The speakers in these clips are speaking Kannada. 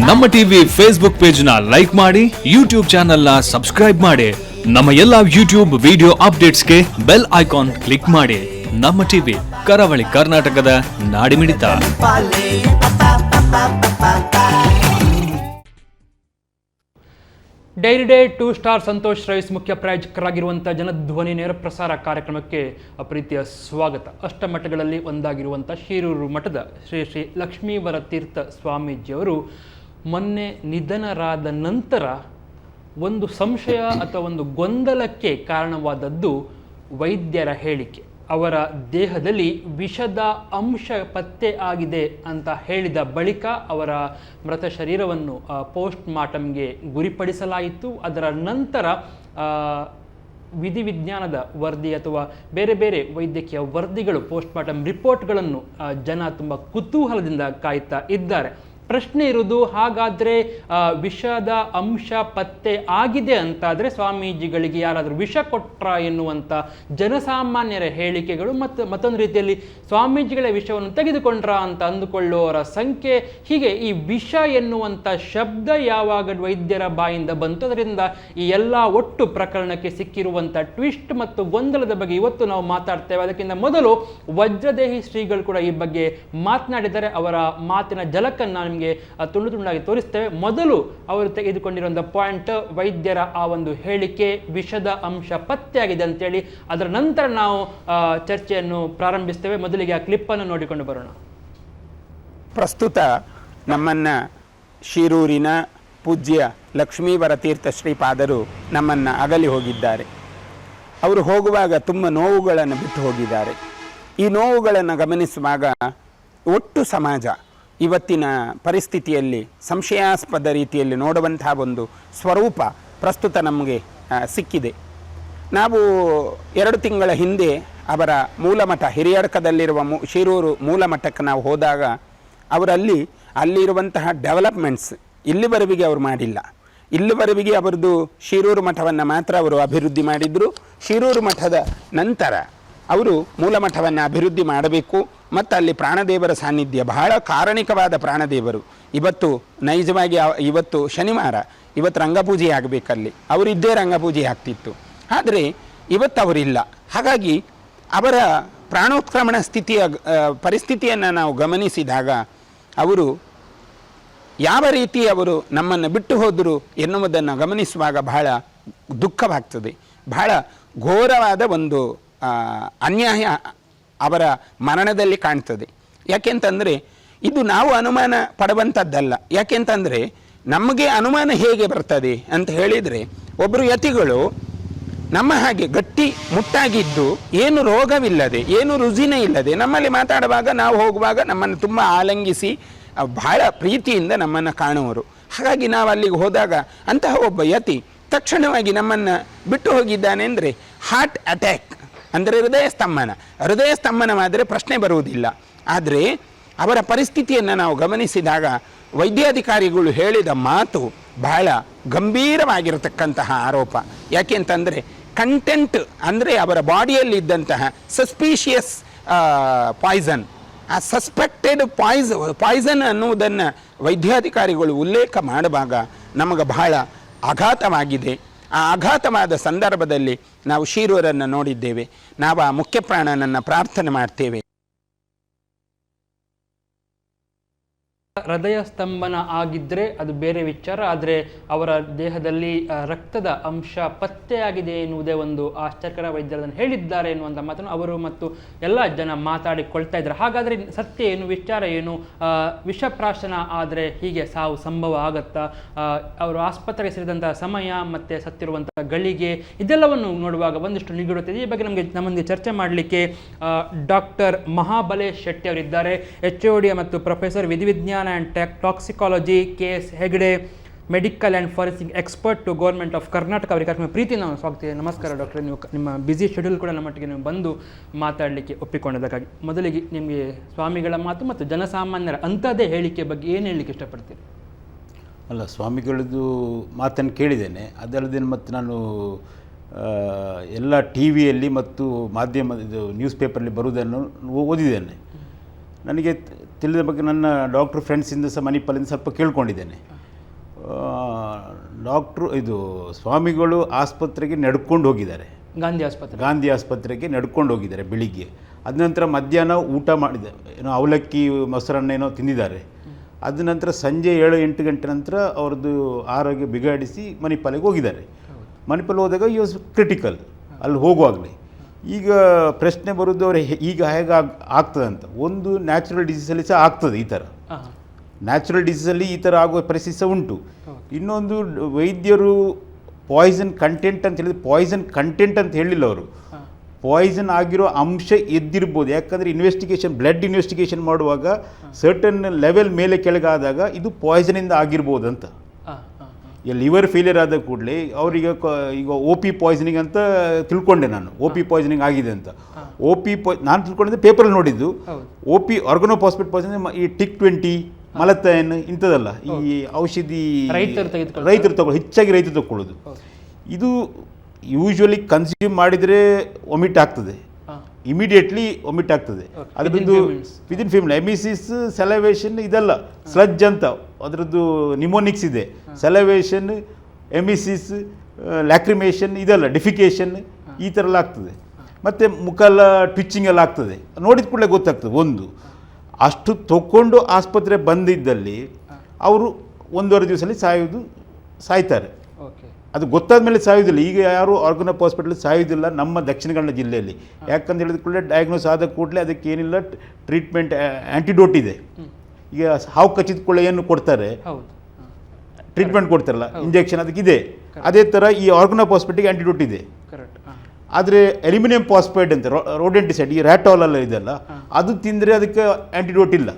ನಮ್ಮ ಟಿವಿ ಫೇಸ್ಬುಕ್ ಪೇಜ್ ನ ಲೈಕ್ ಮಾಡಿ, ಯೂಟ್ಯೂಬ್ ಚಾನೆಲ್ ನ ಸಬ್ಸ್ಕ್ರೈಬ್ ಮಾಡಿ. ನಮ್ಮ ಎಲ್ಲಾ ಯೂಟ್ಯೂಬ್ ವಿಡಿಯೋ ಅಪ್ಡೇಟ್ಸ್ಗೆ ಬೆಲ್ ಐಕಾನ್ ಕ್ಲಿಕ್ ಮಾಡಿ. ನಮ್ಮ ಟಿವಿ ಕರಾವಳಿ ಕರ್ನಾಟಕದ ನಾಡಿಮಿಡಿತ. Dairy Day 2 star Santosh rice ಮುಖ್ಯ ಪ್ರಾಯೋಜಕರಾಗಿರುವಂಥ ಜನಧ್ವನಿ ನೇರ ಪ್ರಸಾರ ಕಾರ್ಯಕ್ರಮಕ್ಕೆ ಪ್ರೀತಿಯ ಸ್ವಾಗತ. ಅಷ್ಟಮಠಗಳಲ್ಲಿ ಒಂದಾಗಿರುವಂಥ ಶಿರೂರು ಮಠದ ಶ್ರೀ ಶ್ರೀ ಲಕ್ಷ್ಮೀವರ ತೀರ್ಥ ಸ್ವಾಮೀಜಿಯವರು ಮೊನ್ನೆ ನಿಧನರಾದ ನಂತರ ಒಂದು ಸಂಶಯ ಅಥವಾ ಒಂದು ಗೊಂದಲಕ್ಕೆ ಕಾರಣವಾದದ್ದು ವೈದ್ಯರ ಹೇಳಿಕೆ. ಅವರ ದೇಹದಲ್ಲಿ ವಿಷದ ಅಂಶ ಪತ್ತೆ ಆಗಿದೆ ಅಂತ ಹೇಳಿದ ಬಳಿಕ ಅವರ ಮೃತ ಶರೀರವನ್ನು ಪೋಸ್ಟ್ ಮಾರ್ಟಮ್ಗೆ ಗುರಿಪಡಿಸಲಾಯಿತು. ಅದರ ನಂತರ ವಿಧಿವಿಜ್ಞಾನದ ವರದಿ ಅಥವಾ ಬೇರೆ ಬೇರೆ ವೈದ್ಯಕೀಯ ವರದಿಗಳು, ಪೋಸ್ಟ್ ಮಾರ್ಟಮ್ ರಿಪೋರ್ಟ್ಗಳನ್ನು ಜನ ತುಂಬ ಕುತೂಹಲದಿಂದ ಕಾಯ್ತಾ ಇದ್ದಾರೆ. ಪ್ರಶ್ನೆ ಇರುವುದು, ಹಾಗಾದರೆ ವಿಷದ ಅಂಶ ಪತ್ತೆ ಆಗಿದೆ ಅಂತಾದರೆ ಸ್ವಾಮೀಜಿಗಳಿಗೆ ಯಾರಾದರೂ ವಿಷ ಕೊಟ್ರ ಎನ್ನುವಂಥ ಜನಸಾಮಾನ್ಯರ ಹೇಳಿಕೆಗಳು ಮತ್ತು ಮತ್ತೊಂದು ರೀತಿಯಲ್ಲಿ ಸ್ವಾಮೀಜಿಗಳ ವಿಷವನ್ನು ತೆಗೆದುಕೊಂಡ್ರ ಅಂತ ಅಂದುಕೊಳ್ಳುವವರ ಸಂಖ್ಯೆ. ಹೀಗೆ ಈ ವಿಷ ಎನ್ನುವಂಥ ಶಬ್ದ ಯಾವಾಗ ವೈದ್ಯರ ಬಾಯಿಂದ ಬಂತು, ಅದರಿಂದ ಈ ಎಲ್ಲ ಒಟ್ಟು ಪ್ರಕರಣಕ್ಕೆ ಸಿಕ್ಕಿರುವಂಥ ಟ್ವಿಸ್ಟ್ ಮತ್ತು ಗೊಂದಲದ ಬಗ್ಗೆ ಇವತ್ತು ನಾವು ಮಾತಾಡ್ತೇವೆ. ಅದಕ್ಕಿಂತ ಮೊದಲು ವಜ್ರದೇಹಿ ಶ್ರೀಗಳು ಕೂಡ ಈ ಬಗ್ಗೆ ಮಾತನಾಡಿದ್ದಾರೆ. ಅವರ ಮಾತಿನ ಜಲಕನ್ನು ನಿಮಗೆ ತುಂಡು ತುಂಡಾಗಿ ತೋರಿಸ್ತೇವೆ. ಮೊದಲು ಅವರು ತೆಗೆದುಕೊಂಡಿರುವಂತಹ ಪಾಯಿಂಟ್ ವೈದ್ಯರ ಆ ಒಂದು ಹೇಳಿಕೆ, ವಿಷದ ಅಂಶ ಪತ್ತೆಯಾಗಿದೆ ಅಂತೇಳಿ. ಅದರ ನಂತರ ನಾವು ಚರ್ಚೆಯನ್ನು ಪ್ರಾರಂಭಿಸ್ತೇವೆ. ಮೊದಲಿಗೆ ಆ ಕ್ಲಿಪ್ ಅನ್ನು ನೋಡಿಕೊಂಡು ಬರೋಣ. ಪ್ರಸ್ತುತ ನಮ್ಮನ್ನ ಶಿರೂರಿನ ಪೂಜ್ಯ ಲಕ್ಷ್ಮೀವರ ತೀರ್ಥ ಶ್ರೀಪಾದರು ನಮ್ಮನ್ನ ಅಗಲಿ ಹೋಗಿದ್ದಾರೆ. ಅವರು ಹೋಗುವಾಗ ತುಂಬ ನೋವುಗಳನ್ನು ಬಿಟ್ಟು ಹೋಗಿದ್ದಾರೆ. ಈ ನೋವುಗಳನ್ನು ಗಮನಿಸುವಾಗ ಒಟ್ಟು ಸಮಾಜ ಇವತ್ತಿನ ಪರಿಸ್ಥಿತಿಯಲ್ಲಿ ಸಂಶಯಾಸ್ಪದ ರೀತಿಯಲ್ಲಿ ನೋಡುವಂತಹ ಒಂದು ಸ್ವರೂಪ ಪ್ರಸ್ತುತ ನಮಗೆ ಸಿಕ್ಕಿದೆ. ನಾವು 2 ತಿಂಗಳ ಹಿಂದೆ ಅವರ ಮೂಲಮಠ ಹಿರಿಯಡ್ಕದಲ್ಲಿರುವ ಶಿರೂರು ಮೂಲಮಠಕ್ಕೆ ನಾವು ಹೋದಾಗ ಅಲ್ಲಿರುವಂತಹ ಡೆವಲಪ್ಮೆಂಟ್ಸ್ ಇಲ್ಲಿವರೆಗೆ ಅವರು ಮಾಡಿಲ್ಲ. ಇಲ್ಲಿವರೆಗೆ ಅವರದ್ದು ಶಿರೂರು ಮಠವನ್ನು ಮಾತ್ರ ಅವರು ಅಭಿವೃದ್ಧಿ ಮಾಡಿದರು. ಶಿರೂರು ಮಠದ ನಂತರ ಅವರು ಮೂಲಮಠವನ್ನು ಅಭಿವೃದ್ಧಿ ಮಾಡಬೇಕು ಮತ್ತು ಅಲ್ಲಿ ಪ್ರಾಣದೇವರ ಸಾನ್ನಿಧ್ಯ, ಬಹಳ ಕಾರಣಿಕವಾದ ಪ್ರಾಣದೇವರು. ಇವತ್ತು ನೈಜವಾಗಿ ಇವತ್ತು ಶನಿವಾರ, ಇವತ್ತು ರಂಗಪೂಜೆ ಆಗಬೇಕಲ್ಲಿ, ಅವರಿದ್ದೇ ರಂಗಪೂಜೆ ಆಗ್ತಿತ್ತು. ಆದರೆ ಇವತ್ತು ಅವರಿಲ್ಲ. ಹಾಗಾಗಿ ಅವರ ಪ್ರಾಣೋತ್ಕ್ರಮಣ ಪರಿಸ್ಥಿತಿಯನ್ನು ನಾವು ಗಮನಿಸಿದಾಗ ಅವರು ಯಾವ ರೀತಿ ಅವರು ನಮ್ಮನ್ನು ಬಿಟ್ಟು ಹೋದರು ಎನ್ನುವುದನ್ನು ಗಮನಿಸುವಾಗ ಬಹಳ ದುಃಖವಾಗ್ತದೆ. ಬಹಳ ಘೋರವಾದ ಒಂದು ಅನ್ಯಾಯ ಅವರ ಮರಣದಲ್ಲಿ ಕಾಣ್ತದೆ. ಯಾಕೆಂತಂದರೆ ಇದು ನಾವು ಅನುಮಾನ ಪಡುವಂಥದ್ದಲ್ಲ. ಯಾಕೆಂತಂದರೆ ನಮಗೆ ಅನುಮಾನ ಹೇಗೆ ಬರ್ತದೆ ಅಂತ ಹೇಳಿದರೆ, ಒಬ್ಬರು ಯತಿಗಳು ನಮ್ಮ ಹಾಗೆ ಗಟ್ಟಿ ಮುಟ್ಟಾಗಿದ್ದು, ಏನು ರೋಗವಿಲ್ಲದೆ, ಏನು ರುಜಿನ ಇಲ್ಲದೆ ನಮ್ಮಲ್ಲಿ ಮಾತಾಡುವಾಗ, ನಾವು ಹೋಗುವಾಗ ನಮ್ಮನ್ನು ತುಂಬ ಆಲಂಗಿಸಿ ಬಹಳ ಪ್ರೀತಿಯಿಂದ ನಮ್ಮನ್ನು ಕಾಣುವರು. ಹಾಗಾಗಿ ನಾವು ಅಲ್ಲಿಗೆ ಹೋದಾಗ ಅಂತಹ ಒಬ್ಬ ಯತಿ ತಕ್ಷಣವಾಗಿ ನಮ್ಮನ್ನು ಬಿಟ್ಟು ಹೋಗಿದ್ದಾನೆ ಅಂದರೆ ಹಾರ್ಟ್ ಅಟ್ಯಾಕ್ ಅಂದರೆ ಹೃದಯ ಸ್ತಂಭನವಾದರೆ ಪ್ರಶ್ನೆ ಬರುವುದಿಲ್ಲ. ಆದರೆ ಅವರ ಪರಿಸ್ಥಿತಿಯನ್ನು ನಾವು ಗಮನಿಸಿದಾಗ ವೈದ್ಯಾಧಿಕಾರಿಗಳು ಹೇಳಿದ ಮಾತು ಬಹಳ ಗಂಭೀರವಾಗಿರತಕ್ಕಂತಹ ಆರೋಪ. ಯಾಕೆಂತಂದರೆ ಕಂಟೆಂಟ್ ಅಂದರೆ ಅವರ ಬಾಡಿಯಲ್ಲಿದ್ದಂತಹ ಸಸ್ಪೀಷಿಯಸ್ ಪಾಯ್ಸನ್, ಆ ಸಸ್ಪೆಕ್ಟೆಡ್ ಪಾಯ್ಸನ್ ಅನ್ನುವುದನ್ನು ವೈದ್ಯಾಧಿಕಾರಿಗಳು ಉಲ್ಲೇಖ ಮಾಡುವಾಗ ನಮಗೆ ಬಹಳ ಆಘಾತವಾಗಿದೆ. ಆ ಆಘಾತವಾದ ಸಂದರ್ಭದಲ್ಲಿ ನಾವು ಶಿರೂರನ್ನು ನೋಡಿದ್ದೇವೆ. ನಾವು ಆ ಮುಖ್ಯ ಪ್ರಾಣನನ್ನು ಪ್ರಾರ್ಥನೆ ಮಾಡ್ತೇವೆ. ಹೃದಯ ಸ್ತಂಭನ ಆಗಿದ್ದರೆ ಅದು ಬೇರೆ ವಿಚಾರ. ಆದರೆ ಅವರ ದೇಹದಲ್ಲಿ ರಕ್ತದ ಅಂಶ ಪತ್ತೆಯಾಗಿದೆ ಎನ್ನುವುದೇ ಒಂದು ಆಶ್ಚರ್ಯಕರ. ವೈದ್ಯರನ್ನು ಹೇಳಿದ್ದಾರೆ ಎನ್ನುವಂಥ ಮಾತನ್ನು ಅವರು ಮತ್ತು ಎಲ್ಲ ಜನ ಮಾತಾಡಿಕೊಳ್ತಾ ಇದ್ದಾರೆ. ಹಾಗಾದರೆ ಸತ್ಯ ಏನು, ವಿಚಾರ ಏನು? ವಿಷಪ್ರಾಶನ ಆದರೆ ಹೀಗೆ ಸಾವು ಸಂಭವ ಆಗತ್ತಾ? ಅವರು ಆಸ್ಪತ್ರೆಗೆ ಸೇರಿದಂಥ ಸಮಯ ಮತ್ತು ಸತ್ತಿರುವಂಥ ಗಳಿಗೆ, ಇದೆಲ್ಲವನ್ನು ನೋಡುವಾಗ ಒಂದಿಷ್ಟು ನಿಗೂಢತೆ. ಈ ಬಗ್ಗೆ ನಮ್ಮೊಂದಿಗೆ ಚರ್ಚೆ ಮಾಡಲಿಕ್ಕೆ ಡಾಕ್ಟರ್ ಮಹಾಬಲೇಶ್ ಶೆಟ್ಟಿ ಅವರಿದ್ದಾರೆ. HOD ಮತ್ತು ಪ್ರೊಫೆಸರ್ ವಿಧಿವಿಜ್ಞಾನ and toxicology, KS Hegde, medical and forensic expert to government of Karnataka. ಅವರಿಗೆ ಕಾರ್ಯಕ್ರಮ ಪ್ರೀತಿ ನಾವು ಸ್ವಾಗತ. ನಮಸ್ಕಾರ ಡಾಕ್ಟರ್. ನೀವು ನಿಮ್ಮ ಬ್ಯುಸಿ ಶೆಡ್ಯೂಲ್ ಕೂಡ ನಮ್ಮೊಟ್ಟಿಗೆ ನೀವು ಬಂದು ಮಾತಾಡಲಿಕ್ಕೆ ಒಪ್ಪಿಕೊಂಡಿದ್ದಕ್ಕಾಗಿ ಮೊದಲಿಗೆ ನಿಮಗೆ ಸ್ವಾಮಿಗಳ ಮಾತು ಮತ್ತು ಜನಸಾಮಾನ್ಯರ ಅಂಥದ್ದೇ ಹೇಳಿಕೆ ಬಗ್ಗೆ ಏನು ಹೇಳಲಿಕ್ಕೆ ಇಷ್ಟಪಡ್ತೀರಿ? ಅಲ್ಲ, ಸ್ವಾಮಿಗಳದ್ದು ಮಾತನ್ನು ಕೇಳಿದ್ದೇನೆ. ಅದಲ್ಲದೆ ಮತ್ತು ನಾನು ಎಲ್ಲ ಟಿ ವಿಯಲ್ಲಿ ಮತ್ತು ಮಾಧ್ಯಮ ನ್ಯೂಸ್ ಪೇಪರಲ್ಲಿ ಬರುವುದನ್ನು ಓದಿದ್ದೇನೆ. ನನಗೆ ತಿಳಿದ ಬಗ್ಗೆ ನನ್ನ ಡಾಕ್ಟ್ರ್ ಫ್ರೆಂಡ್ಸಿಂದ ಸಹ ಮಣಿಪಾಲಿಂದ ಸ್ವಲ್ಪ ಕೇಳ್ಕೊಂಡಿದ್ದೇನೆ. ಇದು ಸ್ವಾಮಿಗಳು ಆಸ್ಪತ್ರೆಗೆ ನಡ್ಕೊಂಡು ಹೋಗಿದ್ದಾರೆ, ಗಾಂಧಿ ಆಸ್ಪತ್ರೆಗೆ ನಡ್ಕೊಂಡು ಹೋಗಿದ್ದಾರೆ ಬೆಳಿಗ್ಗೆ. ಅದ ನಂತರ ಮಧ್ಯಾಹ್ನ ಊಟ ಮಾಡಿದೆ, ಏನೋ ಅವಲಕ್ಕಿ ಮೊಸರನ್ನ ಏನೋ ತಿಂದಿದ್ದಾರೆ. ಅದ ನಂತರ ಸಂಜೆ 7-8 ಗಂಟೆ ನಂತರ ಅವ್ರದ್ದು ಆರೋಗ್ಯ ಬಿಗಡಿಸಿ ಮಣಿಪಾಲಿಗೆ ಹೋಗಿದ್ದಾರೆ. ಮಣಿಪಾಲ್ ಹೋದಾಗ ಈ ವಾಸ್ ಕ್ರಿಟಿಕಲ್ ಅಲ್ಲಿ ಹೋಗುವಾಗಲೇ. ಈಗ ಪ್ರಶ್ನೆ ಬರೋದು ಅವ್ರು ಈಗ ಹೇಗೆ ಆಗ್ತದಂತ. ಒಂದು ನ್ಯಾಚುರಲ್ ಡಿಸೀಸಲ್ಲಿ ಸಹ ಆಗ್ತದೆ ಈ ಥರ, ನ್ಯಾಚುರಲ್ ಡಿಸೀಸಲ್ಲಿ ಈ ಥರ ಆಗುವ ಪರಿಸ್ಥಿತಿ ಸಹ ಉಂಟು. ಇನ್ನೊಂದು ವೈದ್ಯರು ಪಾಯ್ಸನ್ ಕಂಟೆಂಟ್ ಅಂತ ಹೇಳಿದ್ರೆ ಪಾಯ್ಸನ್ ಕಂಟೆಂಟ್ ಅಂತ ಹೇಳಿಲ್ಲ ಅವರು, ಪಾಯ್ಸನ್ ಆಗಿರೋ ಅಂಶ ಎದ್ದಿರ್ಬೋದು. ಯಾಕಂದರೆ ಇನ್ವೆಸ್ಟಿಗೇಷನ್, ಬ್ಲಡ್ ಇನ್ವೆಸ್ಟಿಗೇಷನ್ ಮಾಡುವಾಗ ಸರ್ಟನ್ ಲೆವೆಲ್ ಮೇಲೆ ಕೆಳಗಾದಾಗ ಇದು ಪಾಯ್ಸನಿಂದ ಆಗಿರ್ಬೋದು ಅಂತ. ಈಗ ಲಿವರ್ ಫೇಲಿಯರ್ ಆದ ಕೂಡಲೇ ಅವರಿಗೆ ಈಗ OP ಪಾಯ್ಸನಿಂಗ್ ಅಂತ ತಿಳ್ಕೊಂಡೆ ನಾನು, OP ಪಾಯ್ಸನಿಂಗ್ ಆಗಿದೆ ಅಂತ. ನಾನು ತಿಳ್ಕೊಂಡಿದ್ದೆ ಪೇಪರಲ್ಲಿ ನೋಡಿದ್ದು. OP ಆರ್ಗನೋಪಾಸ್ಪೇಟ್ ಪಾಯ್ಸನಿಂಗ್ ಈ TIC-20 ಮಲತೈನ್ ಇಂಥದ್ದಲ್ಲ, ಈ ಔಷಧಿ ರೈತರು ತಗೊಳ್ಳೋದು, ಹೆಚ್ಚಾಗಿ ರೈತರು ತಗೊಳ್ಳೋದು. ಇದು ಯೂಶ್ವಲಿ ಕನ್ಸ್ಯೂಮ್ ಮಾಡಿದರೆ ಒಮಿಟ್ ಆಗ್ತದೆ, ಇಮಿಡಿಯೇಟ್ಲಿ ಒಮಿಟ್ ಆಗ್ತದೆ. ಅದರದ್ದು ವಿದಿನ್ ಫಿಫ್ಟೀನ್ ಎಮಿಸಿಸ್, ಸೆಲವೇಷನ್ ಇದೆಲ್ಲ ಸ್ಲಜ್ ಅಂತ ಅದರದ್ದು ನಿಮೋನಿಕ್ಸ್ ಇದೆ. ಸೆಲವೇಷನ್, ಎಮಿಸಿಸ್, ಲ್ಯಾಕ್ರಿಮೇಷನ್ ಇದೆಲ್ಲ, ಡಿಫಿಕೇಷನ್ ಈ ಥರ ಎಲ್ಲ ಆಗ್ತದೆ. ಮತ್ತು ಮುಖೆಲ್ಲ ಟ್ವಿಚ್ಚಿಂಗ್ ಎಲ್ಲ ಆಗ್ತದೆ. ನೋಡಿದ ಕೂಡಲೇ ಗೊತ್ತಾಗ್ತದೆ. ಒಂದು ಅಷ್ಟು ತಗೊಂಡು ಆಸ್ಪತ್ರೆ ಬಂದಿದ್ದಲ್ಲಿ ಅವರು 1.5 ದಿವಸದಲ್ಲಿ ಸಾಯ್ತಾರೆ. ಅದು ಗೊತ್ತಾದ ಮೇಲೆ ಸಾಯೋದಿಲ್ಲ. ಈಗ ಯಾರು ಆರ್ಗನಪ್ ಹಾಸ್ಪಿಟಲ್ ಸಾಯೋದಿಲ್ಲ ನಮ್ಮ ದಕ್ಷಿಣ ಕನ್ನಡ ಜಿಲ್ಲೆಯಲ್ಲಿ. ಯಾಕಂತ ಹೇಳಿದ ಕೂಡಲೇ ಡಯಾಗ್ನೋಸ್ ಆದ ಕೂಡಲೇ ಅದಕ್ಕೆ ಏನಿಲ್ಲ ಟ್ರೀಟ್ಮೆಂಟ್, ಆ್ಯಂಟಿಡೋಟ್ ಇದೆ. ಈಗ ಹಾವು ಕಚ್ಚಿದ ಕೂಡಲೇ ಏನು ಕೊಡ್ತಾರೆ, ಟ್ರೀಟ್ಮೆಂಟ್ ಕೊಡ್ತಾರಲ್ಲ, ಇಂಜೆಕ್ಷನ್, ಅದಕ್ಕಿದೆ. ಅದೇ ಥರ ಈ ಆರ್ಗನಪ್ ಹಾಸ್ಪಿಟಲ್ಗೆ ಆ್ಯಂಟಿಡೋಟ್ ಇದೆ. ಆದರೆ ಅಲ್ಯೂಮಿನಿಯಂ ಫಾಸ್ಫೈಡ್ ಅಂತ ರೋಡೆಂಟಿಸೈಡ್, ಈ ರ್ಯಾಟಾಲ್ ಎಲ್ಲ ಇದೆಲ್ಲ, ಅದು ತಿಂದರೆ ಅದಕ್ಕೆ ಆ್ಯಂಟಿಡೋಟ್ ಇಲ್ಲ,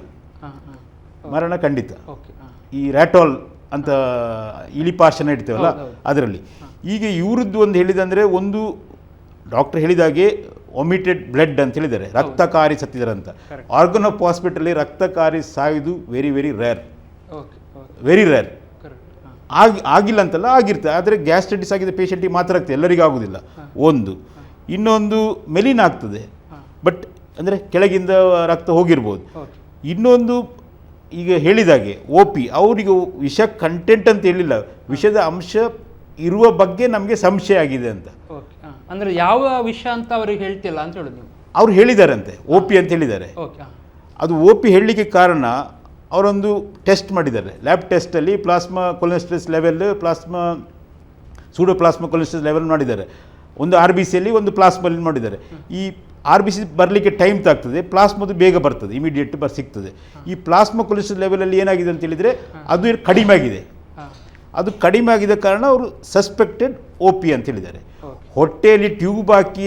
ಮರಣ ಖಂಡಿತ. ಈ ರ್ಯಾಟಾಲ್ ಅಂತ ಇಲಿಪಾರ್ಶನ ಇಡ್ತೇವಲ್ಲ ಅದರಲ್ಲಿ. ಈಗ ಇವ್ರದ್ದು ಒಂದು ಹೇಳಿದಂದರೆ, ಒಂದು ಡಾಕ್ಟರ್ ಹೇಳಿದಾಗೆ ಒಮಿಟೆಡ್ ಬ್ಲಡ್ ಅಂತ ಹೇಳಿದ್ದಾರೆ, ರಕ್ತಕಾರಿ ಸತ್ತಿದ್ದಾರೆ ಅಂತ. ಆರ್ಗನಪ್ ಹಾಸ್ಪಿಟಲಲ್ಲಿ ರಕ್ತಕಾರಿ ಸಾಯೋದು very very rare, very rare. ಆಗಿಲ್ಲ ಅಂತಲ್ಲ, ಆಗಿರ್ತದೆ. ಆದರೆ ಗ್ಯಾಸ್ಟ್ರೈಟಿಸ್ ಆಗಿದೆ ಪೇಷಂಟಿಗೆ ಮಾತ್ರ ಆಗ್ತದೆ, ಎಲ್ಲರಿಗೂ ಆಗೋದಿಲ್ಲ. ಒಂದು ಇನ್ನೊಂದು ಮೆಲಿನ್ ಆಗ್ತದೆ, ಬಟ್ ಅಂದರೆ ಕೆಳಗಿಂದ ರಕ್ತ ಹೋಗಿರ್ಬೋದು. ಇನ್ನೊಂದು ಈಗ ಹೇಳಿದಾಗೆ OP ಅವರಿಗೆ ವಿಷ ಕಂಟೆಂಟ್ ಅಂತ ಹೇಳಿಲ್ಲ, ವಿಷದ ಅಂಶ ಇರುವ ಬಗ್ಗೆ ನಮಗೆ ಸಂಶಯ ಆಗಿದೆ ಅಂತ. ಅಂದರೆ ಯಾವ ವಿಷ ಅಂತ ಅವ್ರಿಗೆ ಹೇಳ್ತಿಲ್ಲ ಅಂತ ಹೇಳೋದು ನೀವು? ಅವ್ರು ಹೇಳಿದಾರಂತೆ OP ಅಂತ ಹೇಳಿದ್ದಾರೆ. ಅದು OP ಹೇಳಲಿಕ್ಕೆ ಕಾರಣ ಅವರೊಂದು ಟೆಸ್ಟ್ ಮಾಡಿದ್ದಾರೆ, ಲ್ಯಾಬ್ ಟೆಸ್ಟಲ್ಲಿ plasma cholesterol level, pseudoplasma cholesterol level ಮಾಡಿದ್ದಾರೆ. ಒಂದು RBCಯಲ್ಲಿ, ಒಂದು ಪ್ಲಾಸ್ಮಲ್ಲಿ ಮಾಡಿದ್ದಾರೆ. ಈ RBC ಬರಲಿಕ್ಕೆ ಟೈಮ್ ತಾಗ್ತದೆ, ಪ್ಲಾಸ್ಮದು ಬೇಗ ಬರ್ತದೆ, ಇಮಿಡಿಯೇಟ್ ಸಿಗ್ತದೆ. ಈ ಪ್ಲಾಸ್ಮಾ ಕೊಲೆಸ್ಟ್ರಾಲ್ ಲೆವೆಲಲ್ಲಿ ಏನಾಗಿದೆ ಅಂತ ಹೇಳಿದರೆ ಅದು ಕಡಿಮೆ ಆಗಿದೆ. ಅದು ಕಡಿಮೆ ಆಗಿದ ಕಾರಣ ಅವರು ಸಸ್ಪೆಕ್ಟೆಡ್ OP ಅಂತ ಹೇಳಿದ್ದಾರೆ. ಹೊಟ್ಟೆಯಲ್ಲಿ ಟ್ಯೂಬ್ ಹಾಕಿ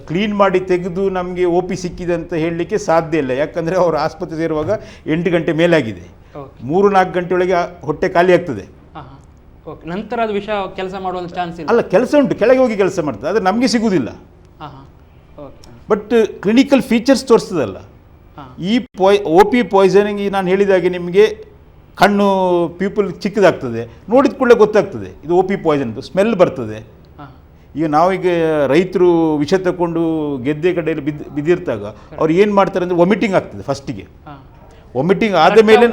ಕ್ಲೀನ್ ಮಾಡಿ ತೆಗೆದು ನಮಗೆ OP ಸಿಕ್ಕಿದೆ ಅಂತ ಹೇಳಲಿಕ್ಕೆ ಸಾಧ್ಯ ಇಲ್ಲ. ಯಾಕಂದರೆ ಅವರು ಆಸ್ಪತ್ರೆ ಸೇರುವಾಗ 8 ಗಂಟೆ ಮೇಲಾಗಿದೆ, 3-4 ಗಂಟೆ ಒಳಗೆ ಹೊಟ್ಟೆ ಖಾಲಿ ಆಗ್ತದೆ. ನಂತರ ಅದು ವಿಷ ಕೆಲಸ ಮಾಡುವ ಚಾನ್ಸ್ ಇಲ್ಲ. ಅಲ್ಲ, ಕೆಲಸ ಉಂಟು, ಕೆಳಗೆ ಹೋಗಿ ಕೆಲಸ ಮಾಡ್ತದೆ, ಆದರೆ ನಮಗೆ ಸಿಗುವುದಿಲ್ಲ. ಬಟ್ ಕ್ಲಿನಿಕಲ್ ಫೀಚರ್ಸ್ ತೋರಿಸ್ತದಲ್ಲ. ಈ OP ಪಾಯ್ಸನಿಂಗ್ ನಾನು ಹೇಳಿದಾಗೆ ನಿಮಗೆ ಕಣ್ಣು ಪೀಪಲ್ ಚಿಕ್ಕದಾಗ್ತದೆ, ನೋಡಿದ ಕೂಡಲೇ ಗೊತ್ತಾಗ್ತದೆ ಇದು OP ಪಾಯ್ಸನ್. ಸ್ಮೆಲ್ ಬರ್ತದೆ. ಈಗ ನಾವೀಗ ರೈತರು ವಿಷ ತಗೊಂಡು ಗೆದ್ದೆ ಕಡೆಯಲ್ಲಿ ಬಿದ್ದಿರ್ತಾಗ ಅವ್ರು ಏನು ಮಾಡ್ತಾರೆ ಅಂದರೆ ವಾಮಿಟಿಂಗ್ ಆಗ್ತದೆ ಫಸ್ಟಿಗೆ. ವಾಮಿಟಿಂಗ್ ಆದ ಮೇಲೆ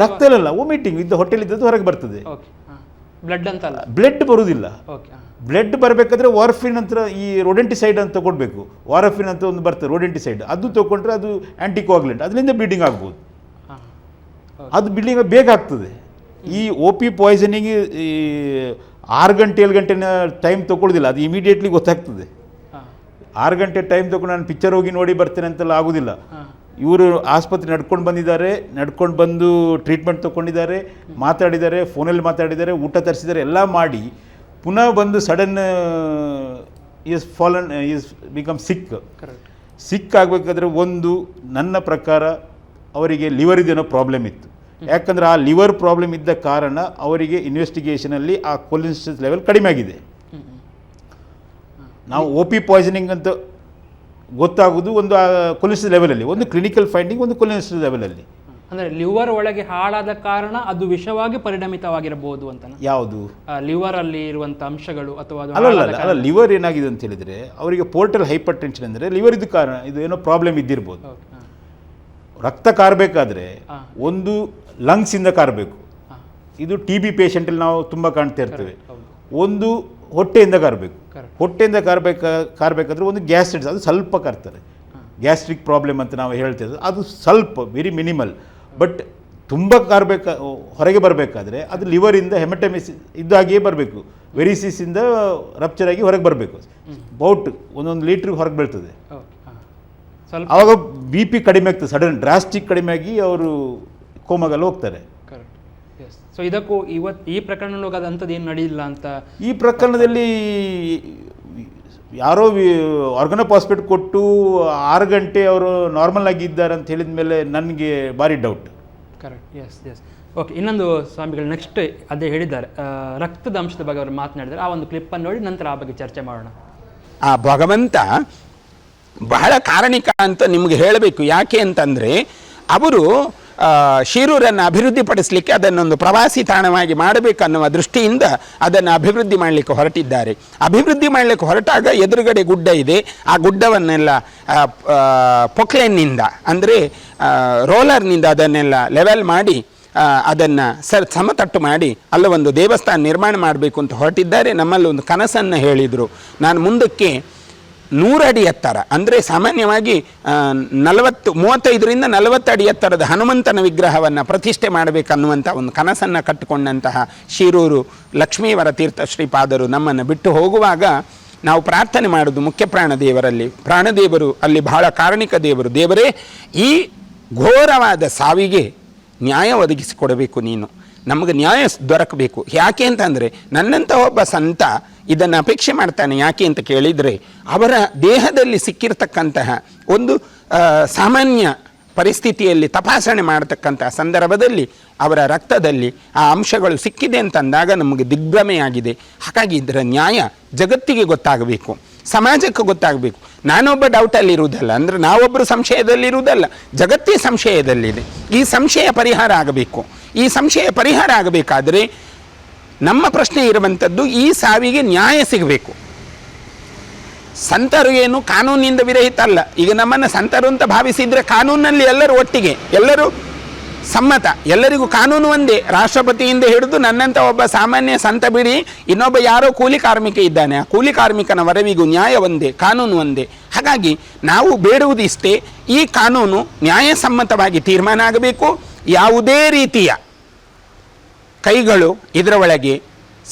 ರಕ್ತ ಇಲ್ಲ, ವಾಮಿಟಿಂಗ್ ಇದ್ದ ಹೊಟ್ಟೆಲಿದ್ದದ್ದು ಹೊರಗೆ ಬರ್ತದೆ. ಬ್ಲಡ್ ಅಂತ ಅಲ್ಲ, ಬ್ಲಡ್ ಬರುವುದಿಲ್ಲ. ಬ್ಲಡ್ ಬರಬೇಕಾದ್ರೆ ವಾರ್ಫಿನ್ ಅಂತ, ಈ ರೋಡೆಂಟಿಸೈಡ್ ಅಂತ ತಗೊಳ್ಬೇಕು. ವಾರ್ಫಿನ್ ಅಂತ ಒಂದು ಬರ್ತದೆ ರೋಡೆಂಟಿಸೈಡ್, ಅದು ತಗೊಂಡ್ರೆ ಅದು ಆ್ಯಂಟಿಕೋಗ್ಲೆಂಟ್, ಅದರಿಂದ ಬ್ಲೀಡಿಂಗ್ ಆಗ್ಬೋದು. ಅದು ಬ್ಲೀಡಿಂಗ್ ಬೇಗ ಆಗ್ತದೆ. ಈ OP ಪಾಯ್ಸನಿಂಗ್ 6 ಗಂಟೆ 7 ಗಂಟೆ ಟೈಮ್ ತೊಗೊಳ್ಳೋದಿಲ್ಲ, ಅದು ಇಮಿಡಿಯೇಟ್ಲಿ ಗೊತ್ತಾಗ್ತದೆ. 6 ಗಂಟೆ ಟೈಮ್ ತೊಗೊಂಡು ನಾನು ಪಿಕ್ಚರ್ ಹೋಗಿ ನೋಡಿ ಬರ್ತೇನೆ ಅಂತೆಲ್ಲ ಆಗೋದಿಲ್ಲ. ಇವರು ಆಸ್ಪತ್ರೆ ನಡ್ಕೊಂಡು ಬಂದಿದ್ದಾರೆ, ನಡ್ಕೊಂಡು ಬಂದು ಟ್ರೀಟ್ಮೆಂಟ್ ತೊಗೊಂಡಿದ್ದಾರೆ, ಮಾತಾಡಿದ್ದಾರೆ, ಫೋನಲ್ಲಿ ಮಾತಾಡಿದ್ದಾರೆ, ಊಟ ತರಿಸಿದ್ದಾರೆ, ಎಲ್ಲ ಮಾಡಿ ಪುನಃ ಬಂದು ಸಡನ್ ಈಸ್ ಬಿಕಮ್ ಸಿಕ್ ಆಗಬೇಕಾದ್ರೆ ಒಂದು ನನ್ನ ಪ್ರಕಾರ ಅವರಿಗೆ ಲಿವರಿದೇನೋ ಪ್ರಾಬ್ಲಮ್ ಇತ್ತು. ಯಾಕಂದರೆ ಆ ಲಿವರ್ ಪ್ರಾಬ್ಲಮ್ ಇದ್ದ ಕಾರಣ ಅವರಿಗೆ ಇನ್ವೆಸ್ಟಿಗೇಷನಲ್ಲಿ ಆ ಕೊಲೆಸ್ಟ್ರಾಲ್ ಲೆವೆಲ್ ಕಡಿಮೆ ಆಗಿದೆ. ನಾವು OP ಪಾಯ್ಸನಿಂಗ್ ಅಂತ ಗೊತ್ತಾಗೋದು ಒಂದು ಕೊಲೆಸ್ಟ್ರಾಲ್ ಲೆವೆಲಲ್ಲಿ, ಒಂದು ಕ್ಲಿನಿಕಲ್ ಫೈಂಡಿಂಗ್, ಒಂದು ಕೊಲೆಸ್ಟ್ರಾಲ್ ಲೆವೆಲಲ್ಲಿ. ಅಂದರೆ ಲಿವರ್ ಒಳಗೆ ಹಾಳಾದ ಕಾರಣ ಅದು ವಿಷವಾಗಿ ಪರಿಣಮಿತವಾಗಿರಬಹುದು ಅಂತ. ಯಾವುದು ಲಿವರ್ ಅಲ್ಲಿ ಇರುವಂಥ ಅಂಶಗಳು ಅಥವಾ ಅಲ್ಲ, ಲಿವರ್ ಏನಾಗಿದೆ ಅಂತ ಹೇಳಿದರೆ ಅವರಿಗೆ ಪೋರ್ಟಲ್ ಹೈಪರ್ ಟೆನ್ಷನ್ ಅಂದರೆ ಲಿವರ್ ಇದು ಕಾರಣ, ಇದು ಏನೋ ಪ್ರಾಬ್ಲಮ್ ಇದ್ದಿರ್ಬೋದು. ರಕ್ತ ಕಾರಬೇಕಾದ್ರೆ ಒಂದು ಲಂಗ್ಸಿಂದ ಕಾರಬೇಕು. ಇದು ಟಿ ಬಿ ಪೇಷಂಟಲ್ಲಿ ನಾವು ತುಂಬ ಕಾಣ್ತಾ ಇರ್ತೇವೆ. ಒಂದು ಹೊಟ್ಟೆಯಿಂದ ಕಾರಬೇಕು. ಹೊಟ್ಟೆಯಿಂದ ಕಾರಬೇಕಾದ್ರೆ ಒಂದು ಗ್ಯಾಸ್ಟ್ರಿಕ್, ಅದು ಸ್ವಲ್ಪ ಕಾರ್ತಾರೆ. ಗ್ಯಾಸ್ಟ್ರಿಕ್ ಪ್ರಾಬ್ಲಮ್ ಅಂತ ನಾವು ಹೇಳ್ತೇವೆ, ಅದು ಸ್ವಲ್ಪ ವೆರಿ ಮಿನಿಮಲ್. ಬಟ್ ತುಂಬ ಹೊರಗೆ ಬರಬೇಕಾದ್ರೆ ಅದು ಲಿವರಿಂದ ಹೆಮಟಮಿಸ್ ಇದ್ದಾಗಿಯೇ ಬರಬೇಕು. ವೆರಿಸಿಸಿಂದ ರಪ್ಚರ್ ಆಗಿ ಹೊರಗೆ ಬರಬೇಕು. ಬೌಟ್ ಒಂದೊಂದು ಲೀಟ್ರಿಗೆ ಹೊರಗೆ ಬೀಳ್ತದೆ. ಆವಾಗ ಬಿ ಪಿ ಕಡಿಮೆ ಆಗ್ತದೆ, ಸಡನ್ ಡ್ರಾಸ್ಟಿಕ್ ಕಡಿಮೆ ಆಗಿ ಅವರು ಕೋಮಾಗೆಲ್ಲ ಹೋಗ್ತಾರೆ. ಸೊ ಇದಕ್ಕೂ ಈ ಪ್ರಕರಣ ಅಂಥದ್ದು ಏನು ನಡೆಯಿಲ್ಲ ಅಂತ. ಈ ಪ್ರಕರಣದಲ್ಲಿ ಯಾರೋ ಆರ್ಗನೋಪಾಸ್ಪೇಟ್ ಕೊಟ್ಟು 6 ಗಂಟೆ ಅವರು ನಾರ್ಮಲ್ ಆಗಿ ಇದ್ದಾರೆ ಅಂತ ಹೇಳಿದ ಮೇಲೆ ನನಗೆ ಭಾರಿ ಡೌಟ್. Correct, S. ಓಕೆ, ಇನ್ನೊಂದು ಸ್ವಾಮಿಗಳು ನೆಕ್ಸ್ಟ್ ಅದೇ ಹೇಳಿದ್ದಾರೆ, ರಕ್ತದ ಅಂಶದ ಬಗ್ಗೆ ಅವರು ಮಾತನಾಡಿದ್ದಾರೆ. ಆ ಒಂದು ಕ್ಲಿಪ್ಪನ್ನು ನೋಡಿ ನಂತರ ಆ ಬಗ್ಗೆ ಚರ್ಚೆ ಮಾಡೋಣ. ಆ ಭಗವಂತ ಬಹಳ ಕಾರಣಿಕ ಅಂತ ನಿಮಗೆ ಹೇಳಬೇಕು. ಯಾಕೆ ಅಂತಂದರೆ ಅವರು ಶಿರೂರನ್ನು ಅಭಿವೃದ್ಧಿಪಡಿಸಲಿಕ್ಕೆ ಅದನ್ನೊಂದು ಪ್ರವಾಸಿ ತಾಣವಾಗಿ ಮಾಡಬೇಕನ್ನುವ ದೃಷ್ಟಿಯಿಂದ ಅದನ್ನು ಅಭಿವೃದ್ಧಿ ಮಾಡಲಿಕ್ಕೆ ಹೊರಟಿದ್ದಾರೆ. ಅಭಿವೃದ್ಧಿ ಮಾಡಲಿಕ್ಕೆ ಹೊರಟಾಗ ಎದುರುಗಡೆ ಗುಡ್ಡ ಇದೆ. ಆ ಗುಡ್ಡವನ್ನೆಲ್ಲ ಪೊಕ್ಲೇನ್ನಿಂದ ಅಂದರೆ ರೋಲರ್ನಿಂದ ಅದನ್ನೆಲ್ಲ ಲೆವೆಲ್ ಮಾಡಿ ಅದನ್ನು ಸಮತಟ್ಟು ಮಾಡಿ ಅಲ್ಲ ಒಂದು ದೇವಸ್ಥಾನ ನಿರ್ಮಾಣ ಮಾಡಬೇಕು ಅಂತ ಹೊರಟಿದ್ದಾರೆ. ನಮ್ಮಲ್ಲಿ ಒಂದು ಕನಸನ್ನು ಹೇಳಿದರು. ನಾನು ಮುಂದಕ್ಕೆ 100 ಅಡಿ ಎತ್ತರ, ಅಂದರೆ ಸಾಮಾನ್ಯವಾಗಿ 35ರಿಂದ 40 ಅಡಿ ಎತ್ತರದ ಹನುಮಂತನ ವಿಗ್ರಹವನ್ನು ಪ್ರತಿಷ್ಠೆ ಮಾಡಬೇಕನ್ನುವಂಥ ಒಂದು ಕನಸನ್ನು ಕಟ್ಟಿಕೊಂಡಂತಹ ಶಿರೂರು ಲಕ್ಷ್ಮೀವರ ತೀರ್ಥ ಶ್ರೀಪಾದರು ನಮ್ಮನ್ನು ಬಿಟ್ಟು ಹೋಗುವಾಗ ನಾವು ಪ್ರಾರ್ಥನೆ ಮಾಡೋದು ಮುಖ್ಯ ಪ್ರಾಣದೇವರಲ್ಲಿ. ಪ್ರಾಣದೇವರು ಅಲ್ಲಿ ಬಹಳ ಕಾರಣಿಕ ದೇವರು. ದೇವರೇ, ಈ ಘೋರವಾದ ಸಾವಿಗೆ ನ್ಯಾಯ ಒದಗಿಸಿಕೊಡಬೇಕು, ನೀನು ನಮಗೆ ನ್ಯಾಯ ದೊರಕಬೇಕು. ಯಾಕೆ ಅಂತಂದರೆ ನನ್ನಂಥ ಒಬ್ಬ ಸಂತ ಇದನ್ನು ಅಪೇಕ್ಷೆ ಮಾಡ್ತಾನೆ. ಯಾಕೆ ಅಂತ ಕೇಳಿದರೆ ಅವರ ದೇಹದಲ್ಲಿ ಸಿಕ್ಕಿರ್ತಕ್ಕಂತಹ ಒಂದು ಸಾಮಾನ್ಯ ಪರಿಸ್ಥಿತಿಯಲ್ಲಿ ತಪಾಸಣೆ ಮಾಡತಕ್ಕಂಥ ಸಂದರ್ಭದಲ್ಲಿ ಅವರ ರಕ್ತದಲ್ಲಿ ಆ ಅಂಶಗಳು ಸಿಕ್ಕಿದೆ ಅಂತಂದಾಗ ನಮಗೆ ದಿಗ್ಭ್ರಮೆಯಾಗಿದೆ. ಹಾಗಾಗಿ ಇದರ ನ್ಯಾಯ ಜಗತ್ತಿಗೆ ಗೊತ್ತಾಗಬೇಕು, ಸಮಾಜಕ್ಕೆ ಗೊತ್ತಾಗಬೇಕು. ನಾನೊಬ್ಬ ಡೌಟಲ್ಲಿ ಇರುವುದಲ್ಲ, ಅಂದರೆ ನಾವೊಬ್ಬರು ಸಂಶಯದಲ್ಲಿರುವುದಲ್ಲ, ಜಗತ್ತೇ ಸಂಶಯದಲ್ಲಿದೆ. ಈ ಸಂಶಯ ಪರಿಹಾರ ಆಗಬೇಕು. ಈ ಸಂಶಯ ಪರಿಹಾರ ಆಗಬೇಕಾದರೆ ನಮ್ಮ ಪ್ರಶ್ನೆ ಇರುವಂಥದ್ದು, ಈ ಸಾವಿಗೆ ನ್ಯಾಯ ಸಿಗಬೇಕು. ಸಂತರು ಏನು ಕಾನೂನಿನಿಂದ ವಿರಹಿತ ಅಲ್ಲ. ಈಗ ನಮ್ಮನ್ನು ಸಂತರು ಅಂತ ಭಾವಿಸಿದರೆ ಕಾನೂನಲ್ಲಿ ಎಲ್ಲರೂ ಒಟ್ಟಿಗೆ, ಎಲ್ಲರೂ ಸಮ್ಮತ, ಎಲ್ಲರಿಗೂ ಕಾನೂನು ಒಂದೇ. ರಾಷ್ಟ್ರಪತಿಯಿಂದ ಹಿಡಿದು ನನ್ನಂಥ ಒಬ್ಬ ಸಾಮಾನ್ಯ ಸಂತ ಬಿಡಿ, ಇನ್ನೊಬ್ಬ ಯಾರೋ ಕೂಲಿ ಕಾರ್ಮಿಕ ಇದ್ದಾನೆ, ಆ ಕೂಲಿ ಕಾರ್ಮಿಕನ ವರವಿಗೂ ನ್ಯಾಯ ಒಂದೇ, ಕಾನೂನು ಒಂದೇ. ಹಾಗಾಗಿ ನಾವು ಬೇಡುವುದು ಇಷ್ಟೇ, ಈ ಕಾನೂನು ನ್ಯಾಯಸಮ್ಮತವಾಗಿ ತೀರ್ಮಾನ ಆಗಬೇಕು. ಯಾವುದೇ ರೀತಿಯ ಕೈಗಳು ಇದರ ಒಳಗೆ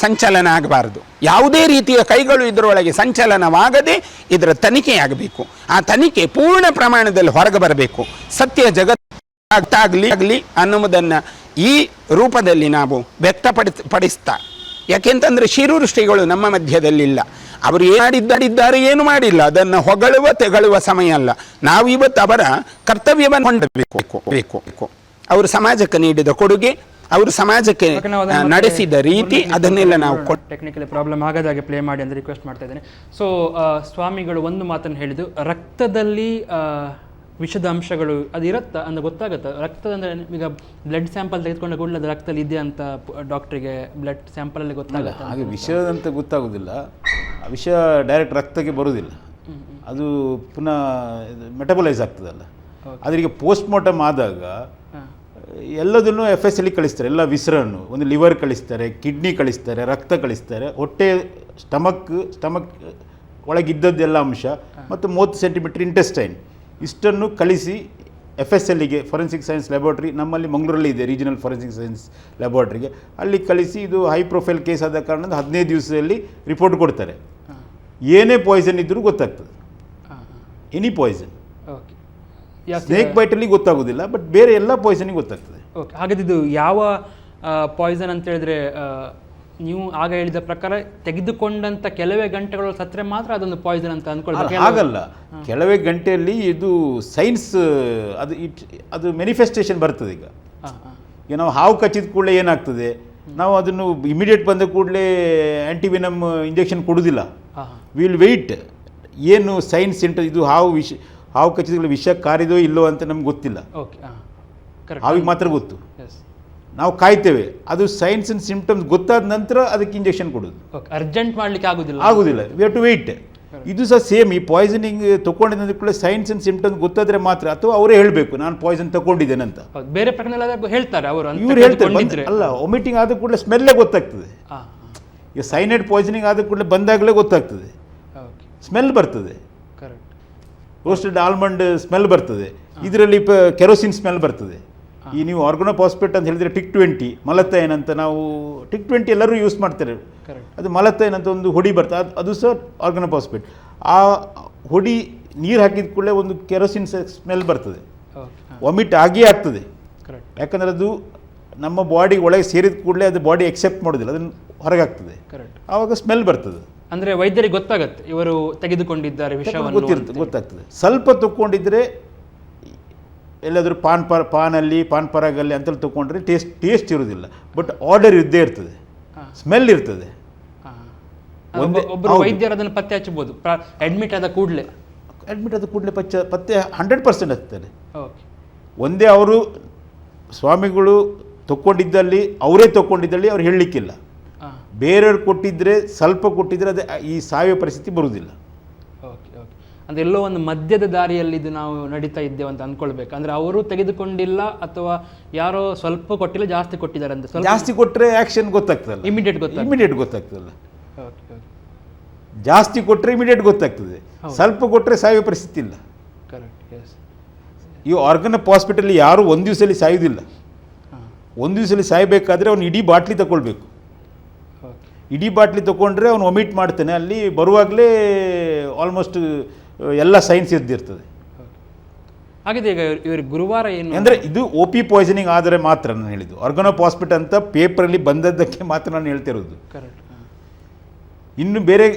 ಸಂಚಲನ ಆಗಬಾರದು. ಯಾವುದೇ ರೀತಿಯ ಕೈಗಳು ಇದರೊಳಗೆ ಸಂಚಲನವಾಗದೆ ಇದರ ತನಿಖೆಯಾಗಬೇಕು. ಆ ತನಿಖೆ ಪೂರ್ಣ ಪ್ರಮಾಣದಲ್ಲಿ ಹೊರಗೆ ಬರಬೇಕು. ಸತ್ಯ ಜಗತ್ತಾಗಲಿ ಅನ್ನುವುದನ್ನು ಈ ರೂಪದಲ್ಲಿ ನಾವು ವ್ಯಕ್ತಪಡಿಸ್ತಾ, ಯಾಕೆಂತಂದರೆ ಶಿರೂರು ಶ್ರೀಗಳು ನಮ್ಮ ಮಧ್ಯದಲ್ಲಿಲ್ಲ. ಅವರು ಏನು ಮಾಡಿದ್ದಾರೆ, ಏನು ಮಾಡಿಲ್ಲ, ಅದನ್ನು ಹೊಗಳುವ ತೆಗಳುವ ಸಮಯ ಅಲ್ಲ. ನಾವು ಇವತ್ತು ಅವರ ಕರ್ತವ್ಯವನ್ನು ಹೊಂದಬೇಕು. ಅವರು ಸಮಾಜಕ್ಕೆ ನೀಡಿದ ಕೊಡುಗೆ, ಅವರು ಸಮಾಜಕ್ಕೆ ನಡೆಸಿದ ರೀತಿ, ಅದನ್ನೆಲ್ಲ ನಾವು ಟೆಕ್ನಿಕಲಿ ಪ್ರಾಬ್ಲಮ್ ಆಗದಾಗೆ ಪ್ಲೇ ಮಾಡಿ ಅಂತ ರಿಕ್ವೆಸ್ಟ್ ಮಾಡ್ತಾ ಇದ್ದೇನೆ. ಸೊ ಸ್ವಾಮಿಗಳು ಒಂದು ಮಾತನ್ನು ಹೇಳಿದ್ದು, ರಕ್ತದಲ್ಲಿ ವಿಷದ ಅಂಶಗಳು ಅದು ಇರುತ್ತಾ ಅಂತ ಗೊತ್ತಾಗುತ್ತೆ. ರಕ್ತದ ಅಂದರೆ ಈಗ ಬ್ಲಡ್ ಸ್ಯಾಂಪಲ್ ತೆಗೆದುಕೊಂಡ ಕೂಡಲೇ ಅದು ರಕ್ತದಲ್ಲಿ ಇದೆ ಅಂತ ಡಾಕ್ಟ್ರಿಗೆ ಬ್ಲಡ್ ಸ್ಯಾಂಪಲಲ್ಲಿ ಗೊತ್ತಾಗುತ್ತೆ. ಹಾಗೆ ವಿಷದಂತ ಗೊತ್ತಾಗೋದಿಲ್ಲ, ವಿಷ ಡೈರೆಕ್ಟ್ ರಕ್ತಕ್ಕೆ ಬರೋದಿಲ್ಲ, ಅದು ಪುನಃ ಮೆಟಬಲೈಸ್ ಆಗ್ತದಲ್ಲ. ಆದರೆ ಈಗ ಪೋಸ್ಟ್ ಮಾರ್ಟಮ್ ಆದಾಗ ಎಲ್ಲದನ್ನು FSL ಕಳಿಸ್ತಾರೆ, ಎಲ್ಲ ವಿಸರನ್ನು, ಒಂದು ಲಿವರ್ ಕಳಿಸ್ತಾರೆ, ಕಿಡ್ನಿ ಕಳಿಸ್ತಾರೆ, ರಕ್ತ ಕಳಿಸ್ತಾರೆ, ಹೊಟ್ಟೆ ಸ್ಟಮಕ್ ಒಳಗಿದ್ದದ್ದೆಲ್ಲ ಅಂಶ ಮತ್ತು 30 ಸೆಂಟಿಮೀಟರ್ ಇಂಟೆಸ್ಟೈನ್ ಇಷ್ಟನ್ನು ಕಳಿಸಿ FSLಗೆ, ಫೊರೆನ್ಸಿಕ್ ಸೈನ್ಸ್ ಲ್ಯಾಬೋರೇಟರಿ ನಮ್ಮಲ್ಲಿ ಮಂಗಳೂರಲ್ಲಿ ಇದೆ, ರೀಜನಲ್ ಫೊರೆನ್ಸಿಕ್ ಸೈನ್ಸ್ ಲ್ಯಾಬೋರೇಟರಿಗೆ, ಅಲ್ಲಿ ಕಳಿಸಿ ಇದು ಹೈ ಪ್ರೊಫೈಲ್ ಕೇಸ್ ಆದ ಕಾರಣದಿಂದ 15 ದಿವಸದಲ್ಲಿ ರಿಪೋರ್ಟ್ ಕೊಡ್ತಾರೆ. ಏನೇ ಪಾಯ್ಸನ್ ಇದ್ದರೂ ಗೊತ್ತಾಗ್ತದೆ, ಎನಿ ಪಾಯ್ಸನ್. ಸ್ನೇಕ್ ಬೈಟಲ್ಲಿ ಗೊತ್ತಾಗೋದಿಲ್ಲ, ಬಟ್ ಬೇರೆ ಎಲ್ಲ ಪಾಯ್ಸನಿಗೆ ಗೊತ್ತಾಗ್ತದೆ. ಓಕೆ, ಹಾಗಾದ್ರೆ ಇದು ಯಾವ ಪಾಯ್ಸನ್ ಅಂತ ಹೇಳಿದ್ರೆ, ನೀವು ಆಗ ಹೇಳಿದ ಪ್ರಕಾರ ತೆಗೆದುಕೊಂಡಂಥ ಕೆಲವೇ ಗಂಟೆಗಳು ಸತ್ತರೆ ಮಾತ್ರ ಅದೊಂದು ಪಾಯ್ಸನ್ ಅಂತ ಅಂದ್ಕೊಳ್ಬೇಕು. ಹಾಗಲ್ಲ, ಕೆಲವೇ ಗಂಟೆಯಲ್ಲಿ ಇದು ಸೈನ್ಸ್ ಅದು ಮ್ಯಾನಿಫೆಸ್ಟೇಷನ್ ಬರ್ತದೆ. ಈಗ ನಾವು ಹಾವು ಕಚ್ಚಿದ ಕೂಡಲೇ ಏನಾಗ್ತದೆ, ನಾವು ಅದನ್ನು ಇಮಿಡಿಯೇಟ್ ಬಂದ ಕೂಡಲೇ ಆ್ಯಂಟಿವಿನಮ್ ಇಂಜೆಕ್ಷನ್ ಕೊಡೋದಿಲ್ಲ. ವಿಲ್ ವೆಯ್ಟ್, ಏನು ಸೈನ್ಸ್ ಸೆಂಟರ್, ಇದು ಹಾವು ಕಚ್ಚಿದ ವಿಷ ಕಾರಿದೋ ಇಲ್ಲೋ ಅಂತ ನಮ್ಗೆ ಗೊತ್ತಿಲ್ಲ, ಹಾವಿಗೆ ಮಾತ್ರ ಗೊತ್ತು. ನಾವು ಕಾಯ್ತೇವೆ, ಅದು ಸೈನ್ಸ್ ಅಂಡ್ ಸಿಂಪ್ಟಮ್ಸ್ ಗೊತ್ತಾದ ನಂತರ ಅದಕ್ಕೆ ಇಂಜೆಕ್ಷನ್ ಕೊಡೋದು. ಅರ್ಜೆಂಟ್ ಮಾಡಲಿಕ್ಕೆ ಆಗೋದಿಲ್ಲ. We have to wait. ಇದು ಸಹ ಸೇಮ್. ಈ ಪಾಯ್ಸನಿಂಗ್ ತಗೊಂಡಿದ್ದ ಕೂಡ ಸೈನ್ಸ್ ಅಂಡ್ ಸಿಂಪ್ಟಮ್ಸ್ ಗೊತ್ತಾದ್ರೆ ಮಾತ್ರ, ಅಥವಾ ಅವರೇ ಹೇಳಬೇಕು ನಾನು ಪಾಯ್ಸನ್ ತಗೊಂಡಿದ್ದೇನೆ ಅಂತ. ಬೇರೆ ಪ್ರಕರಣ ಹೇಳ್ತಾರೆ ಅವರು, ಇವ್ರು ಹೇಳ್ತಾರೆ ಅಲ್ಲ, ವಾಮಿಟಿಂಗ್ ಆದ ಕೂಡಲೇ ಸ್ಮೆಲ್ಲೇ ಗೊತ್ತಾಗ್ತದೆ. ಈಗ ಸೈನೈಡ್ ಪಾಯ್ಸನಿಂಗ್ ಆದ ಕೂಡಲೇ ಬಂದಾಗಲೇ ಗೊತ್ತಾಗ್ತದೆ, ಸ್ಮೆಲ್ ಬರ್ತದೆ. ರೋಸ್ಟೆಡ್ ಆಲ್ಮಂಡ್ ಸ್ಮೆಲ್ ಬರ್ತದೆ, ಇದರಲ್ಲಿ ಕೆರೋಸಿನ್ ಸ್ಮೆಲ್ ಬರ್ತದೆ. ಈ ನೀವು ಆರ್ಗನೋಫಾಸ್ಫೇಟ್ ಅಂತ ಹೇಳಿದರೆ TIC20 ಮಲತೈನ್ ಅಂತ, ನಾವು TIC20 ಎಲ್ಲರೂ ಯೂಸ್ ಮಾಡ್ತಾರೆ. ಅದು ಮಲತೈನ್ ಅಂತ ಒಂದು ಹೊಡಿ ಬರ್ತದೆ, ಅದು ಸಹ ಆರ್ಗನೋಫಾಸ್ಫೇಟ್. ಆ ಹೊಡಿ ನೀರು ಹಾಕಿದ ಕೂಡಲೇ ಒಂದು ಕೆರೋಸಿನ್ ಸ್ಮೆಲ್ ಬರ್ತದೆ, ವಾಮಿಟ್ ಆಗಿಯೇ ಆಗ್ತದೆ. ಯಾಕಂದರೆ ಅದು ನಮ್ಮ ಬಾಡಿ ಒಳಗೆ ಸೇರಿದ ಕೂಡಲೇ ಅದು ಬಾಡಿ ಎಕ್ಸೆಪ್ಟ್ ಮಾಡೋದಿಲ್ಲ, ಅದನ್ನು ಹೊರಗಾಗ್ತದೆ, ಆವಾಗ ಸ್ಮೆಲ್ ಬರ್ತದೆ. ಅಂದರೆ ವೈದ್ಯರಿಗೆ ಗೊತ್ತಾಗುತ್ತೆ ಇವರು ತೆಗೆದುಕೊಂಡಿದ್ದಾರೆ ವಿಷಯವನ್ನು, ಗೊತ್ತಾಗ್ತದೆ. ಸ್ವಲ್ಪ ತಗೊಂಡಿದ್ರೆ ಎಲ್ಲಾದರೂ ಪಾನಲ್ಲಿ ಪಾನ್ ಪರಾಗಲ್ಲಿ ಅಂತಲ್ಲಿ ತಗೊಂಡ್ರೆ ಟೇಸ್ಟ್ ಇರೋದಿಲ್ಲ, ಬಟ್ ಆರ್ಡರ್ ಇದ್ದೇ ಇರ್ತದೆ, ಸ್ಮೆಲ್ ಇರ್ತದೆ. ಒಬ್ಬರು ವೈದ್ಯರು ಅದನ್ನು ಪತ್ತೆ ಹಚ್ಚಬಹುದು ಅಡ್ಮಿಟ್ ಆದ ಕೂಡಲೇ ಪತ್ತೆ 100% ಹಚ್ತಾರೆ. ಒಂದೇ ಅವರು ಸ್ವಾಮಿಗಳು ತಗೊಂಡಿದ್ದಲ್ಲಿ ಅವರೇ ತಗೊಂಡಿದ್ದಲ್ಲಿ ಅವ್ರು ಹೇಳಲಿಕ್ಕಿಲ್ಲ. ಬೇರೆಯವ್ರು ಕೊಟ್ಟಿದ್ರೆ, ಸ್ವಲ್ಪ ಕೊಟ್ಟಿದ್ರೆ ಅದು ಈ ಸಾಯುವ ಪರಿಸ್ಥಿತಿ ಬರುವುದಿಲ್ಲ. ಅಂದರೆ ಎಲ್ಲೋ ಒಂದು ಮಧ್ಯದ ದಾರಿಯಲ್ಲಿ ಇದು ನಾವು ನಡೀತಾ ಇದ್ದೇವೆ ಅಂತ ಅಂದ್ಕೊಳ್ಬೇಕು. ಅಂದರೆ ಅವರು ತೆಗೆದುಕೊಂಡಿಲ್ಲ ಅಥವಾ ಯಾರೋ ಸ್ವಲ್ಪ ಕೊಟ್ಟಿಲ್ಲ, ಜಾಸ್ತಿ ಕೊಟ್ಟಿದ್ದಾರೆ ಅಂತ. ಜಾಸ್ತಿ ಕೊಟ್ಟರೆ ಆ್ಯಕ್ಷನ್ ಗೊತ್ತಾಗ್ತದಲ್ಲ, ಇಮಿಡಿಯೇಟ್ ಗೊತ್ತಾಗ್ತದಲ್ಲ. ಜಾಸ್ತಿ ಕೊಟ್ಟರೆ ಇಮಿಡಿಯೇಟ್ ಗೊತ್ತಾಗ್ತದೆ, ಸ್ವಲ್ಪ ಕೊಟ್ಟರೆ ಸಾಯುವ ಪರಿಸ್ಥಿತಿ ಇಲ್ಲ. ಈ ಆರ್ಗನೋಫಾಸ್ಫೇಟಲ್ಲಿ ಯಾರು ಒಂದು ದಿವಸದಲ್ಲಿ ಸಾಯುವುದಿಲ್ಲ. ಒಂದು ದಿವಸದಲ್ಲಿ ಸಾಯಬೇಕಾದ್ರೆ ಅವನು ಇಡೀ ಬಾಟ್ಲಿ ತಗೊಳ್ಬೇಕು. ಇಡೀ ಬಾಟ್ಲಿ ತಗೊಂಡ್ರೆ ಅವನು ವಾಮಿಟ್ ಮಾಡ್ತಾನೆ, ಅಲ್ಲಿ ಬರುವಾಗಲೇ ಆಲ್ಮೋಸ್ಟ್ ಎಲ್ಲ ಸೈನ್ಸ್ ಇದ್ದಿರ್ತದೆ. ಹಾಗಿದೆ ಈಗ ಇವರು ಗುರುವಾರ ಏನು ಅಂದರೆ ಇದು OP ಪಾಯ್ಸನಿಂಗ್ ಆದರೆ ಮಾತ್ರ ನಾನು ಹೇಳಿದ್ದು. ಆರ್ಗನೋಫಾಸ್ಫೇಟ್ ಅಂತ ಪೇಪರಲ್ಲಿ ಬಂದದ್ದಕ್ಕೆ ಮಾತ್ರ ನಾನು ಹೇಳ್ತಿರೋದು. ಇನ್ನು ಬೇರೆ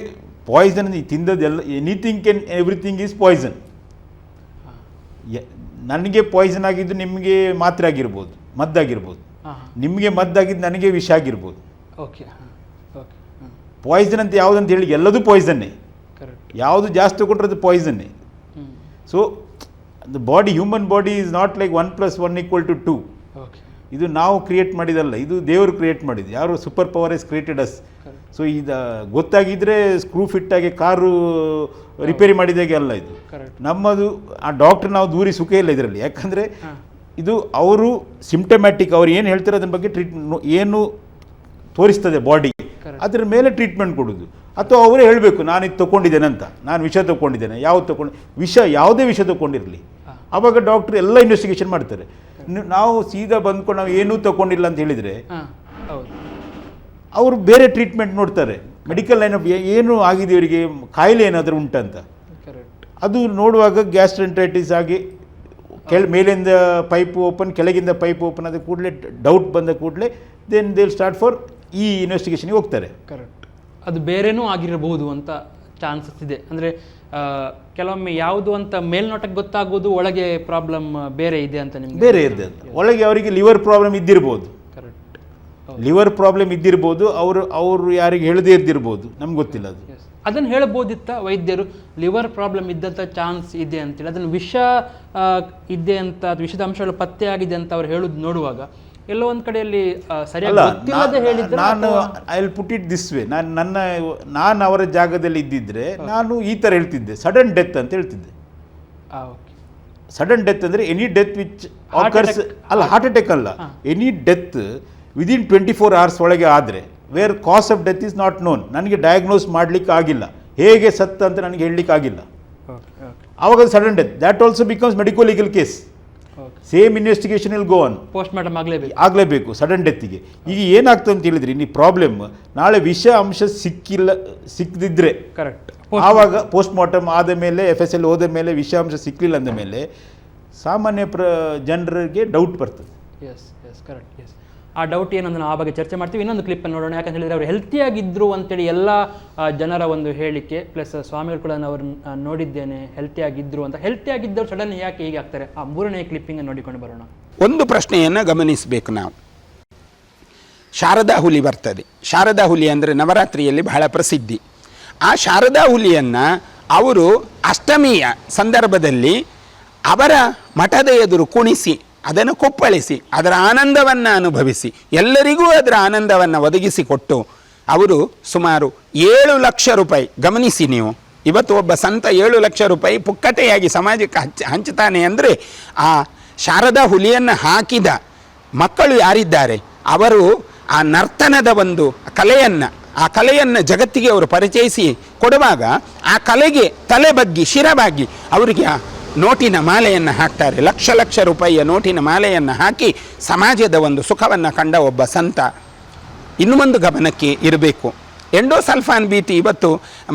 ಪಾಯ್ಸನ್ ತಿಂದದ್ದೆಲ್ಲ, anything can everything is poison. ನನಗೆ ಪಾಯ್ಸನ್ ಆಗಿದ್ದು ನಿಮಗೆ ಮಾತ್ರೆ ಆಗಿರ್ಬೋದು, ಮದ್ದಾಗಿರ್ಬೋದು. ನಿಮಗೆ ಮದ್ದಾಗಿದ್ದು ನನಗೆ ವಿಷ ಆಗಿರ್ಬೋದು. ಪಾಯ್ಸನ್ ಅಂತ ಯಾವುದಂತ ಹೇಳಿ ಎಲ್ಲದೂ ಪಾಯ್ಸನ್ನೇ. ಯಾವುದು ಜಾಸ್ತಿ ತಗೊಂಡ್ರೆ ಅದು ಪಾಯ್ಸನ್ನೇ. So the body, human body is not like 1 + 1 = 2. ಇದು ನಾವು ಕ್ರಿಯೇಟ್ ಮಾಡಿದಲ್ಲ, ಇದು ದೇವರು ಕ್ರಿಯೇಟ್ ಮಾಡಿದ್ದು. ಯಾರು super power is created us. So ಇದು ಗೊತ್ತಾಗಿದ್ದರೆ ಸ್ಕ್ರೂ ಫಿಟ್ ಆಗಿ ಕಾರು ರಿಪೇರಿ ಮಾಡಿದಾಗೆ ಅಲ್ಲ ಇದು. ನಮ್ಮದು ಆ ಡಾಕ್ಟ್ರ್ ನಾವು ದೂರಿ ಸುಖ ಇಲ್ಲ ಇದರಲ್ಲಿ. ಯಾಕಂದರೆ ಇದು ಅವರು ಸಿಂಪ್ಟಮ್ಯಾಟಿಕ್, ಅವ್ರು ಏನು ಹೇಳ್ತಾರೆ ಅದರ ಬಗ್ಗೆ ಏನು ತೋರಿಸ್ತದೆ ಬಾಡಿ, ಅದರ ಮೇಲೆ ಟ್ರೀಟ್ಮೆಂಟ್ ಕೊಡೋದು. ಅಥವಾ ಅವರೇ ಹೇಳಬೇಕು ನಾನು ಇದು ತೊಗೊಂಡಿದ್ದೇನೆ ಅಂತ, ನಾನು ವಿಷ ತೊಗೊಂಡಿದ್ದೇನೆ, ಯಾವುದು ತೊಗೊಂಡು ಯಾವುದೇ ವಿಷ ತೊಗೊಂಡಿರಲಿ, ಆವಾಗ ಡಾಕ್ಟ್ರು ಎಲ್ಲ ಇನ್ವೆಸ್ಟಿಗೇಷನ್ ಮಾಡ್ತಾರೆ. ನಾವು ಸೀದಾ ಬಂದ್ಕೊಂಡು ನಾವು ಏನೂ ತೊಗೊಂಡಿಲ್ಲ ಅಂತ ಹೇಳಿದರೆ ಅವರು ಬೇರೆ ಟ್ರೀಟ್ಮೆಂಟ್ ನೋಡ್ತಾರೆ. ಮೆಡಿಕಲ್ ಲೈನ್ ಆಫ್ ಏನು ಆಗಿದೆ ಇವರಿಗೆ, ಕಾಯಿಲೆ ಏನಾದರೂ ಉಂಟಂತ. ಅದು ನೋಡುವಾಗ ಗ್ಯಾಸ್ಟ್ರೆಂಟ್ರೈಟಿಸ್ ಆಗಿ ಮೇಲಿಂದ ಪೈಪ್ ಓಪನ್, ಕೆಳಗಿಂದ ಪೈಪ್ ಓಪನ್ ಆದ ಕೂಡಲೇ ಡೌಟ್ ಬಂದ ಕೂಡಲೇ then they will start for ಈ ಇನ್ವೆಸ್ಟಿಗೇಷನ್ಗೆ ಹೋಗ್ತಾರೆ. ಅದು ಬೇರೆನೂ ಆಗಿರಬಹುದು ಅಂತ ಚಾನ್ಸಸ್ ಇದೆ. ಅಂದರೆ ಕೆಲವೊಮ್ಮೆ ಯಾವುದು ಅಂತ ಮೇಲ್ನೋಟಕ್ಕೆ ಗೊತ್ತಾಗೋದು, ಒಳಗೆ ಪ್ರಾಬ್ಲಮ್ ಬೇರೆ ಇದೆ ಅಂತ ನಿಮಗೆ ಬೇರೆ ಇದೆ. ಒಳಗೆ ಅವರಿಗೆ ಲಿವರ್ ಪ್ರಾಬ್ಲಮ್ ಇದ್ದಿರ್ಬೋದು, ಲಿವರ್ ಪ್ರಾಬ್ಲಮ್ ಇದ್ದಿರ್ಬೋದು, ಅವರು ಯಾರಿಗೆ ಹೇಳದೇ ಇದ್ದಿರ್ಬೋದು, ನಮ್ಗೆ ಗೊತ್ತಿಲ್ಲ. ಅದನ್ನು ಹೇಳ್ಬೋದಿತ್ತ ವೈದ್ಯರು, ಲಿವರ್ ಪ್ರಾಬ್ಲಮ್ ಇದ್ದಂಥ ಚಾನ್ಸ್ ಇದೆ ಅಂತೇಳಿ. ಅದನ್ನು ವಿಷ ಇದೆ ಅಂತ, ವಿಷದ ಅಂಶಗಳು ಪತ್ತೆ ಆಗಿದೆ ಅಂತ ಅವ್ರು ಹೇಳೋದು ನೋಡುವಾಗ ಎಲ್ಲೋ ಒಂದು ಕಡೆಯಲ್ಲಿ ಸರಿಯಾಗಿ ಹೇಳಿದ್ರೆ, ನಾನು I will put it this way, ನಾನು ಅವರ ಜಾಗದಲ್ಲಿ ಇದ್ದಿದ್ರೆ ನಾನು ಈ ಥರ ಹೇಳ್ತಿದ್ದೆ, ಸಡನ್ ಡೆತ್ ಅಂತ ಹೇಳ್ತಿದ್ದೆ. ಸಡನ್ ಡೆತ್ ಅಂದರೆ ಎನಿ ಡೆತ್ ವಿಚ್ ಆಕರ್ಸ್, ಅಲ್ಲ ಹಾರ್ಟ್ ಅಟ್ಯಾಕ್ ಅಲ್ಲ, ಎನಿ ಡೆತ್ ವಿದಿನ್ 24 hours ಒಳಗೆ ಆದರೆ, where cause of death is not known, ನನಗೆ ಡಯಾಗ್ನೋಸ್ ಮಾಡಲಿಕ್ಕೆ ಆಗಿಲ್ಲ, ಹೇಗೆ ಸತ್ತ ಅಂತ ನನಗೆ ಹೇಳಲಿಕ್ಕೆ ಆಗಿಲ್ಲ, ಆವಾಗ sudden death, that also becomes medico legal case. Same investigation will go on, post mortem ಆಗಲೇಬೇಕು ಸಡನ್ ಡೆತ್ತಿಗೆ. ಈಗ ಏನಾಗ್ತದೆ ಅಂತ ಹೇಳಿದ್ರಿ ನೀವು ಪ್ರಾಬ್ಲಮ್, ನಾಳೆ ವಿಷ ಅಂಶ ಸಿಕ್ಕದಿದ್ರೆ ಕರೆಕ್ಟ್, ಆವಾಗ ಪೋಸ್ಟ್ ಮಾರ್ಟಮ್ ಆದ ಮೇಲೆ FSL ಹೋದ ಮೇಲೆ ವಿಷ ಅಂಶ ಸಿಕ್ಕಲಿಲ್ಲ ಅಂದ ಮೇಲೆ ಸಾಮಾನ್ಯ ಜನರಿಗೆ ಡೌಟ್ ಬರ್ತದೆ. ಕರೆಕ್ಟ್. ಆ ಡೌಟ್ ಏನಂದ್ರೆ ನಾವು ಆ ಬಗ್ಗೆ ಚರ್ಚೆ ಮಾಡ್ತೀವಿ. ಇನ್ನೊಂದು ಕ್ಲಿಪ್ಪನ್ನು ನೋಡೋಣ. ಯಾಕಂತ ಹೇಳಿದರೆ ಅವರು ಹೆಲ್ತಿಯಾಗಿದ್ದರು ಅಂತೇಳಿ ಎಲ್ಲ ಜನರ ಒಂದು ಹೇಳಿಕೆ, ಪ್ಲಸ್ ಸ್ವಾಮಿಗಳು ಕೂಡ ಅವ್ರನ್ನ ನೋಡಿದ್ದೇನೆ ಹೆಲ್ತಿಯಾಗಿದ್ದರು ಅಂತ. ಹೆಲ್ತಿಯಾಗಿದ್ದವರು ಸಡನ್ ಯಾಕೆ ಹೀಗೆ ಆಗ್ತಾರೆ? ಆ 3ನೇ ಕ್ಲಿಪ್ಪಿಂಗ್ ನೋಡಿಕೊಂಡು ಬರೋಣ. ಒಂದು ಪ್ರಶ್ನೆಯನ್ನು ಗಮನಿಸಬೇಕು ನಾವು. ಶಾರದಾ ಹುಲಿ ಬರ್ತದೆ. ಶಾರದಾ ಹುಲಿ ಅಂದರೆ ನವರಾತ್ರಿಯಲ್ಲಿ ಬಹಳ ಪ್ರಸಿದ್ಧಿ. ಆ ಶಾರದಾ ಹುಲಿಯನ್ನು ಅವರು ಅಷ್ಟಮಿಯ ಸಂದರ್ಭದಲ್ಲಿ ಅವರ ಮಠದ ಎದುರು ಕುಣಿಸಿ, ಅದನ್ನು ಕೊಪ್ಪಳಿಸಿ, ಅದರ ಆನಂದವನ್ನು ಅನುಭವಿಸಿ, ಎಲ್ಲರಿಗೂ ಅದರ ಆನಂದವನ್ನು ಒದಗಿಸಿಕೊಟ್ಟು ಅವರು ಸುಮಾರು 7 ಲಕ್ಷ ರೂಪಾಯಿ, ಗಮನಿಸಿ ನೀವು, ಇವತ್ತು ಒಬ್ಬ ಸಂತ 7 ಲಕ್ಷ ರೂಪಾಯಿ ಪುಕ್ಕಟೆಯಾಗಿ ಸಮಾಜಕ್ಕೆ ಹಂಚುತ್ತಾನೆ ಅಂದರೆ ಆ ಶಾರದಾ ಹುಲಿಯನ್ನು ಹಾಕಿದ ಮಕ್ಕಳು ಯಾರಿದ್ದಾರೆ ಅವರು ಆ ನರ್ತನದ ಒಂದು ಆ ಕಲೆಯನ್ನು ಜಗತ್ತಿಗೆ ಅವರು ಪರಿಚಯಿಸಿ ಕೊಡುವಾಗ ಆ ಕಲೆಗೆ ತಲೆ ಬಗ್ಗಿ ಶಿರಬಾಗಿ ಅವರಿಗೆ ಆ ನೋಟಿನ ಮಾಲೆಯನ್ನು ಹಾಕ್ತಾರೆ. ಲಕ್ಷ ಲಕ್ಷ ರೂಪಾಯಿಯ ನೋಟಿನ ಮಾಲೆಯನ್ನು ಹಾಕಿ ಸಮಾಜದ ಒಂದು ಸುಖವನ್ನು ಕಂಡ ಒಬ್ಬ ಸಂತ ಇನ್ನೂ ಒಂದು ಗಮನಕ್ಕೆ ಇರಬೇಕು. ಎಂಡೋಸಲ್ಫಾನ್ ಭೀತಿ ಇವತ್ತು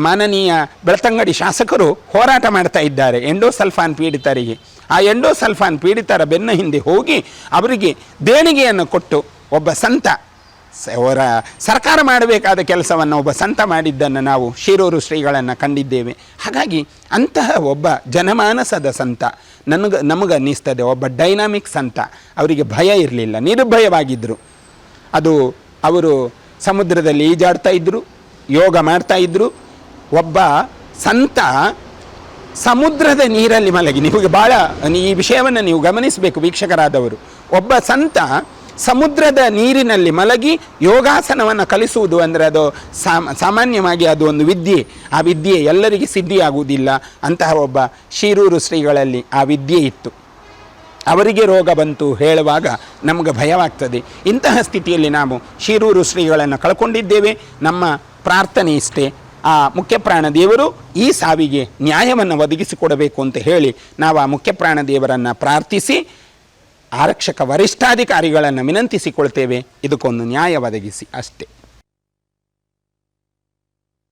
ಮಾನನೀಯ ಬೆಳ್ತಂಗಡಿ ಶಾಸಕರು ಹೋರಾಟ ಮಾಡ್ತಾ ಇದ್ದಾರೆ ಎಂಡೋಸಲ್ಫಾನ್ ಪೀಡಿತರಿಗೆ. ಆ ಎಂಡೋಸಲ್ಫಾನ್ ಪೀಡಿತರ ಬೆನ್ನ ಹಿಂದೆ ಹೋಗಿ ಅವರಿಗೆ ದೇಣಿಗೆಯನ್ನು ಕೊಟ್ಟು ಒಬ್ಬ ಸಂತ ಅವರ ಸರ್ಕಾರ ಮಾಡಬೇಕಾದ ಕೆಲಸವನ್ನು ಒಬ್ಬ ಸಂತ ಮಾಡಿದ್ದನ್ನು ನಾವು ಶಿರೂರು ಶ್ರೀಗಳನ್ನು ಕಂಡಿದ್ದೇವೆ. ಹಾಗಾಗಿ ಅಂತಹ ಒಬ್ಬ ಜನಮಾನಸದ ಸಂತ ನಮಗನ್ನಿಸ್ತದೆ ಒಬ್ಬ ಡೈನಾಮಿಕ್ ಸಂತ. ಅವರಿಗೆ ಭಯ ಇರಲಿಲ್ಲ, ನಿರ್ಭಯವಾಗಿದ್ದರು. ಅದು ಅವರು ಸಮುದ್ರದಲ್ಲಿ ಈಜಾಡ್ತಾ ಇದ್ದರು, ಯೋಗ ಮಾಡ್ತಾ ಇದ್ದರು. ಒಬ್ಬ ಸಂತ ಸಮುದ್ರದ ನೀರಲ್ಲಿ ಮಲಗಿ, ನಿಮಗೆ ಭಾಳ ಈ ವಿಷಯವನ್ನು ನೀವು ಗಮನಿಸಬೇಕು ವೀಕ್ಷಕರಾದವರು. ಒಬ್ಬ ಸಂತ ಸಮುದ್ರದ ನೀರಿನಲ್ಲಿ ಮಲಗಿ ಯೋಗಾಸನವನ್ನು ಕಲಿಸುವುದು ಅಂದರೆ ಅದು ಸಾಮಾನ್ಯವಾಗಿ ಅದು ಒಂದು ವಿದ್ಯೆ. ಆ ವಿದ್ಯೆ ಎಲ್ಲರಿಗೆ ಸಿದ್ಧಿಯಾಗುವುದಿಲ್ಲ. ಅಂತಹ ಒಬ್ಬ ಶಿರೂರು ಶ್ರೀಗಳಲ್ಲಿ ಆ ವಿದ್ಯೆ ಇತ್ತು. ಅವರಿಗೆ ರೋಗ ಬಂತು ಹೇಳುವಾಗ ನಮಗೆ ಭಯವಾಗ್ತದೆ. ಇಂತಹ ಸ್ಥಿತಿಯಲ್ಲಿ ನಾವು ಶಿರೂರು ಶ್ರೀಗಳನ್ನು ಕಳ್ಕೊಂಡಿದ್ದೇವೆ. ನಮ್ಮ ಪ್ರಾರ್ಥನೆ ಇಷ್ಟೇ, ಆ ಮುಖ್ಯಪ್ರಾಣ ದೇವರು ಈ ಸಾವಿಗೆ ನ್ಯಾಯವನ್ನು ಒದಗಿಸಿಕೊಡಬೇಕು ಅಂತ ಹೇಳಿ ನಾವು ಆ ಮುಖ್ಯಪ್ರಾಣ ದೇವರನ್ನು ಪ್ರಾರ್ಥಿಸಿ ಆರಕ್ಷಕ ವರಿಷ್ಠಾಧಿಕಾರಿಗಳನ್ನು ವಿನಂತಿಸಿಕೊಳ್ತೇವೆ, ಇದಕ್ಕೊಂದು ನ್ಯಾಯ ಒದಗಿಸಿ ಅಷ್ಟೇ.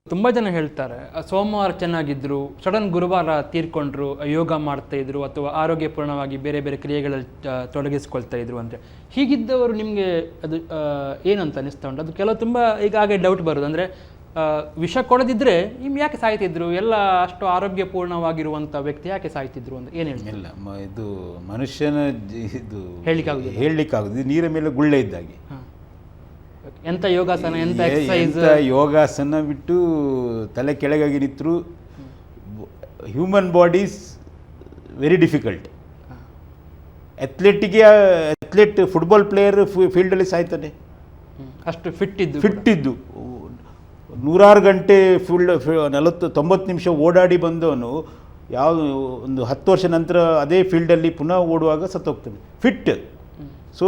ತುಂಬ ಜನ ಹೇಳ್ತಾರೆ ಸೋಮವಾರ ಚೆನ್ನಾಗಿದ್ದರು, ಸಡನ್ ಗುರುವಾರ ತೀರ್ಕೊಂಡ್ರು, ಯೋಗ ಮಾಡ್ತಾ ಇದ್ರು ಅಥವಾ ಆರೋಗ್ಯಪೂರ್ಣವಾಗಿ ಬೇರೆ ಬೇರೆ ಕ್ರಿಯೆಗಳಲ್ಲಿ ತೊಡಗಿಸ್ಕೊಳ್ತಾ ಇದ್ರು ಅಂತ. ಹೀಗಿದ್ದವರು ನಿಮಗೆ ಅದು ಏನಂತ ಅನಿಸ್ತಾ ಉಂಟು? ಅದು ಕೆಲವು ತುಂಬ ಈಗ ಹಾಗೆ ಡೌಟ್ ಬರೋದು, ಅಂದರೆ ವಿಷ ಕೊಡದಿದ್ದರೆ ನಿಮ್ಗೆ ಯಾಕೆ ಸಾಯ್ತಿದ್ರು? ಎಲ್ಲ ಅಷ್ಟು ಆರೋಗ್ಯಪೂರ್ಣವಾಗಿರುವಂಥ ವ್ಯಕ್ತಿ ಯಾಕೆ ಸಾಯ್ತಿದ್ರು ಅಂತ ಏನು ಹೇಳ್ತಾರೆ? ಇಲ್ಲ, ಇದು ಮನುಷ್ಯನ ಇದು ಹೇಳಲಿಕ್ಕಾಗುದು. ನೀರ ಮೇಲೆ ಗುಳ್ಳೆ ಇದ್ದಾಗೆ. ಎಂಥ ಯೋಗಾಸನ, ಎಂಥ ಎಕ್ಸಸೈಸ್, ಯೋಗಾಸನ ಬಿಟ್ಟು ತಲೆ ಕೆಳಗಾಗಿ ನಿಂತರು human bodies very difficult. Athlete football player ಫೀಲ್ಡಲ್ಲಿ ಸಾಯ್ತಾನೆ, ಅಷ್ಟು ಫಿಟ್ ಇದ್ದು 100 ಗಂಟೆ ಫೀಲ್ಡ್ 90 ನಿಮಿಷ ಓಡಾಡಿ ಬಂದವನು ಯಾವುದು ಒಂದು 10 ವರ್ಷ ನಂತರ ಅದೇ ಫೀಲ್ಡಲ್ಲಿ ಪುನಃ ಓಡುವಾಗ ಸತ್ತೋಗ್ತಾನೆ, fit. So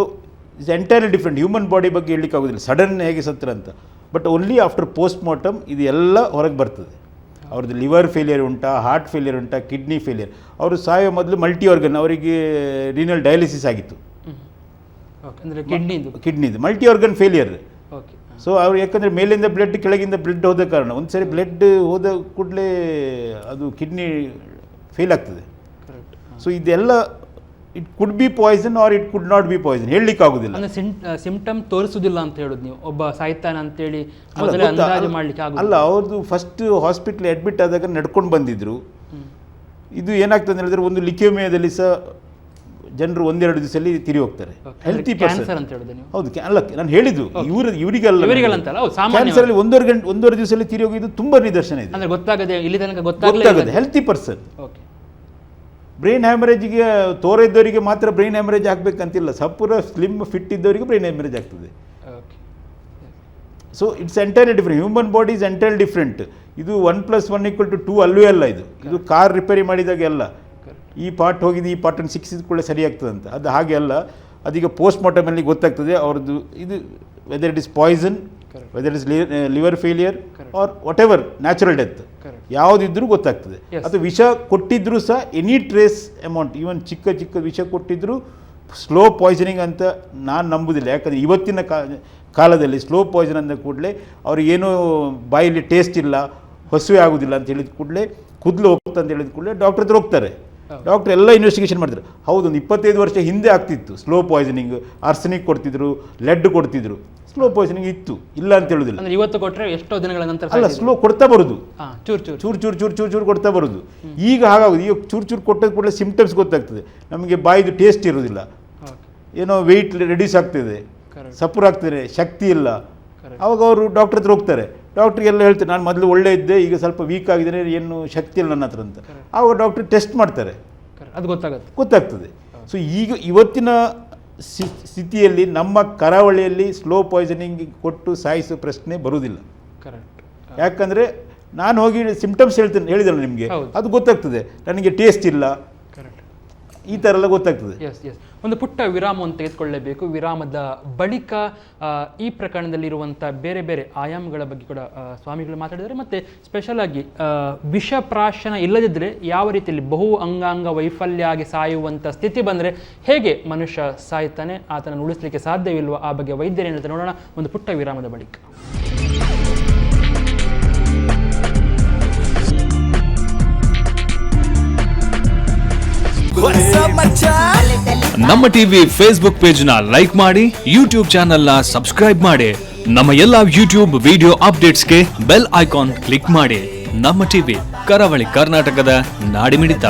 it's entirely different. Human body ಬಗ್ಗೆ ಹೇಳಲಿಕ್ಕಾಗೋದಿಲ್ಲ ಸಡನ್ ಹೇಗೆ ಸತ್ರ ಅಂತ. But only after post mortem ಇದು ಎಲ್ಲ ಹೊರಗೆ ಬರ್ತದೆ. ಅವ್ರದ್ದು ಲಿವರ್ ಫೇಲಿಯರ್ ಉಂಟಾ, ಹಾರ್ಟ್ ಫೇಲಿಯರ್ ಉಂಟಾ, ಕಿಡ್ನಿ ಫೇಲಿಯರ್. ಅವರು ಸಾಯೋ ಮೊದಲು ಮಲ್ಟಿ ಆರ್ಗನ್, ಅವರಿಗೆ ರೀನಲ್ ಡಯಾಲಿಸಿಸ್ ಆಗಿತ್ತು, ಕಿಡ್ನಿದು ಮಲ್ಟಿ ಆರ್ಗನ್ ಫೇಲಿಯರ್. ಸೊ ಅವ್ರು ಯಾಕಂದರೆ ಮೇಲಿಂದ ಬ್ಲಡ್ ಕೆಳಗಿಂದ ಬ್ಲಡ್ ಹೋದ ಕಾರಣ ಒಂದು ಸರಿ ಬ್ಲಡ್ ಹೋದ ಕೂಡಲೇ ಅದು ಕಿಡ್ನಿ ಫೇಲ್ ಆಗ್ತದೆ. ಸೊ ಇದೆಲ್ಲ it could be poison or it could not be poison, ಹೇಳಲಿಕ್ಕಾಗೋದಿಲ್ಲ. ಸಿಂಪ್ಟಮ್ ತೋರಿಸುವುದಿಲ್ಲ ಅಂತ ಹೇಳೋದು ನೀವು, ಒಬ್ಬ ಸಾಯ್ತಾನೆ ಅಂತೇಳಿ ಮಾಡಲಿಕ್ಕೆ ಅಲ್ಲ. ಅವ್ರದ್ದು ಫಸ್ಟ್ ಹಾಸ್ಪಿಟ್ಲ್ ಅಡ್ಮಿಟ್ ಆದಾಗ ನಡ್ಕೊಂಡು ಬಂದಿದ್ರು. ಇದು ಏನಾಗ್ತದೆ ಅಂತ ಹೇಳಿದ್ರೆ, ಒಂದು ಲಿಕ್ಯೂಮಿಯಾದಲ್ಲಿ ಸಹ ಜನರು 1-2 ದಿವಸದಲ್ಲಿ ತಿರಿ ಹೋಗ್ತಾರೆ. ಹೆಲ್ತಿ ಪರ್ಸನ್ ಅಂತ ಹೇಳೋದು. ಹೌದು, ಅಲ್ಲ ನಾನು ಹೇಳಿದ್ದು ಇವರಿಗಲ್ಲ, ಕ್ಯಾನ್ಸರ್ 1-2 ದಿವಸದಲ್ಲಿ ತಿರಿ ಹೋಗಿದ್ದು ತುಂಬಾ ನಿದರ್ಶನ ಇದೆ. ಗೊತ್ತಾಗದೆ ಹೆಲ್ತಿ ಪರ್ಸನ್. ಬ್ರೈನ್ ಹ್ಯಾಮರೇಜ್ಗೆ ತೋರಿದ್ದವರಿಗೆ ಮಾತ್ರ ಬ್ರೈನ್ ಹ್ಯಾಮರೇಜ್ ಆಗಬೇಕಂತಿಲ್ಲ, ಸಪೂರ ಸ್ಲಿಮ್ ಫಿಟ್ ಇದ್ದವರಿಗೆ ಬ್ರೈನ್ ಹ್ಯಾಮರೇಜ್ ಆಗ್ತದೆ. So it's entirely different. Human body is entirely different. ಇದು 1+1 = 2 ಅಲ್ಲೂ ಅಲ್ಲ. ಇದು ಕಾರ್ ರಿಪೇರಿ ಮಾಡಿದಾಗ ಎಲ್ಲ ಈ ಪಾರ್ಟ್ ಹೋಗಿದೆ, ಈ ಪಾರ್ಟನ್ನು ಸಿಕ್ಕಿಸಿದ ಕೂಡ ಸರಿ ಆಗ್ತದೆ ಅಂತ. ಅದು ಹಾಗೆ ಅಲ್ಲ. ಅದೀಗ ಪೋಸ್ಟ್ ಮಾರ್ಟಮಲ್ಲಿ ಗೊತ್ತಾಗ್ತದೆ ಅವ್ರದ್ದು ಇದು whether it is poison, whether it is liver failure or whatever natural death, ಯಾವುದಿದ್ರೂ ಗೊತ್ತಾಗ್ತದೆ. ಅದು ವಿಷ ಕೊಟ್ಟಿದ್ರೂ ಸಹ ಎನಿ ಟ್ರೇಸ್ ಅಮೌಂಟ್, ಈವನ್ ಚಿಕ್ಕ ವಿಷ ಕೊಟ್ಟಿದ್ರೂ ಸ್ಲೋ ಪಾಯ್ಸನಿಂಗ್ ಅಂತ ನಾನು ನಂಬುದಿಲ್ಲ. ಯಾಕಂದರೆ ಇವತ್ತಿನ ಕಾಲದಲ್ಲಿ ಸ್ಲೋ ಪಾಯ್ಸನ್ ಅಂದ ಕೂಡಲೇ ಅವ್ರಿಗೇನೂ ಬಾಯಲ್ಲಿ ಟೇಸ್ಟ್ ಇಲ್ಲ, ಹಸುವೆ ಆಗೋದಿಲ್ಲ ಅಂತ ಹೇಳಿದ ಕೂಡಲೇ, ಕೂದಲು ಹೋಗ್ತಾ ಅಂತ ಹೇಳಿದ ಕೂಡಲೇ ಡಾಕ್ಟರ್ ಹತ್ರ ಹೋಗ್ತಾರೆ. ಡಾಕ್ಟರ್ ಎಲ್ಲ ಇನ್ವೆಸ್ಟಿಗೇಷನ್ ಮಾಡ್ತಾರೆ. ಹೌದು, ಒಂದು 25 ವರ್ಷ ಹಿಂದೆ ಆಗ್ತಿತ್ತು ಸ್ಲೋ ಪಾಯ್ಸನಿಂಗ್. ಆರ್ಸನಿಕ್ ಕೊಡ್ತಿದ್ರು, ಲೆಡ್ ಕೊಡ್ತಿದ್ರು, ಸ್ಲೋ ಪಾಯ್ಸನಿಂಗ್ ಇತ್ತು, ಇಲ್ಲ ಅಂತ ಹೇಳುದಿಲ್ಲ. ಇವತ್ತು ಕೊಟ್ಟರೆ ಎಷ್ಟೋ ದಿನಗಳ ನಂತರ ಅಲ್ಲ, ಸ್ಲೋ ಕೊಡ್ತಾ ಬರೋದು, ಚೂರು ಕೊಡ್ತಾ ಬರೋದು. ಈಗ ಹಾಗಾಗೋದು. ಈಗ ಚೂರು ಕೊಟ್ಟದ ಕೂಡಲೇ ಸಿಂಪ್ಟಮ್ಸ್ ಗೊತ್ತಾಗ್ತದೆ ನಮಗೆ. ಬಾಯಿದು ಟೇಸ್ಟ್ ಇರೋದಿಲ್ಲ, ಏನೋ ವೆಯ್ಟ್ ರೆಡ್ಯೂಸ್ ಆಗ್ತದೆ, ಸಪುರ ಆಗ್ತದೆ, ಶಕ್ತಿ ಇಲ್ಲ. ಅವಾಗ ಅವರು ಡಾಕ್ಟರ್ ಹತ್ರ ಹೋಗ್ತಾರೆ. ಡಾಕ್ಟ್ರಿಗೆಲ್ಲ ಹೇಳ್ತಾರೆ, ನಾನು ಮೊದಲು ಒಳ್ಳೆ ಇದ್ದೆ, ಈಗ ಸ್ವಲ್ಪ ವೀಕ್ ಆಗಿದ್ದೇನೆ, ಏನು ಶಕ್ತಿ ಇಲ್ಲ ನನ್ನ ಹತ್ರ ಅಂತ. ಆವಾಗ ಡಾಕ್ಟ್ರ್ ಟೆಸ್ಟ್ ಮಾಡ್ತಾರೆ, ಅದು ಗೊತ್ತಾಗ್ತದೆ. ಸೊ ಈಗ ಇವತ್ತಿನ ಸ್ಥಿತಿಯಲ್ಲಿ ನಮ್ಮ ಕರಾವಳಿಯಲ್ಲಿ ಸ್ಲೋ ಪಾಯ್ಸನಿಂಗ್ ಕೊಟ್ಟು ಸಾಯಿಸೋ ಪ್ರಶ್ನೆ ಬರುವುದಿಲ್ಲ. ಯಾಕಂದರೆ ನಾನು ಹೋಗಿ ಸಿಂಪ್ಟಮ್ಸ್ ಹೇಳಿದಲ್ಲ ನಿಮಗೆ, ಅದು ಗೊತ್ತಾಗ್ತದೆ. ನನಗೆ ಟೇಸ್ಟ್ ಇಲ್ಲ, ಈ ಥರ ಎಲ್ಲ ಗೊತ್ತಾಗ್ತದೆ. ಎಸ್ ಎಸ್ ಒಂದು ಪುಟ್ಟ ವಿರಾಮವನ್ನು ತೆಗೆದುಕೊಳ್ಳಲೇಬೇಕು. ವಿರಾಮದ ಬಳಿಕ ಈ ಪ್ರಕರಣದಲ್ಲಿರುವಂಥ ಬೇರೆ ಬೇರೆ ಆಯಾಮಗಳ ಬಗ್ಗೆ ಕೂಡ ಸ್ವಾಮಿಗಳು ಮಾತಾಡಿದ್ದಾರೆ. ಮತ್ತು ಸ್ಪೆಷಲ್ ಆಗಿ ವಿಷಪ್ರಾಶನ ಇಲ್ಲದಿದ್ದರೆ ಯಾವ ರೀತಿಯಲ್ಲಿ ಬಹು ಅಂಗಾಂಗ ವೈಫಲ್ಯ ಆಗಿ ಸಾಯುವಂಥ ಸ್ಥಿತಿ ಬಂದರೆ ಹೇಗೆ ಮನುಷ್ಯ ಸಾಯ್ತಾನೆ, ಆತನನ್ನು ಉಳಿಸಲಿಕ್ಕೆ ಸಾಧ್ಯವಿಲ್ವ, ಆ ಬಗ್ಗೆ ವೈದ್ಯರು ಏನಂತ ನೋಡೋಣ ಒಂದು ಪುಟ್ಟ ವಿರಾಮದ ಬಳಿಕ. ನಮ್ಮ ಟಿವಿ ಫೇಸ್ಬುಕ್ ಪೇಜ್ ನ ಲೈಕ್ ಮಾಡಿ, ಯೂಟ್ಯೂಬ್ ಚಾನೆಲ್ ನ ಸಬ್ಸ್ಕ್ರೈಬ್ ಮಾಡಿ. ನಮ್ಮ ಎಲ್ಲಾ ಯೂಟ್ಯೂಬ್ ವಿಡಿಯೋ ಅಪ್ಡೇಟ್ಸ್ಗೆ ಬೆಲ್ ಐಕಾನ್ ಕ್ಲಿಕ್ ಮಾಡಿ. ನಮ್ಮ ಟಿವಿ ಕರಾವಳಿ ಕರ್ನಾಟಕದ ನಾಡಿಮಿಡಿತ.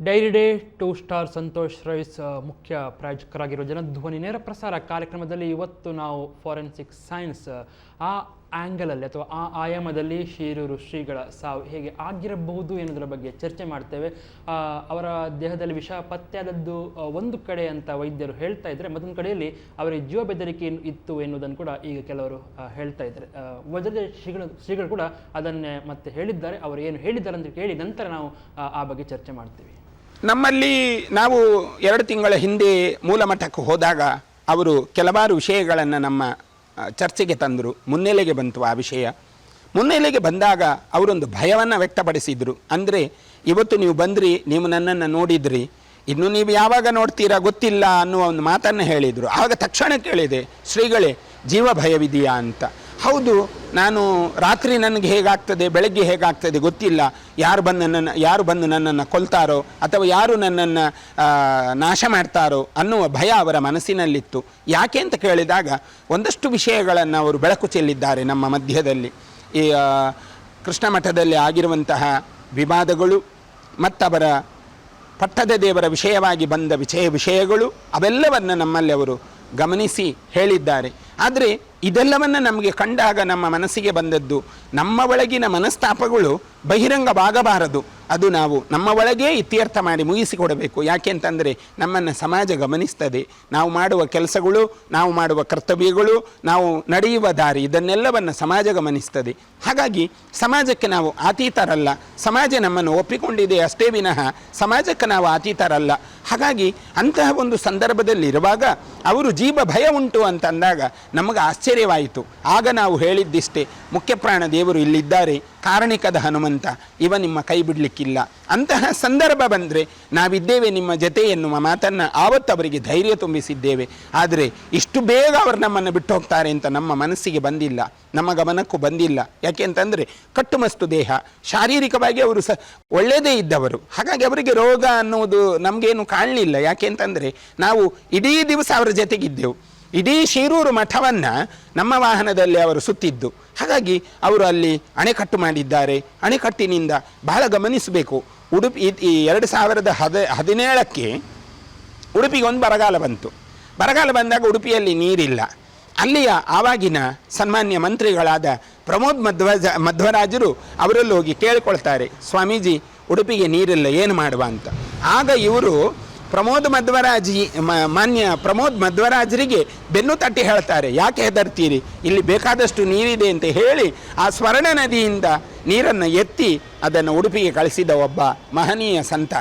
Dairy Day 2 star Santosh rice ಮುಖ್ಯ ಪ್ರಾಯೋಜಕರಾಗಿರುವ ಜನಧ್ವನಿ ನೇರ ಪ್ರಸಾರ ಕಾರ್ಯಕ್ರಮದಲ್ಲಿ ಇವತ್ತು ನಾವು ಫಾರೆನ್ಸಿಕ್ ಸೈನ್ಸ್ ಆ ಆ್ಯಂಗಲಲ್ಲಿ ಅಥವಾ ಆ ಆಯಾಮದಲ್ಲಿ ಶಿರೂರು ಶ್ರೀಗಳ ಸಾವು ಹೇಗೆ ಆಗಿರಬಹುದು ಎನ್ನುವುದರ ಬಗ್ಗೆ ಚರ್ಚೆ ಮಾಡ್ತೇವೆ. ಅವರ ದೇಹದಲ್ಲಿ ವಿಷ ಪತ್ತೆಯಾದದ್ದು ಒಂದು ಕಡೆ ಅಂತ ವೈದ್ಯರು ಹೇಳ್ತಾ ಇದ್ದಾರೆ, ಮತ್ತೊಂದು ಕಡೆಯಲ್ಲಿ ಅವರಿಗೆ ಜೀವ ಬೆದರಿಕೆ ಇತ್ತು ಎನ್ನುವುದನ್ನು ಕೂಡ ಈಗ ಕೆಲವರು ಹೇಳ್ತಾ ಇದ್ದಾರೆ. ವಜ್ರದ ಶ್ರೀಗಳು ಕೂಡ ಅದನ್ನೇ ಮತ್ತೆ ಹೇಳಿದ್ದಾರೆ. ಅವರು ಏನು ಹೇಳಿದ್ದಾರೆ ಅಂತ ಕೇಳಿ ನಂತರ ನಾವು ಆ ಬಗ್ಗೆ ಚರ್ಚೆ ಮಾಡ್ತೀವಿ. ನಮ್ಮಲ್ಲಿ ನಾವು 2 ತಿಂಗಳ ಹಿಂದೆ ಮೂಲಮಠಕ್ಕೆ ಹೋದಾಗ ಅವರು ಕೆಲವಾರು ವಿಷಯಗಳನ್ನು ನಮ್ಮ ಚರ್ಚೆಗೆ ತಂದರು. ಮುನ್ನೆಲೆಗೆ ಬಂತು ಆ ವಿಷಯ. ಮುನ್ನೆಲೆಗೆ ಬಂದಾಗ ಅವರೊಂದು ಭಯವನ್ನು ವ್ಯಕ್ತಪಡಿಸಿದರು. ಅಂದರೆ ಇವತ್ತು ನೀವು ಬಂದ್ರಿ, ನೀವು ನನ್ನನ್ನು ನೋಡಿದ್ರಿ, ಇನ್ನು ನೀವು ಯಾವಾಗ ನೋಡ್ತೀರಾ ಗೊತ್ತಿಲ್ಲ ಅನ್ನುವ ಒಂದು ಮಾತನ್ನು ಹೇಳಿದರು. ಆಗ ತಕ್ಷಣ ಕೇಳಿದೆ, ಶ್ರೀಗಳೇ ಜೀವ ಭಯವಿದೆಯಾ ಅಂತ. ಹೌದು, ನಾನು ರಾತ್ರಿ ನನಗೆ ಹೇಗಾಗ್ತದೆ, ಬೆಳಗ್ಗೆ ಹೇಗಾಗ್ತದೆ ಗೊತ್ತಿಲ್ಲ, ಯಾರು ಬಂದು ನನ್ನನ್ನು ಕೊಲ್ತಾರೋ ಅಥವಾ ಯಾರು ನನ್ನನ್ನು ನಾಶ ಮಾಡ್ತಾರೋ ಅನ್ನುವ ಭಯ ಅವರ ಮನಸ್ಸಿನಲ್ಲಿತ್ತು. ಯಾಕೆ ಅಂತ ಕೇಳಿದಾಗ ಒಂದಷ್ಟು ವಿಷಯಗಳನ್ನು ಅವರು ಬೆಳಕು ಚೆಲ್ಲಿದ್ದಾರೆ ನಮ್ಮ ಮಧ್ಯದಲ್ಲಿ. ಈ ಕೃಷ್ಣ ಮಠದಲ್ಲಿ ಆಗಿರುವಂತಹ ವಿವಾದಗಳು ಮತ್ತವರ ಪಟ್ಟದ ದೇವರ ವಿಷಯವಾಗಿ ಬಂದ ವಿಷಯಗಳು ಅವೆಲ್ಲವನ್ನು ನಮ್ಮಲ್ಲಿ ಅವರು ಗಮನಿಸಿ ಹೇಳಿದ್ದಾರೆ. ಆದರೆ ಇದೆಲ್ಲವನ್ನು ನಮಗೆ ಕಂಡಾಗ ನಮ್ಮ ಮನಸ್ಸಿಗೆ ಬಂದದ್ದು, ನಮ್ಮ ಒಳಗಿನ ಮನಸ್ತಾಪಗಳು ಬಹಿರಂಗವಾಗಬಾರದು, ಅದು ನಾವು ನಮ್ಮ ಒಳಗೇ ಇತ್ಯರ್ಥ ಮಾಡಿ ಮುಗಿಸಿಕೊಡಬೇಕು. ಯಾಕೆ ಅಂತಂದರೆ ನಮ್ಮನ್ನು ಸಮಾಜ ಗಮನಿಸ್ತದೆ, ನಾವು ಮಾಡುವ ಕೆಲಸಗಳು, ನಾವು ಮಾಡುವ ಕರ್ತವ್ಯಗಳು, ನಾವು ನಡೆಯುವ ದಾರಿ, ಇದನ್ನೆಲ್ಲವನ್ನು ಸಮಾಜ ಗಮನಿಸ್ತದೆ. ಹಾಗಾಗಿ ಸಮಾಜಕ್ಕೆ ನಾವು ಅತೀತರಲ್ಲ, ಸಮಾಜ ನಮ್ಮನ್ನು ಒಪ್ಪಿಕೊಂಡಿದೆ ಅಷ್ಟೇ ವಿನಃ ಸಮಾಜಕ್ಕೆ ನಾವು ಅತೀತರಲ್ಲ. ಹಾಗಾಗಿ ಅಂತಹ ಒಂದು ಸಂದರ್ಭದಲ್ಲಿರುವಾಗ ಅವರು ಜೀವ ಭಯ ಉಂಟು ಅಂತಂದಾಗ ನಮಗೆ ಆಶ್ಚರ್ಯವಾಯಿತು. ಆಗ ನಾವು ಹೇಳಿದ್ದಿಷ್ಟೇ, ಮುಖ್ಯಪ್ರಾಣ ದೇವರು ಇಲ್ಲಿದ್ದಾರೆ, ಕಾರಣಿಕದ ಹನುಮಂತ, ಇವ ನಿಮ್ಮ ಕೈ ಬಿಡಲಿಕ್ಕಿಲ್ಲ. ಅಂತಹ ಸಂದರ್ಭ ಬಂದರೆ ನಾವಿದ್ದೇವೆ ನಿಮ್ಮ ಜೊತೆ ಎನ್ನುವ ಮಾತನ್ನು ಆವತ್ತು ಅವರಿಗೆ ಧೈರ್ಯ ತುಂಬಿಸಿದ್ದೇವೆ. ಆದರೆ ಇಷ್ಟು ಬೇಗ ಅವರು ನಮ್ಮನ್ನು ಬಿಟ್ಟು ಹೋಗ್ತಾರೆ ಅಂತ ನಮ್ಮ ಮನಸ್ಸಿಗೆ ಬಂದಿಲ್ಲ, ನಮ್ಮ ಗಮನಕ್ಕೂ ಬಂದಿಲ್ಲ. ಯಾಕೆ ಅಂತಂದರೆ ಕಟ್ಟುಮಸ್ತು ದೇಹ, ಶಾರೀರಿಕವಾಗಿ ಅವರು ಒಳ್ಳೆಯದೇ ಇದ್ದವರು. ಹಾಗಾಗಿ ಅವರಿಗೆ ರೋಗ ಅನ್ನುವುದು ನಮಗೇನು ಕಾಣಲಿಲ್ಲ. ಯಾಕೆ ಅಂತಂದರೆ ನಾವು ಇಡೀ ದಿವಸ ಅವರ ಜೊತೆಗಿದ್ದೆವು. ಇಡೀ ಶಿರೂರು ಮಠವನ್ನು ನಮ್ಮ ವಾಹನದಲ್ಲಿ ಅವರು ಸುತ್ತಿದ್ದು. ಹಾಗಾಗಿ ಅವರು ಅಲ್ಲಿ ಅಣೆಕಟ್ಟು ಮಾಡಿದ್ದಾರೆ. ಅಣೆಕಟ್ಟಿನಿಂದ ಬಹಳ ಗಮನಿಸಬೇಕು. ಉಡುಪಿ ಈ 2017ಕ್ಕೆ ಉಡುಪಿಗೆ ಒಂದು ಬರಗಾಲ ಬಂತು. ಬರಗಾಲ ಬಂದಾಗ ಉಡುಪಿಯಲ್ಲಿ ನೀರಿಲ್ಲ. ಅಲ್ಲಿಯ ಆವಾಗಿನ ಸನ್ಮಾನ್ಯ ಮಂತ್ರಿಗಳಾದ ಪ್ರಮೋದ್ ಮಧ್ವರಾಜರು ಅವರಲ್ಲಿ ಹೋಗಿ ಕೇಳಿಕೊಳ್ತಾರೆ, ಸ್ವಾಮೀಜಿ ಉಡುಪಿಗೆ ನೀರಿಲ್ಲ, ಏನು ಮಾಡುವ ಅಂತ. ಆಗ ಇವರು ಮಾನ್ಯ ಪ್ರಮೋದ್ ಮಧ್ವರಾಜರಿಗೆ ಬೆನ್ನು ತಟ್ಟಿ ಹೇಳ್ತಾರೆ, ಯಾಕೆ ಹೆದರ್ತೀರಿ, ಇಲ್ಲಿ ಬೇಕಾದಷ್ಟು ನೀರಿದೆ ಅಂತ ಹೇಳಿ ಆ ಸ್ವರ್ಣ ನದಿಯಿಂದ ನೀರನ್ನು ಎತ್ತಿ ಅದನ್ನು ಉಡುಪಿಗೆ ಕಳಿಸಿದ ಒಬ್ಬ ಮಹನೀಯ ಸಂತ.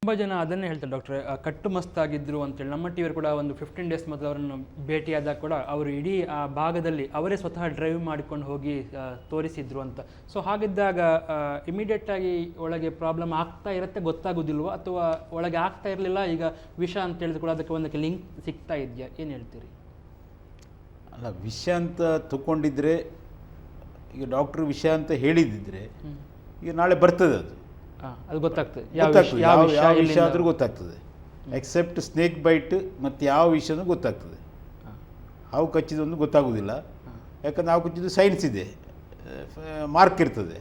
ತುಂಬ ಜನ ಅದನ್ನೇ ಹೇಳ್ತಾರೆ ಡಾಕ್ಟ್ರೆ, ಕಟ್ಟುಮಸ್ತಾಗಿದ್ದರು ಅಂತೇಳಿ. ನಮ್ಮ ಟಿವಿಯವರು ಕೂಡ ಒಂದು 15 ಡೇಸ್ ಮೊದಲು ಅವರನ್ನು ಭೇಟಿಯಾದಾಗ ಕೂಡ ಅವರು ಇಡೀ ಆ ಭಾಗದಲ್ಲಿ ಅವರೇ ಸ್ವತಃ ಡ್ರೈವ್ ಮಾಡಿಕೊಂಡು ಹೋಗಿ ತೋರಿಸಿದ್ರು ಅಂತ. ಸೊ ಹಾಗಿದ್ದಾಗ ಇಮಿಡಿಯೇಟಾಗಿ ಒಳಗೆ ಪ್ರಾಬ್ಲಮ್ ಆಗ್ತಾ ಇರುತ್ತೆ, ಗೊತ್ತಾಗೋದಿಲ್ವ, ಅಥವಾ ಒಳಗೆ ಆಗ್ತಾ ಇರಲಿಲ್ಲ, ಈಗ ವಿಷ ಅಂತ ಹೇಳಿದ್ರು ಕೂಡ ಅದಕ್ಕೆ ಒಂದಕ್ಕೆ ಲಿಂಕ್ ಸಿಗ್ತಾ ಇದೆಯಾ, ಏನು ಹೇಳ್ತೀರಿ? ಅಲ್ಲ, ವಿಷ ಅಂತ ತಗೊಂಡಿದ್ರೆ, ಈಗ ಡಾಕ್ಟ್ರು ವಿಷ ಅಂತ ಹೇಳಿದ್ದಿದ್ರೆ ಈಗ ನಾಳೆ ಬರ್ತದೆ, ಅದು ಗೊತ್ತಾಗ್ತದೆ, ಯಾವ ವಿಷಯ ಆದರೂ ಗೊತ್ತಾಗ್ತದೆ. ಎಕ್ಸೆಪ್ಟ್ ಸ್ನೇಕ್ ಬೈಟ್ ಮತ್ತು ಯಾವ ವಿಷಯನೂ ಗೊತ್ತಾಗ್ತದೆ. ಹಾವು ಕಚ್ಚಿದೊಂದು ಗೊತ್ತಾಗೋದಿಲ್ಲ, ಯಾಕಂದ್ರೆ ಹಾವು ಕಚ್ಚಿದ್ದು ಸೈನ್ಸ್ ಇದೆ, ಮಾರ್ಕ್ ಇರ್ತದೆ.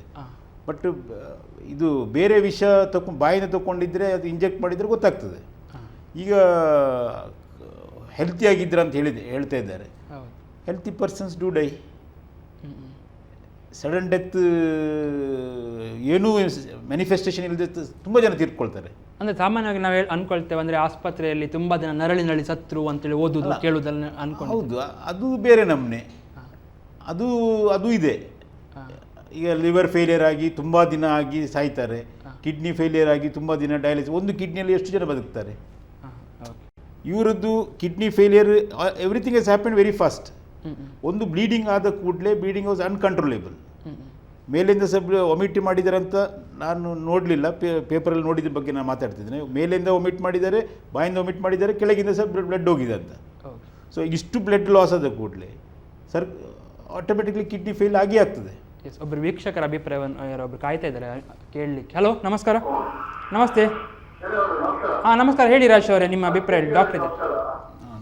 ಬಟ್ ಇದು ಬೇರೆ ವಿಷ ಬಾಯಿನ ತಗೊಂಡಿದ್ರೆ ಅದು ಇಂಜೆಕ್ಟ್ ಮಾಡಿದರೆ ಗೊತ್ತಾಗ್ತದೆ. ಈಗ ಹೆಲ್ತಿಯಾಗಿದ್ರೆ ಅಂತ ಹೇಳ್ತಾ ಇದ್ದಾರೆ. Healthy persons do die. Sudden death ಏನೂ ಮ್ಯಾನಿಫೆಸ್ಟೇಷನ್ ಇಲ್ಲದೆ ತುಂಬ ಜನ ತೀರ್ಕೊಳ್ತಾರೆ. ಅಂದರೆ ಸಾಮಾನ್ಯವಾಗಿ ನಾವು ಅನ್ಕೊಳ್ತೇವೆ ಅಂದರೆ ಆಸ್ಪತ್ರೆಯಲ್ಲಿ ತುಂಬ ಜನ ನರಳಿ ಸತ್ರು ಅಂತೇಳಿ ಓದೋದು ಕೇಳೋದನ್ನ ಅನ್ಕೊಂಡು. ಹೌದು, ಅದು ಬೇರೆ ನಮ್ಮನೆ, ಅದು ಇದೆ. ಈಗ ಲಿವರ್ ಫೇಲಿಯರ್ ಆಗಿ ತುಂಬ ದಿನ ಆಗಿ ಸಾಯ್ತಾರೆ, ಕಿಡ್ನಿ ಫೇಲಿಯರ್ ಆಗಿ ತುಂಬ ದಿನ ಡಯಾಲಿಸಿಸ್, ಒಂದು ಕಿಡ್ನಿಯಲ್ಲಿ ಎಷ್ಟು ಜನ ಬದುಕ್ತಾರೆ. ಇವರದ್ದು kidney failure everything has happen very fast. ಒಂದು ಬ್ಲೀಡಿಂಗ್ ಆದ ಕೂಡಲೇ ಬ್ಲೀಡಿಂಗ್ ವಾಸ್ ಅನ್ಕಂಟ್ರೋಲೇಬಲ್. ಮೇಲಿಂದ ಒಮಿಟ್ ಮಾಡಿದ್ದಾರೆ ಅಂತ ನಾನು ನೋಡಲಿಲ್ಲ, ಪೇಪರಲ್ಲಿ ನೋಡಿದ ಬಗ್ಗೆ ನಾನು ಮಾತಾಡ್ತಿದ್ದೇನೆ. ಮೇಲಿಂದ ಒಮಿಟ್ ಮಾಡಿದ್ದಾರೆ, ಬಾಯಿಂದ ಒಮಿಟ್ ಮಾಡಿದ್ದಾರೆ, ಕೆಳಗಿಂದ ಬ್ಲಡ್ ಹೋಗಿದೆ ಅಂತ. ಸೊ ಇಷ್ಟು ಬ್ಲಡ್ ಲಾಸ್ ಆದ ಕೂಡಲೇ ಆಟೋಮೆಟಿಕ್ಲಿ ಕಿಡ್ನಿ ಫೇಲ್ ಆಗಿ ಆಗ್ತದೆ. ಒಬ್ಬರು ವೀಕ್ಷಕರ ಅಭಿಪ್ರಾಯವನ್ನು ಯಾರೊಬ್ರು ಕಾಯ್ತಾ ಇದ್ದಾರೆ ಕೇಳಲಿಕ್ಕೆ. ಹಲೋ, ನಮಸ್ಕಾರ. ನಮಸ್ತೆ. ಹಾಂ, ನಮಸ್ಕಾರ. ಹೇಳಿ ರಾಜ್ ಅವರೇ, ನಿಮ್ಮ ಅಭಿಪ್ರಾಯ ಡಾಕ್ಟರ್ ಇದೆ.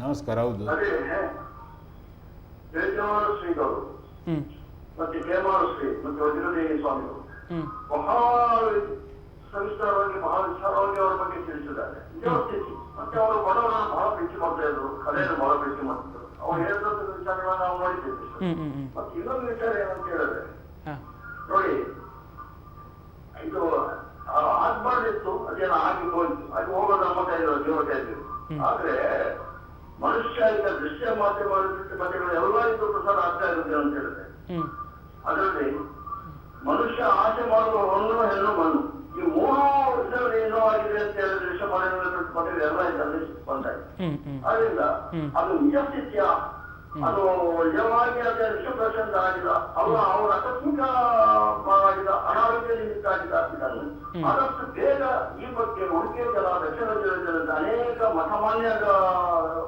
ನಮಸ್ಕಾರ. ಹೌದು, ಮತ್ತೆ ಕೇಮಾರಶ್ರೀ ಮತ್ತು ವಜ್ರದೇವಿ ಸ್ವಾಮಿಗಳು ಬಹಳ ಸವಿಸ್ತಾರವಾಗಿ ಬಹಳ ವಿಚಾರವಾಗಿ ಅವರ ಬಗ್ಗೆ ತಿಳಿಸಿದ್ದಾರೆ. ಮತ್ತೆ ಅವರು ಬಡವರನ್ನು ಬಹಳ ಪ್ರೀತಿ ಮಾಡ್ತಾ ಇದ್ರು, ಕಲೆಯನ್ನು ಬಹಳ ಪ್ರೀತಿ ಮಾಡ್ತಿದ್ರು. ಅವ್ರು ಹೇಳಿದಂತ ವಿಚಾರಗಳನ್ನ ನಾವು ನೋಡಿದ್ದೇವೆ. ಮತ್ತೆ ಇನ್ನೊಂದು ವಿಚಾರ ಏನಂತ ಹೇಳಿದ್ರೆ, ನೋಡಿ, ಇದು ಆಗ್ಬಾರ್ದಿತ್ತು, ಅದೇನೋ ಆಗಿ ಹೋಯ್ತು, ಅದು ಹೋಗೋದು ನಮ್ಮ ಕೈಯಲ್ಲಿ ಜೀವ ಕೈಲಿ. ಆದ್ರೆ ಮನುಷ್ಯ ಈಗ ದೃಶ್ಯ ಮಾಧ್ಯಮಗಳು ಎಲ್ಲ ಇದು ಪ್ರಸಾರ ಆಗ್ತಾ ಇರುತ್ತೆ ಅಂತ ಹೇಳಿದ್ರೆ, ಅದರಲ್ಲಿ ಮನುಷ್ಯ ಆಸೆ ಮಾಡುವ ಹೊನ್ನು ಹೆಣ್ಣು ಮಣ್ಣು, ಈ ಮೂರು ಇದರಲ್ಲಿ ಏನೋ ಆಗಿದೆ ಅಂತ ಹೇಳಿದ್ರೆ ವಿಷ ಎಲ್ಲ ಇದರಲ್ಲಿ ಬಂದಾಯ್ತು. ಅದರಿಂದ ಅದು ನಿಜ ಸ್ಥಿತಿಯ, ಅದು ನಿಜವಾಗಿ ಅದೇ ವಿಷಪ್ರಶಂತ ಆಗಿಲ್ಲ, ಅವ್ರ ಆಕಸ್ಮಿಕ ಆಗಿದ ಅನಾರೋಗ್ಯ ನಿಮಿತ್ತ ಆಗಿದ. ಇದನ್ನು ಆದಷ್ಟು ಬೇಗ ಈ ಬಗ್ಗೆ ಉಡುಪಿ ಜಲ, ದಕ್ಷಿಣ ಜಿಲ್ಲೆಯಲ್ಲಿ ಅನೇಕ ಮಠಮಾನ್ಯ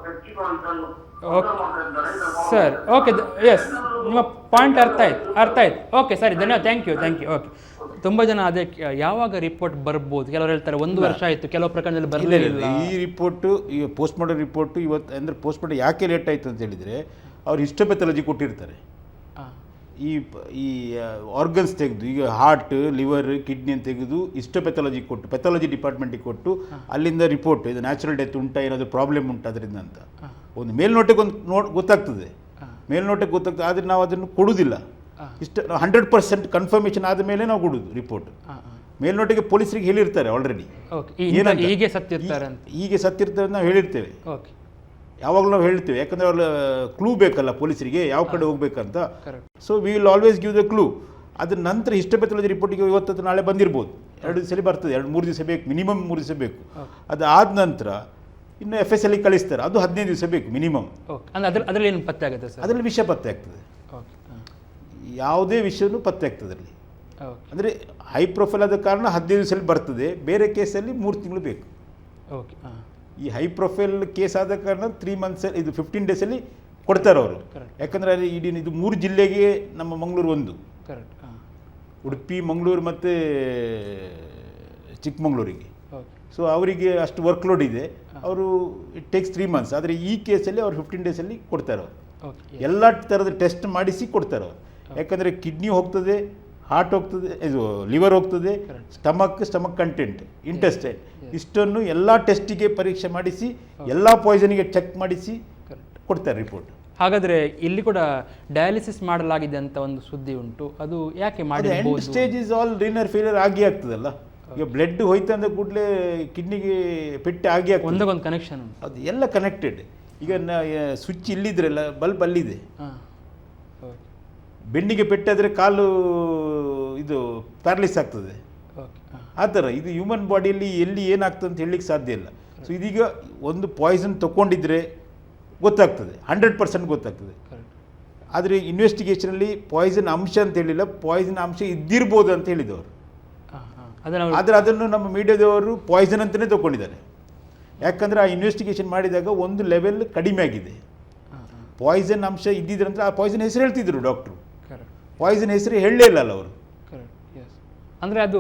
ವ್ಯಕ್ತಿಗಳು ಇದನ್ನು ಸರ್. ಓಕೆ, ಎಸ್, ನಿಮ್ಮ ಪಾಯಿಂಟ್ ಅರ್ಥ ಆಯ್ತು. ಓಕೆ, ಸರಿ, ಧನ್ಯವಾದ. Thank you. ಓಕೆ, ತುಂಬ ಜನ ಅದೇ ಯಾವಾಗ ರಿಪೋರ್ಟ್ ಬರ್ಬೋದು, ಕೆಲವರು ಹೇಳ್ತಾರೆ 1 ವರ್ಷ ಆಯಿತು, ಕೆಲವು ಪ್ರಕರಣದಲ್ಲಿ ಬರಲಿಲ್ಲ. ಈ ರಿಪೋರ್ಟು, ಈ ಪೋಸ್ಟ್ ಮಾರ್ಟಮ್ ರಿಪೋರ್ಟು ಇವತ್ತು ಅಂದರೆ ಪೋಸ್ಟ್ ಮಾರ್ಟಮ್ ಯಾಕೆ ಲೇಟ್ ಆಯಿತು ಅಂತ ಹೇಳಿದರೆ, ಅವ್ರು ಹಿಸ್ಟೋಪೆಥಾಲಜಿ ಕೊಟ್ಟಿರ್ತಾರೆ. ಈ ಆರ್ಗನ್ಸ್ ತೆಗೆದು, ಈಗ ಹಾರ್ಟ್, ಲಿವರ್, ಕಿಡ್ನಿ ಅಂತ ತೆಗೆದು ಹಿಸ್ಟೋಪೆಥಾಲಜಿ ಕೊಟ್ಟು, ಪೆಥಾಲಜಿ ಡಿಪಾರ್ಟ್ಮೆಂಟಿಗೆ ಕೊಟ್ಟು, ಅಲ್ಲಿಂದ ರಿಪೋರ್ಟ್ ಇದು ನ್ಯಾಚುರಲ್ ಡೆತ್ ಉಂಟಾ, ಏನಾದರೂ ಪ್ರಾಬ್ಲಮ್ ಉಂಟು ಅದರಿಂದ ಅಂತ ಒಂದು ಮೇಲ್ನೋಟಕ್ಕೆ ಗೊತ್ತಾಗ್ತದೆ. ಮೇಲ್ನೋಟಕ್ಕೆ ಗೊತ್ತಾಗ್ತದೆ, ಆದರೆ ನಾವು ಅದನ್ನು ಕೊಡುವುದಿಲ್ಲ. 100% ಕನ್ಫರ್ಮೇಷನ್ ಆದ ಮೇಲೆ ನಾವು ಕೊಡುವುದು ರಿಪೋರ್ಟ್. ಮೇಲ್ನೋಟಕ್ಕೆ ಪೊಲೀಸರಿಗೆ ಹೇಳಿರ್ತಾರೆ ಆಲ್ರೆಡಿ, ಹೀಗೆ ಸತ್ತಿರ್ತಾರೆ ಅಂತ ನಾವು ಹೇಳಿರ್ತೇವೆ. ಯಾವಾಗಲೂ ನಾವು ಹೇಳ್ತೇವೆ, ಯಾಕಂದರೆ ಅವ್ರ ಕ್ಲೂ ಬೇಕಲ್ಲ ಪೊಲೀಸರಿಗೆ ಯಾವ ಕಡೆ ಹೋಗ್ಬೇಕಂತ. So we will always give the clue. ಅದ್ರ ನಂತರ ಹಿಸ್ಟೋಪೆಥಾಲಜಿ ರಿಪೋರ್ಟಿಗೆ ಇವತ್ತು ನಾಳೆ ಬಂದಿರ್ಬೋದು, 2 ದಿವಸ ಬರ್ತದೆ, 2-3 ದಿವಸ ಬೇಕು, ಮಿನಿಮಮ್ 3 ದಿವಸ ಬೇಕು. ಅದು ಆದ ನಂತರ ಇನ್ನು FSL ಕಳಿಸ್ತಾರೆ, ಅದು 15 ದಿವಸ ಬೇಕು ಮಿನಿಮಮ್. ಅದರಲ್ಲಿ ಏನು ಪತ್ತೆ ಆಗುತ್ತೆ ಸರ್? ಅದರಲ್ಲಿ ವಿಷಯ ಪತ್ತೆ ಆಗ್ತದೆ, ಯಾವುದೇ ವಿಷಯನೂ ಪತ್ತೆ ಆಗ್ತದೆ ಅದರಲ್ಲಿ. ಅಂದರೆ ಹೈ ಪ್ರೊಫೈಲ್ ಆದ ಕಾರಣ 15 ದಿವಸದಲ್ಲಿ ಬರ್ತದೆ, ಬೇರೆ ಕೇಸಲ್ಲಿ 3 ತಿಂಗಳು ಬೇಕು. ಈ ಹೈ ಪ್ರೊಫೈಲ್ ಕೇಸ್ ಆದ ಕಾರಣ 3 ಮಂತ್ಸ್, ಇದು 15 ಡೇಸಲ್ಲಿ ಕೊಡ್ತಾರೆ ಅವರು. ಯಾಕಂದರೆ ಇಡೀ ಇದು 3 ಜಿಲ್ಲೆಗೆ, ನಮ್ಮ ಮಂಗಳೂರು ಒಂದು, ಉಡುಪಿ, ಮಂಗಳೂರು ಮತ್ತು ಚಿಕ್ಕಮಗಳೂರಿಗೆ. ಸೊ ಅವರಿಗೆ ಅಷ್ಟು ವರ್ಕ್ಲೋಡ್ ಇದೆ, ಅವರು ಇಟ್ ಟೇಕ್ಸ್ 3 ಮಂತ್ಸ್. ಆದರೆ ಈ ಕೇಸಲ್ಲಿ ಅವ್ರು 15 ಡೇಸಲ್ಲಿ ಕೊಡ್ತಾರೆ ಅವರು. ಎಲ್ಲ ಥರದ ಟೆಸ್ಟ್ ಮಾಡಿಸಿ ಕೊಡ್ತಾರೆ ಅವರು. ಯಾಕಂದರೆ ಕಿಡ್ನಿ ಹೋಗ್ತದೆ, ಹಾರ್ಟ್ ಹೋಗ್ತದೆ, ಇದು ಲಿವರ್ ಹೋಗ್ತದೆ, ಸ್ಟಮಕ್ ಕಂಟೆಂಟ್, ಇಂಟೆಸ್ಟೈನ್, ಇಷ್ಟನ್ನು ಎಲ್ಲ ಟೆಸ್ಟಿಗೆ ಪರೀಕ್ಷೆ ಮಾಡಿಸಿ, ಎಲ್ಲ ಪಾಯ್ಸನಿಗೆ ಚೆಕ್ ಮಾಡಿಸಿ ಕೊಡ್ತಾರೆ ರಿಪೋರ್ಟ್. ಹಾಗಾದರೆ ಇಲ್ಲಿ ಕೂಡ ಡಯಾಲಿಸಿಸ್ ಮಾಡಲಾಗಿದೆ ಅಂತ ಒಂದು ಸುದ್ದಿ ಉಂಟು, ಅದು ಯಾಕೆ ಮಾಡಿ? End stage is all renal failure ಆಗಿ ಆಗ್ತದಲ್ಲ. ಈಗ ಬ್ಲಡ್ ಹೋಯ್ತು ಅಂದ ಕೂಡಲೇ ಕಿಡ್ನಿಗೆ ಪೆಟ್ಟು ಆಗಿ ಆಗ್ತದೆ, ಒಂದಕ್ಕೊಂದು ಕನೆಕ್ಷನ್, ಅದು ಎಲ್ಲ ಕನೆಕ್ಟೆಡ್. ಈಗ ಸ್ವಿಚ್ ಇಲ್ಲಿದ್ರಲ್ಲ, ಬಲ್ಬ್ ಅಲ್ಲಿದೆ, ಬೆನ್ನಿಗೆ ಪೆಟ್ಟಾದರೆ ಕಾಲು ಇದು ಪ್ಯಾರಲಿಸ್ ಆಗ್ತದೆ. ಆ ಥರ ಇದು ಹ್ಯೂಮನ್ ಬಾಡಿಯಲ್ಲಿ ಎಲ್ಲಿ ಏನಾಗ್ತದೆ ಅಂತ ಹೇಳಲಿಕ್ಕೆ ಸಾಧ್ಯ ಇಲ್ಲ. ಸೊ ಇದೀಗ ಒಂದು ಪಾಯ್ಸನ್ ತೊಗೊಂಡಿದ್ರೆ ಗೊತ್ತಾಗ್ತದೆ, 100% ಗೊತ್ತಾಗ್ತದೆ. ಆದರೆ ಇನ್ವೆಸ್ಟಿಗೇಷನಲ್ಲಿ ಪಾಯ್ಸನ್ ಅಂಶ ಅಂತ ಹೇಳಿಲ್ಲ, ಪಾಯ್ಸನ್ ಅಂಶ ಇದ್ದಿರ್ಬೋದು ಅಂತ ಹೇಳಿದವರು. ಆದರೆ ಅದನ್ನು ನಮ್ಮ ಮೀಡಿಯಾದವರು ಪಾಯ್ಸನ್ ಅಂತಲೇ ತೊಗೊಂಡಿದ್ದಾರೆ. ಯಾಕಂದರೆ ಆ ಇನ್ವೆಸ್ಟಿಗೇಷನ್ ಮಾಡಿದಾಗ ಒಂದು ಲೆವೆಲ್ ಕಡಿಮೆ ಆಗಿದೆ, ಪಾಯ್ಸನ್ ಅಂಶ ಇದ್ದಿದ್ರಂದ್ರೆ ಆ ಪಾಯ್ಸನ್ ಹೆಸರು ಹೇಳ್ತಿದ್ರು ಡಾಕ್ಟ್ರು, ಪಾಯ್ಸನ್ ಹೆಸರು ಹೇಳಲೇ ಇಲ್ಲ ಅವರು. ಅಂದರೆ ಅದು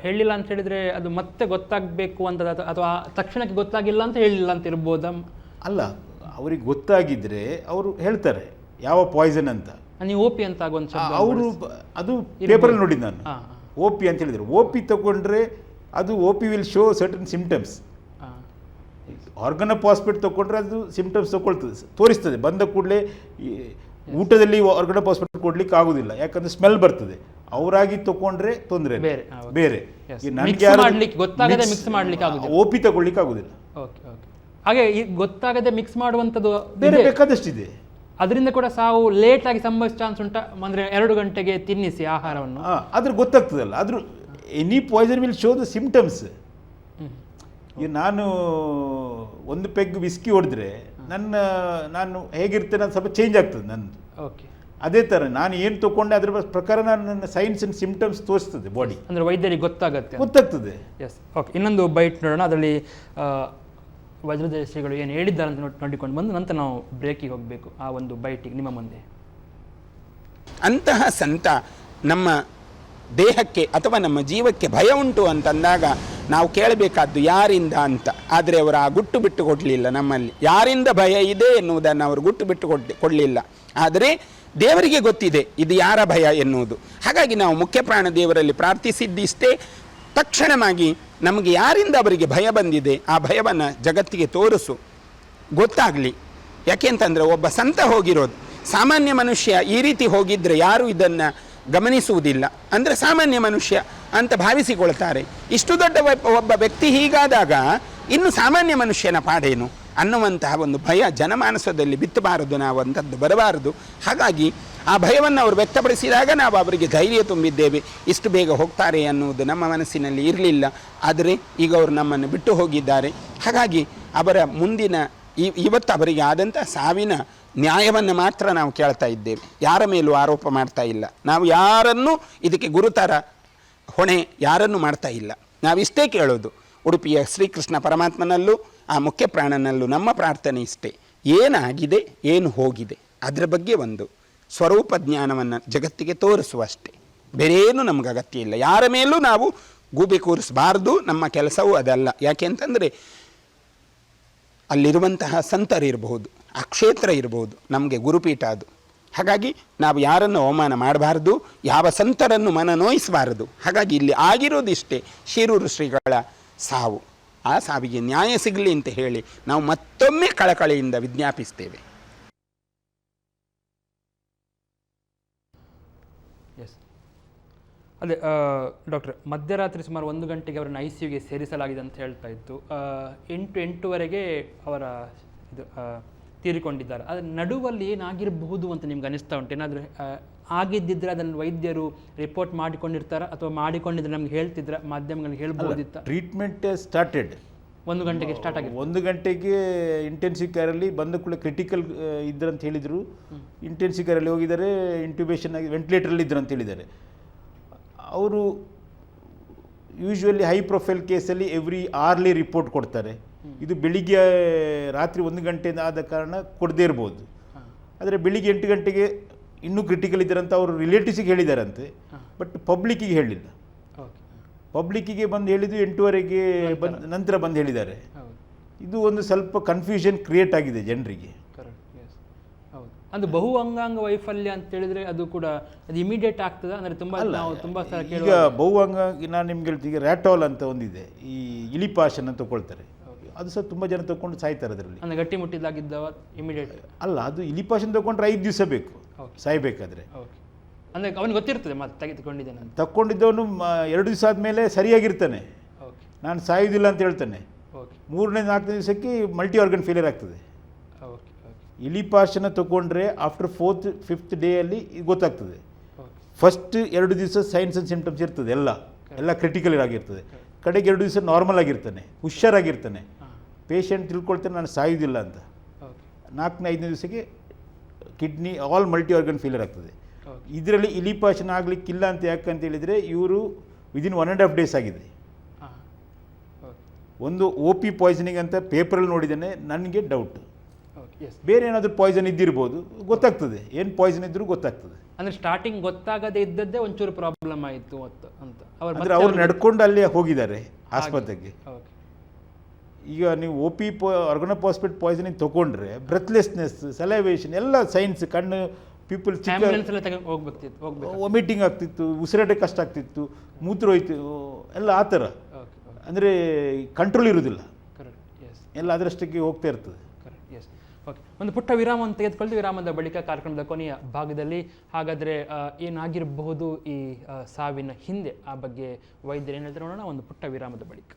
ಹೇಳಿಲ್ಲ ಅಂತ ಹೇಳಿದರೆ ಅದು ಮತ್ತೆ ಗೊತ್ತಾಗಬೇಕು ಅಂತ, ಅಥವಾ ತಕ್ಷಣಕ್ಕೆ ಗೊತ್ತಾಗಿಲ್ಲ ಅಂತ ಹೇಳಿಲ್ಲ ಅಂತ ಇರ್ಬೋದಾ? ಅಲ್ಲ, ಅವ್ರಿಗೆ ಗೊತ್ತಾಗಿದ್ದರೆ ಅವರು ಹೇಳ್ತಾರೆ ಯಾವ ಪಾಯ್ಸನ್ ಅಂತ. ನೀವು OP ಅಂತ ಆಗುವಂಥ ಅವರು ಅದು ಪೇಪರಲ್ಲಿ ನೋಡಿದ್ದು ನಾನು, OP ಅಂತ ಹೇಳಿದರು. OP ತಗೊಂಡ್ರೆ ಅದು OP will show certain symptoms. Organ of hospital ತೊಗೊಂಡ್ರೆ ಅದು ಸಿಂಪ್ಟಮ್ಸ್ ತಗೊಳ್ತದೆ, ತೋರಿಸ್ತದೆ. ಬಂದ ಕೂಡಲೇ ಊಟದಲ್ಲಿ ಹೊರಗಡೆ ಪಾಸ್ಪೋರ್ಟ್ ಕೊಡ್ಲಿಕ್ಕೆ ಆಗುದಿಲ್ಲ, ಯಾಕಂದ್ರೆ ಸ್ಮೆಲ್ ಬರ್ತದೆ. ಅವರಾಗಿ ತಗೊಂಡ್ರೆ ತೊಂದರೆ ಬೇರೆ. ಗೊತ್ತಾಗದೆ ಮಿಕ್ಸ್ ಮಾಡ್ಲಿಕ್ಕೆ ಆಗುದಿಲ್ಲ, ಓಪಿ ತಗೊಳ್ಳಿಕ್ಕೆ ಆಗುದಿಲ್ಲ. ಹಾಗೆ ಗೊತ್ತಾಗದೆ ಮಿಕ್ಸ್ ಮಾಡುವಂಥದ್ದು ಬೇರೆ ಬೇಕಾದಷ್ಟಿದೆ. ಅದರಿಂದ ಕೂಡ ಸಾವು ಲೇಟ್ ಆಗಿ ಸಂಭವಿಸೋ ಚಾನ್ಸ್ ಉಂಟಾ? ಅಂದ್ರೆ 2 ಗಂಟೆಗೆ ತಿನ್ನಿಸಿ ಆಹಾರವನ್ನು, ಆದ್ರೆ ಗೊತ್ತಾಗ್ತದಲ್ಲ. ಆದ್ರೂ any poison will show the symptoms. ಈಗ ನಾನು ಒಂದು ಪೆಗ್ ವಿಸ್ಕಿ ಹೊಡೆದ್ರೆ ನಾನು ಹೇಗಿರ್ತೇನೆ ಅದು ಸ್ವಲ್ಪ ಚೇಂಜ್ ಆಗ್ತದೆ ನಂದು. ಅದೇ ಥರ ನಾನು ಏನು ತಗೊಂಡೆ ಅದ್ರ ಪ್ರಕಾರ ನನ್ನ ಸೈನ್ಸ್ ಅಂಡ್ ಸಿಂಪ್ಟಮ್ಸ್ ತೋರಿಸ್ತದೆ ಬಾಡಿ, ಅಂದರೆ ವೈದ್ಯರಿಗೆ ಗೊತ್ತಾಗ್ತದೆ. S, okay. ಇನ್ನೊಂದು ಬೈಟ್ ನೋಡೋಣ. ಅದರಲ್ಲಿ ವಜ್ರದೇಶಿಗಳು ಏನು ಹೇಳಿದ್ದಾರೆ ಅಂತ ನೋಡಿಕೊಂಡು ಬಂದು ನಂತರ ನಾವು ಬ್ರೇಕಿಗೆ ಹೋಗಬೇಕು. ಆ ಒಂದು ಬೈಟಿಗೆ ನಿಮ್ಮ ಮುಂದೆ ಅಂತಹ ಸಂತ ನಮ್ಮ ದೇಹಕ್ಕೆ ಅಥವಾ ನಮ್ಮ ಜೀವಕ್ಕೆ ಭಯ ಉಂಟು ಅಂತಂದಾಗ ನಾವು ಕೇಳಬೇಕಾದ್ದು ಯಾರಿಂದ ಅಂತ. ಆದರೆ ಅವರು ಆ ಗುಟ್ಟು ಬಿಟ್ಟು ಕೊಡಲಿಲ್ಲ. ನಮ್ಮಲ್ಲಿ ಯಾರಿಂದ ಭಯ ಇದೆ ಎನ್ನುವುದನ್ನು ಅವರು ಗುಟ್ಟು ಬಿಟ್ಟು ಕೊಡಲಿಲ್ಲ. ಆದರೆ ದೇವರಿಗೆ ಗೊತ್ತಿದೆ ಇದು ಯಾರ ಭಯ ಎನ್ನುವುದು. ಹಾಗಾಗಿ ನಾವು ಮುಖ್ಯ ಪ್ರಾಣ ದೇವರಲ್ಲಿ ಪ್ರಾರ್ಥಿಸಿದ್ದಿಷ್ಟೇ, ತಕ್ಷಣವಾಗಿ ನಮಗೆ ಯಾರಿಂದ ಅವರಿಗೆ ಭಯ ಬಂದಿದೆ ಆ ಭಯವನ್ನು ಜಗತ್ತಿಗೆ ತೋರಿಸು, ಗೊತ್ತಾಗಲಿ. ಯಾಕೆಂತಂದರೆ ಒಬ್ಬ ಸಂತ ಹೋಗಿರೋದು. ಸಾಮಾನ್ಯ ಮನುಷ್ಯ ಈ ರೀತಿ ಹೋಗಿದ್ದರೆ ಯಾರೂ ಇದನ್ನು ಗಮನಿಸುವುದಿಲ್ಲ, ಅಂದರೆ ಸಾಮಾನ್ಯ ಮನುಷ್ಯ ಅಂತ ಭಾವಿಸಿಕೊಳ್ತಾರೆ. ಇಷ್ಟು ದೊಡ್ಡ ಒಬ್ಬ ವ್ಯಕ್ತಿ ಹೀಗಾದಾಗ ಇನ್ನು ಸಾಮಾನ್ಯ ಮನುಷ್ಯನ ಪಾಡೇನು ಅನ್ನುವಂತಹ ಒಂದು ಭಯ ಜನಮಾನಸದಲ್ಲಿ ಬಿತ್ತಬಾರದು, ನಾವು ಅಂಥದ್ದು ಬರಬಾರದು. ಹಾಗಾಗಿ ಆ ಭಯವನ್ನು ಅವರು ವ್ಯಕ್ತಪಡಿಸಿದಾಗ ನಾವು ಅವರಿಗೆ ಧೈರ್ಯ ತುಂಬಿದ್ದೇವೆ. ಇಷ್ಟು ಬೇಗ ಹೋಗ್ತಾರೆ ಅನ್ನುವುದು ನಮ್ಮ ಮನಸ್ಸಿನಲ್ಲಿ ಇರಲಿಲ್ಲ. ಆದರೆ ಈಗ ಅವರು ನಮ್ಮನ್ನು ಬಿಟ್ಟು ಹೋಗಿದ್ದಾರೆ. ಹಾಗಾಗಿ ಅವರ ಮುಂದಿನ ಇವತ್ತು ಅವರಿಗೆ ಆದಂಥ ಸಾವಿನ ನ್ಯಾಯವನ್ನು ಮಾತ್ರ ನಾವು ಕೇಳ್ತಾ ಇದ್ದೇವೆ, ಯಾರ ಮೇಲೂ ಆರೋಪ ಮಾಡ್ತಾ ಇಲ್ಲ. ನಾವು ಯಾರನ್ನೂ ಇದಕ್ಕೆ ಗುರುತರ ಹೊಣೆ ಯಾರನ್ನೂ ಮಾಡ್ತಾ ಇಲ್ಲ. ನಾವಿಷ್ಟೇ ಕೇಳೋದು, ಉಡುಪಿಯ ಶ್ರೀಕೃಷ್ಣ ಪರಮಾತ್ಮನಲ್ಲೂ ಆ ಮುಖ್ಯ ಪ್ರಾಣನಲ್ಲೂ ನಮ್ಮ ಪ್ರಾರ್ಥನೆ ಇಷ್ಟೇ, ಏನಾಗಿದೆ ಏನು ಹೋಗಿದೆ ಅದರ ಬಗ್ಗೆ ಒಂದು ಸ್ವರೂಪ ಜ್ಞಾನವನ್ನು ಜಗತ್ತಿಗೆ ತೋರಿಸುವಷ್ಟೇ, ಬೇರೇನು ನಮ್ಗೆ ಅಗತ್ಯ ಇಲ್ಲ. ಯಾರ ಮೇಲೂ ನಾವು ಗೂಬೆ ಕೂರಿಸಬಾರ್ದು, ನಮ್ಮ ಕೆಲಸವೂ ಅದಲ್ಲ. ಯಾಕೆ ಅಂತಂದರೆ ಅಲ್ಲಿರುವಂತಹ ಸಂತರಿರಬಹುದು, ಆ ಕ್ಷೇತ್ರ ಇರಬಹುದು, ನಮಗೆ ಗುರುಪೀಠ ಅದು. ಹಾಗಾಗಿ ನಾವು ಯಾರನ್ನು ಅವಮಾನ ಮಾಡಬಾರ್ದು, ಯಾವ ಸಂತರನ್ನು ಮನ ನೋಯಿಸಬಾರದು. ಹಾಗಾಗಿ ಇಲ್ಲಿ ಆಗಿರೋದಿಷ್ಟೇ, ಶಿರೂರು ಶ್ರೀಗಳ ಸಾವು. ಆ ಸಾವಿಗೆ ನ್ಯಾಯ ಸಿಗಲಿ ಅಂತ ಹೇಳಿ ನಾವು ಮತ್ತೊಮ್ಮೆ ಕಳಕಳಿಯಿಂದ ವಿಜ್ಞಾಪಿಸ್ತೇವೆ. ಎಸ್, ಅದೇ ಡಾಕ್ಟರ್, ಮಧ್ಯರಾತ್ರಿ ಸುಮಾರು 1 ಗಂಟೆಗೆ ಅವರನ್ನು ICUಗೆ ಸೇರಿಸಲಾಗಿದೆ ಅಂತ ಹೇಳ್ತಾ ಇತ್ತು. 8-8ವರೆಗೆ ಅವರ ಇದು ತೀರಿಕೊಂಡಿದ್ದಾರೆ. ಅದರ ನಡುವಲ್ಲಿ ಏನಾಗಿರಬಹುದು ಅಂತ ನಿಮ್ಗೆ ಅನಿಸ್ತಾ ಉಂಟು? ಏನಾದರೂ ಆಗಿದ್ದಿದ್ರೆ ಅದನ್ನು ವೈದ್ಯರು ರಿಪೋರ್ಟ್ ಮಾಡಿಕೊಂಡಿರ್ತಾರ ಅಥವಾ ಮಾಡಿಕೊಂಡಿದ್ರೆ ನಮ್ಗೆ ಹೇಳ್ತಿದ್ರ, ಮಾಧ್ಯಮಗಳಿಗೆ ಹೇಳ್ಬೋದಿತ್ತ? ಟ್ರೀಟ್ಮೆಂಟ್ ಸ್ಟಾರ್ಟೆಡ್ 1 ಗಂಟೆಗೆ ಸ್ಟಾರ್ಟ್ ಆಗಿದೆ. 1 ಗಂಟೆಗೆ ಇಂಟೆನ್ಸಿವ್ ಕೇರಲ್ಲಿ ಬಂದ ಕೂಡ ಕ್ರಿಟಿಕಲ್ ಇದ್ರಂತ ಹೇಳಿದರು. ಇಂಟೆನ್ಸಿವ್ ಕೇರಲ್ಲಿ ಹೋಗಿದ್ದಾರೆ, ಇಂಟ್ಯೂಬೇಷನ್ ಆಗಿ ವೆಂಟಿಲೇಟರಲ್ಲಿ ಇದ್ರು ಅಂತ ಹೇಳಿದ್ದಾರೆ. ಅವರು ಯೂಶ್ವಲಿ ಹೈ ಪ್ರೊಫೈಲ್ ಕೇಸಲ್ಲಿ ಎವ್ರಿ ಅವರ್ಲಿ ರಿಪೋರ್ಟ್ ಕೊಡ್ತಾರೆ. ಇದು ಬೆಳಿಗ್ಗೆ ರಾತ್ರಿ 1 ಗಂಟೆಯಿಂದ ಆದ ಕಾರಣ ಕೊಡದೇ ಇರ್ಬೋದು. ಆದರೆ ಬೆಳಿಗ್ಗೆ 8 ಗಂಟೆಗೆ ಇನ್ನೂ ಕ್ರಿಟಿಕಲ್ ಇದ್ದಾರಂತ ಅವರು ರಿಲೇಟಿವ್ಸಿಗೆ ಹೇಳಿದಾರಂತೆ, ಬಟ್ ಪಬ್ಲಿಕ್ಕಿಗೆ ಹೇಳಿಲ್ಲ. ಪಬ್ಲಿಕ್ಕಿಗೆ ಬಂದು ಹೇಳಿದ್ದು 8ವರೆಗೆ ನಂತರ ಬಂದು ಹೇಳಿದ್ದಾರೆ. ಇದು ಒಂದು ಸ್ವಲ್ಪ ಕನ್ಫ್ಯೂಷನ್ ಕ್ರಿಯೇಟ್ ಆಗಿದೆ ಜನರಿಗೆ. ಅದು ಬಹು ಅಂಗಾಂಗ ವೈಫಲ್ಯ ಅಂತ ಹೇಳಿದ್ರೆ ಅದು ಕೂಡ ಅದು ಇಮಿಡಿಯೇಟ್ ಆಗ್ತದೆ ಅಂದರೆ ನಾವು ತುಂಬ ಸಲ ಈಗ ಬಹು ಅಂಗಾಂಗ ನಾನು ನಿಮ್ಗೆ ಹೇಳ್ತೀನಿ, ಈಗ ರ್ಯಾಟಾಲ್ ಅಂತ ಒಂದಿದೆ, ಈ ಇಲಿಪಾಶನ್ ಅಂತ ತಗೊಳ್ತಾರೆ, ಅದು ಸಹ ತುಂಬ ಜನ ತಗೊಂಡು ಸಾಯ್ತಾರೆ ಅದರಲ್ಲಿ. ಅಂದರೆ ಗಟ್ಟಿ ಮುಟ್ಟಿದಾಗಿದ್ದವ ಇಮಿಡಿಯೇಟ್ ಅಲ್ಲ, ಅದು ಇಲಿಪಾಶನ್ ತಗೊಂಡ್ರೆ 5 ದಿವಸ ಬೇಕು ಸಾಯ್ಬೇಕಾದ್ರೆ. ಅಂದರೆ ಅವನಿಗೆ ಗೊತ್ತಿರ್ತದೆ ಮತ್ತೆ ತೆಗೆದುಕೊಂಡಿದ್ದೇನೆ ಅಂತ. ತಗೊಂಡಿದ್ದವನು 2 ದಿವಸ ಆದಮೇಲೆ ಸರಿಯಾಗಿರ್ತಾನೆ, ನಾನು ಸಾಯುವುದಿಲ್ಲ ಅಂತ ಹೇಳ್ತಾನೆ. 3ನೇ 4ನೇ ದಿವಸಕ್ಕೆ ಮಲ್ಟಿ ಆರ್ಗನ್ ಫೇಲಿಯರ್ ಆಗ್ತದೆ. ಇಲಿಪಾಶನ ತಗೊಂಡ್ರೆ ಆಫ್ಟರ್ 4th 5th ಡೇಯಲ್ಲಿ ಗೊತ್ತಾಗ್ತದೆ. ಫಸ್ಟ್ 2 ದಿವಸ ಸೈನ್ಸ್ ಆ್ಯಂಡ್ ಸಿಂಪ್ಟಮ್ಸ್ ಇರ್ತದೆ, ಎಲ್ಲ ಕ್ರಿಟಿಕಲ್ ಆಗಿರ್ತದೆ. ಕಡೆಗೆ 2 ದಿವಸ ನಾರ್ಮಲ್ ಆಗಿರ್ತಾನೆ, ಹುಷಾರಾಗಿರ್ತಾನೆ. ಪೇಷಂಟ್ ತಿಳ್ಕೊಳ್ತಾನೆ ನಾನು ಸಾಯುವುದಿಲ್ಲ ಅಂತ. 4ನೇ 5ನೇ ದಿವಸಕ್ಕೆ kidney all multi organ failure ಆಗ್ತದೆ. ಇದರಲ್ಲಿ ಇಲಿಪಾಶನ ಆಗಲಿಕ್ಕಿಲ್ಲ ಅಂತ ಯಾಕಂತ ಹೇಳಿದರೆ ಇವರು ವಿದಿನ್ 1.5 days ಆಗಿದೆ. ಒಂದು OP ಪಾಯ್ಸನಿಂಗ್ ಅಂತ ಪೇಪರಲ್ಲಿ ನೋಡಿದ್ದೇನೆ, ನನಗೆ ಡೌಟ್ ಬೇರೆ ಏನಾದರೂ ಪಾಯ್ಸನ್ ಇದ್ದಿರ್ಬೋದು, ಗೊತ್ತಾಗ್ತದೆ. ಏನು ಪಾಯ್ಸನ್ ಇದ್ದರೂ ಗೊತ್ತಾಗ್ತದೆ. ಅಂದರೆ ಸ್ಟಾರ್ಟಿಂಗ್ ಗೊತ್ತಾಗದೇ ಇದ್ದದ್ದೇ ಒಂಚೂರು ಪ್ರಾಬ್ಲಮ್ ಆಯಿತು ಅಂತ ಅಂದರೆ ಅವರು ನಡ್ಕೊಂಡು ಅಲ್ಲಿ ಹೋಗಿದ್ದಾರೆ ಆಸ್ಪತ್ರೆಗೆ. ಈಗ ನೀವು OP ಆರ್ಗನೋಪಾಸ್ಪೇಟ್ ಪಾಯ್ಸನಿಂಗ್ ತೊಗೊಂಡ್ರೆ ಬ್ರೆತ್ಲೆಸ್ನೆಸ್, ಸಲೈವೇಷನ್ ಎಲ್ಲ ಸೈನ್ಸ್, ಕಣ್ಣು ಪೀಪಲ್ ವಾಮಿಟಿಂಗ್ ಆಗ್ತಿತ್ತು, ಉಸಿರಾಟ ಕಷ್ಟ ಆಗ್ತಿತ್ತು, ಮೂತ್ರ ಹೋಯ್ತು, ಎಲ್ಲ ಆ ಥರ. ಅಂದರೆ ಕಂಟ್ರೋಲ್ ಇರೋದಿಲ್ಲ, ಎಲ್ಲ ಅದರಷ್ಟಕ್ಕೆ ಹೋಗ್ತಾ ಇರ್ತದೆ. ಓಕೆ, ಒಂದು ಪುಟ್ಟ ವಿರಾಮವನ್ನು ತೆಗೆದುಕೊಂಡು ವಿರಾಮದ ಬಳಿಕ ಕಾರ್ಯಕ್ರಮದ ಕೊನೆಯ ಭಾಗದಲ್ಲಿ ಹಾಗಾದರೆ ಏನಾಗಿರಬಹುದು ಈ ಸಾವಿನ ಹಿಂದೆ, ಆ ಬಗ್ಗೆ ವೈದ್ಯರು ಏನು ಹೇಳ್ತಾರೆ ನೋಡೋಣ ಒಂದು ಪುಟ್ಟ ವಿರಾಮದ ಬಳಿಕ.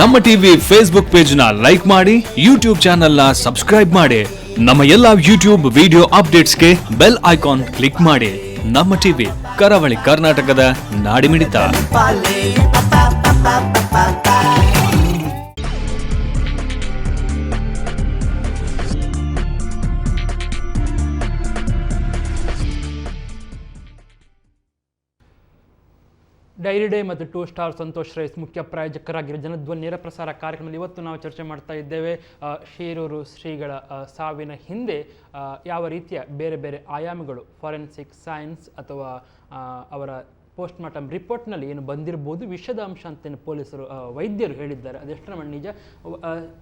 ನಮ್ಮ ಟಿವಿ ಫೇಸ್ಬುಕ್ ಪೇಜ್ ನ ಲೈಕ್ ಮಾಡಿ, ಯೂಟ್ಯೂಬ್ ಚಾನೆಲ್ ನ ಸಬ್ಸ್ಕ್ರೈಬ್ ಮಾಡಿ, ನಮ್ಮ ಎಲ್ಲಾ ಯೂಟ್ಯೂಬ್ ವಿಡಿಯೋ ಅಪ್ಡೇಟ್ಸ್ಗೆ ಬೆಲ್ ಐಕಾನ್ ಕ್ಲಿಕ್ ಮಾಡಿ. ನಮ್ಮ ಟಿವಿ ಕರಾವಳಿ ಕರ್ನಾಟಕದ ನಾಡಿಮಿಡಿತ. ಡೈರಿ ಡೇ ಮತ್ತು 2 ಸ್ಟಾರ್ ಸಂತೋಷ್ ರೈಸ್ ಮುಖ್ಯ ಪ್ರಾಯೋಜಕರಾಗಿರೋ ಜನಧ್ವನಿ ನೇರ ಪ್ರಸಾರ ಕಾರ್ಯಕ್ರಮದಲ್ಲಿ ಇವತ್ತು ನಾವು ಚರ್ಚೆ ಮಾಡ್ತಾ ಇದ್ದೇವೆ ಶಿರೂರು ಶ್ರೀಗಳ ಸಾವಿನ ಹಿಂದೆ ಯಾವ ರೀತಿಯ ಬೇರೆ ಬೇರೆ ಆಯಾಮಗಳು, ಫಾರೆನ್ಸಿಕ್ ಸೈನ್ಸ್ ಅಥವಾ ಅವರ ಪೋಸ್ಟ್ಮಾರ್ಟಮ್ ರಿಪೋರ್ಟ್ನಲ್ಲಿ ಏನು ಬಂದಿರಬಹುದು, ವಿಷದ ಅಂಶ ಅಂತೇನು ಪೊಲೀಸರು ವೈದ್ಯರು ಹೇಳಿದ್ದಾರೆ, ಅದೆಷ್ಟರ ಮಟ್ಟಿಗೆ ನಿಜ,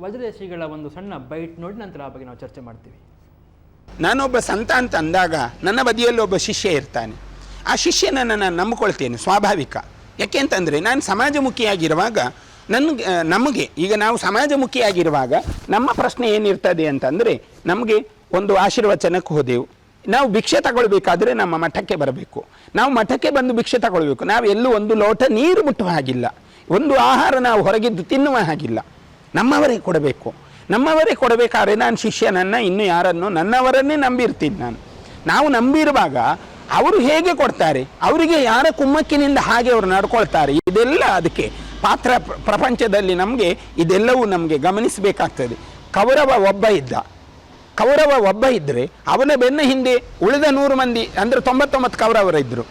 ವಜ್ರದ ಶ್ರೀಗಳ ಒಂದು ಸಣ್ಣ ಬೈಟ್ ನೋಡಿ ನಂತರ ಆ ಬಗ್ಗೆ ನಾವು ಚರ್ಚೆ ಮಾಡ್ತೀವಿ. ನಾನೊಬ್ಬ ಸಂತ ಅಂತ ಅಂದಾಗ ನನ್ನ ಬದಿಯಲ್ಲಿ ಒಬ್ಬ ಶಿಷ್ಯ ಇರ್ತಾನೆ. ಆ ಶಿಷ್ಯನನ್ನು ನಾನು ನಂಬಿಕೊಳ್ತೇನೆ, ಸ್ವಾಭಾವಿಕ. ಯಾಕೆ ಅಂತಂದರೆ ನಾನು ಸಮಾಜಮುಖಿಯಾಗಿರುವಾಗ ನಮಗೆ ಈಗ ನಾವು ಸಮಾಜಮುಖಿಯಾಗಿರುವಾಗ ನಮ್ಮ ಪ್ರಶ್ನೆ ಏನಿರ್ತದೆ ಅಂತಂದರೆ, ನಮಗೆ ಒಂದು ಆಶೀರ್ವಚನಕ್ಕೆ ಹೋದೆವು, ನಾವು ಭಿಕ್ಷೆ ತಗೊಳ್ಬೇಕಾದ್ರೆ ನಮ್ಮ ಮಠಕ್ಕೆ ಬರಬೇಕು, ನಾವು ಮಠಕ್ಕೆ ಬಂದು ಭಿಕ್ಷೆ ತಗೊಳ್ಬೇಕು, ನಾವು ಎಲ್ಲೂ ಒಂದು ಲೋಟ ನೀರು ಮುಟ್ಟುವ ಹಾಗಿಲ್ಲ, ಒಂದು ಆಹಾರ ನಾವು ಹೊರಗಿದ್ದು ತಿನ್ನುವ ಹಾಗಿಲ್ಲ, ನಮ್ಮವರೇ ಕೊಡಬೇಕು. ನಮ್ಮವರೇ ಕೊಡಬೇಕಾದ್ರೆ ನಾನು ಶಿಷ್ಯನನ್ನು ಇನ್ನು ಯಾರನ್ನು ನನ್ನವರನ್ನೇ ನಂಬಿರ್ತೀನಿ. ನಾವು ನಂಬಿರುವಾಗ ಅವರು ಹೇಗೆ ಕೊಡ್ತಾರೆ, ಅವರಿಗೆ ಯಾರ ಕುಮ್ಮಕ್ಕಿನಿಂದ ಹಾಗೆ ಅವರು ನಡ್ಕೊಳ್ತಾರೆ, ಇದೆಲ್ಲ ಅದಕ್ಕೆ ಪಾತ್ರ ಪ್ರಪಂಚದಲ್ಲಿ ನಮಗೆ ಇದೆಲ್ಲವೂ ನಮಗೆ ಗಮನಿಸಬೇಕಾಗ್ತದೆ. ಕೌರವ ಒಬ್ಬ ಇದ್ದರೆ ಅವನ ಬೆನ್ನ ಹಿಂದೆ ಉಳಿದ 100 ಮಂದಿ ಅಂದರೆ 99 ಕೌರವರಿದ್ದರು.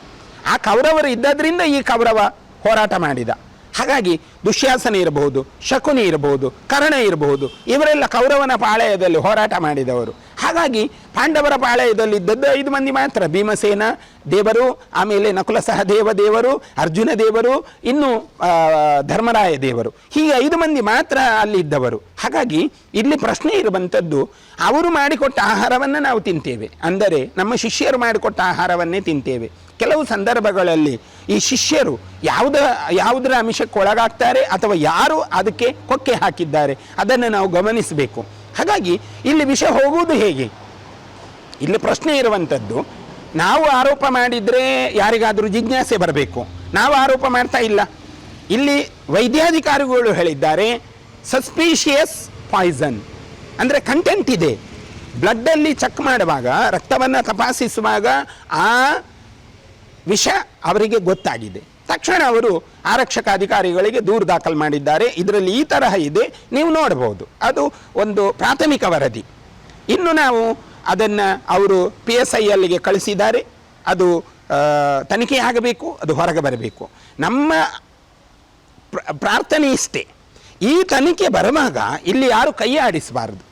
ಆ ಕೌರವರು ಇದ್ದದ್ರಿಂದ ಈ ಕೌರವ ಹೋರಾಟ ಮಾಡಿದ. ಹಾಗಾಗಿ ದುಶ್ಯಾಸನ ಇರಬಹುದು, ಶಕುನಿ ಇರಬಹುದು, ಕರ್ಣ ಇರಬಹುದು, ಇವರೆಲ್ಲ ಕೌರವನ ಪಾಳಯದಲ್ಲಿ ಹೋರಾಟ ಮಾಡಿದವರು. ಹಾಗಾಗಿ ಪಾಂಡವರ ಪಾಳಯದಲ್ಲಿ ಇದ್ದದ್ದು 5 ಮಂದಿ ಮಾತ್ರ, ಭೀಮಸೇನ ದೇವರು, ಆಮೇಲೆ ನಕುಲ ಸಹದೇವ ದೇವರು, ಅರ್ಜುನ ದೇವರು, ಇನ್ನು ಧರ್ಮರಾಯ ದೇವರು, ಹೀಗೆ 5 ಮಂದಿ ಮಾತ್ರ ಅಲ್ಲಿ ಇದ್ದವರು. ಹಾಗಾಗಿ ಇಲ್ಲಿ ಪ್ರಶ್ನೆ ಇರುವಂಥದ್ದು, ಅವರು ಮಾಡಿಕೊಟ್ಟ ಆಹಾರವನ್ನು ನಾವು ತಿಂತೇವೆ, ಅಂದರೆ ನಮ್ಮ ಶಿಷ್ಯರು ಮಾಡಿಕೊಟ್ಟ ಆಹಾರವನ್ನೇ ತಿಂತೇವೆ. ಕೆಲವು ಸಂದರ್ಭಗಳಲ್ಲಿ ಈ ಶಿಷ್ಯರು ಯಾವುದರ ಅಂಶಕ್ಕೆ ಒಳಗಾಗ್ತಾರೆ ಅಥವಾ ಯಾರು ಅದಕ್ಕೆ ಕೊಕ್ಕೆ ಹಾಕಿದ್ದಾರೆ ಅದನ್ನು ನಾವು ಗಮನಿಸಬೇಕು. ಹಾಗಾಗಿ ಇಲ್ಲಿ ವಿಷಯ ಹೋಗುವುದು ಹೇಗೆ, ಇಲ್ಲಿ ಪ್ರಶ್ನೆ ಇರುವಂಥದ್ದು, ನಾವು ಆರೋಪ ಮಾಡಿದರೆ ಯಾರಿಗಾದರೂ ಜಿಜ್ಞಾಸೆ ಬರಬೇಕು. ನಾವು ಆರೋಪ ಮಾಡ್ತಾ ಇಲ್ಲ. ಇಲ್ಲಿ ವೈದ್ಯಾಧಿಕಾರಿಗಳು ಹೇಳಿದ್ದಾರೆ ಸಸ್ಪೀಷಿಯಸ್ ಪಾಯ್ಸನ್, ಅಂದರೆ ಕಂಟೆಂಟ್ ಇದೆ. ಬ್ಲಡ್ಡಲ್ಲಿ ಚೆಕ್ ಮಾಡುವಾಗ, ರಕ್ತವನ್ನು ತಪಾಸಿಸುವಾಗ ಆ ವಿಷ ಅವರಿಗೆ ಗೊತ್ತಾಗಿದೆ. ತಕ್ಷಣ ಅವರು ಆರಕ್ಷಕ ಅಧಿಕಾರಿಗಳಿಗೆ ದೂರು ದಾಖಲು ಮಾಡಿದ್ದಾರೆ, ಇದರಲ್ಲಿ ಈ ತರಹ ಇದೆ, ನೀವು ನೋಡಬಹುದು. ಅದು ಒಂದು ಪ್ರಾಥಮಿಕ ವರದಿ. ಇನ್ನು ನಾವು ಅದನ್ನು ಅವರು PSI ಅಲ್ಲಿಗೆ ಕಳಿಸಿದ್ದಾರೆ, ಅದು ತನಿಖೆ ಆಗಬೇಕು, ಅದು ಹೊರಗೆ ಬರಬೇಕು. ನಮ್ಮ ಪ್ರಾರ್ಥನೆ ಇಷ್ಟೇ, ಈ ತನಿಖೆ ಬರುವಾಗ ಇಲ್ಲಿ ಯಾರು ಕೈ ಆಡಿಸಬಾರದು.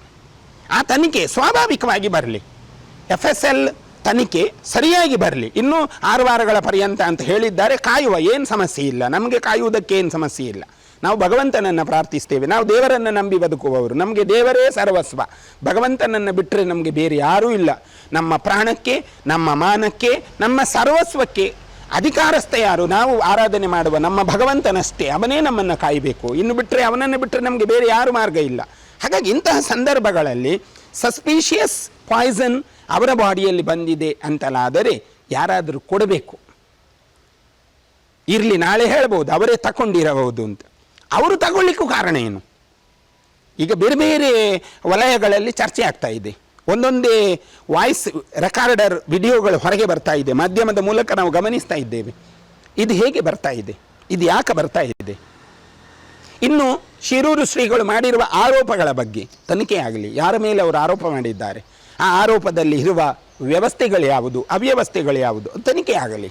ಆ ತನಿಖೆ ಸ್ವಾಭಾವಿಕವಾಗಿ ಬರಲಿ, FSL ತನಿಖೆ ಸರಿಯಾಗಿ ಬರಲಿ. ಇನ್ನೂ 6 ವಾರಗಳ ಪರ್ಯಂತ ಅಂತ ಹೇಳಿದ್ದಾರೆ, ಕಾಯುವ, ಏನು ಸಮಸ್ಯೆ ಇಲ್ಲ, ನಮಗೆ ಕಾಯುವುದಕ್ಕೆ ಏನು ಸಮಸ್ಯೆ ಇಲ್ಲ. ನಾವು ಭಗವಂತನನ್ನು ಪ್ರಾರ್ಥಿಸ್ತೇವೆ, ನಾವು ದೇವರನ್ನು ನಂಬಿ ಬದುಕುವವರು, ನಮಗೆ ದೇವರೇ ಸರ್ವಸ್ವ, ಭಗವಂತನನ್ನು ಬಿಟ್ಟರೆ ನಮಗೆ ಬೇರೆ ಯಾರೂ ಇಲ್ಲ. ನಮ್ಮ ಪ್ರಾಣಕ್ಕೆ, ನಮ್ಮ ಮಾನಕ್ಕೆ, ನಮ್ಮ ಸರ್ವಸ್ವಕ್ಕೆ ಅಧಿಕಾರಸ್ಥ ಯಾರು? ನಾವು ಆರಾಧನೆ ಮಾಡುವ ನಮ್ಮ ಭಗವಂತನಷ್ಟೇ, ಅವನೇ ನಮ್ಮನ್ನು ಕಾಯಬೇಕು. ಇನ್ನು ಬಿಟ್ಟರೆ, ಅವನನ್ನು ಬಿಟ್ಟರೆ ನಮಗೆ ಬೇರೆ ಯಾರು ಮಾರ್ಗ ಇಲ್ಲ. ಹಾಗಾಗಿ ಇಂತಹ ಸಂದರ್ಭಗಳಲ್ಲಿ ಸಸ್ಪೀಷಿಯಸ್ ಪಾಯ್ಸನ್ ಅವರ ಬಾಡಿಯಲ್ಲಿ ಬಂದಿದೆ ಅಂತಲಾದರೆ ಯಾರಾದರೂ ಕೊಡಬೇಕು. ಇರಲಿ, ನಾಳೆ ಹೇಳ್ಬೋದು ಅವರೇ ತಗೊಂಡಿರಬಹುದು ಅಂತ. ಅವರು ತಗೊಳ್ಳಿಕ್ಕೂ ಕಾರಣ ಏನು? ಈಗ ಬೇರೆ ಬೇರೆ ವಲಯಗಳಲ್ಲಿ ಚರ್ಚೆ ಆಗ್ತಾ ಇದೆ, ಒಂದೊಂದೇ ವಾಯ್ಸ್ ರೆಕಾರ್ಡರ್ ವಿಡಿಯೋಗಳು ಹೊರಗೆ ಬರ್ತಾ ಇದೆ, ಮಾಧ್ಯಮದ ಮೂಲಕ ನಾವು ಗಮನಿಸ್ತಾ ಇದ್ದೇವೆ. ಇದು ಹೇಗೆ ಬರ್ತಾ ಇದೆ, ಇದು ಯಾಕೆ ಬರ್ತಾ ಇದೆ? ಇನ್ನು ಶಿರೂರು ಶ್ರೀಗಳು ಮಾಡಿರುವ ಆರೋಪಗಳ ಬಗ್ಗೆ ತನಿಖೆ ಆಗಲಿ, ಯಾರ ಮೇಲೆ ಅವರು ಆರೋಪ ಮಾಡಿದ್ದಾರೆ, ಆ ಆರೋಪದಲ್ಲಿ ಇರುವ ವ್ಯವಸ್ಥೆಗಳು ಯಾವುದು, ಅವ್ಯವಸ್ಥೆಗಳು ಯಾವುದು, ತನಿಖೆ ಆಗಲಿ.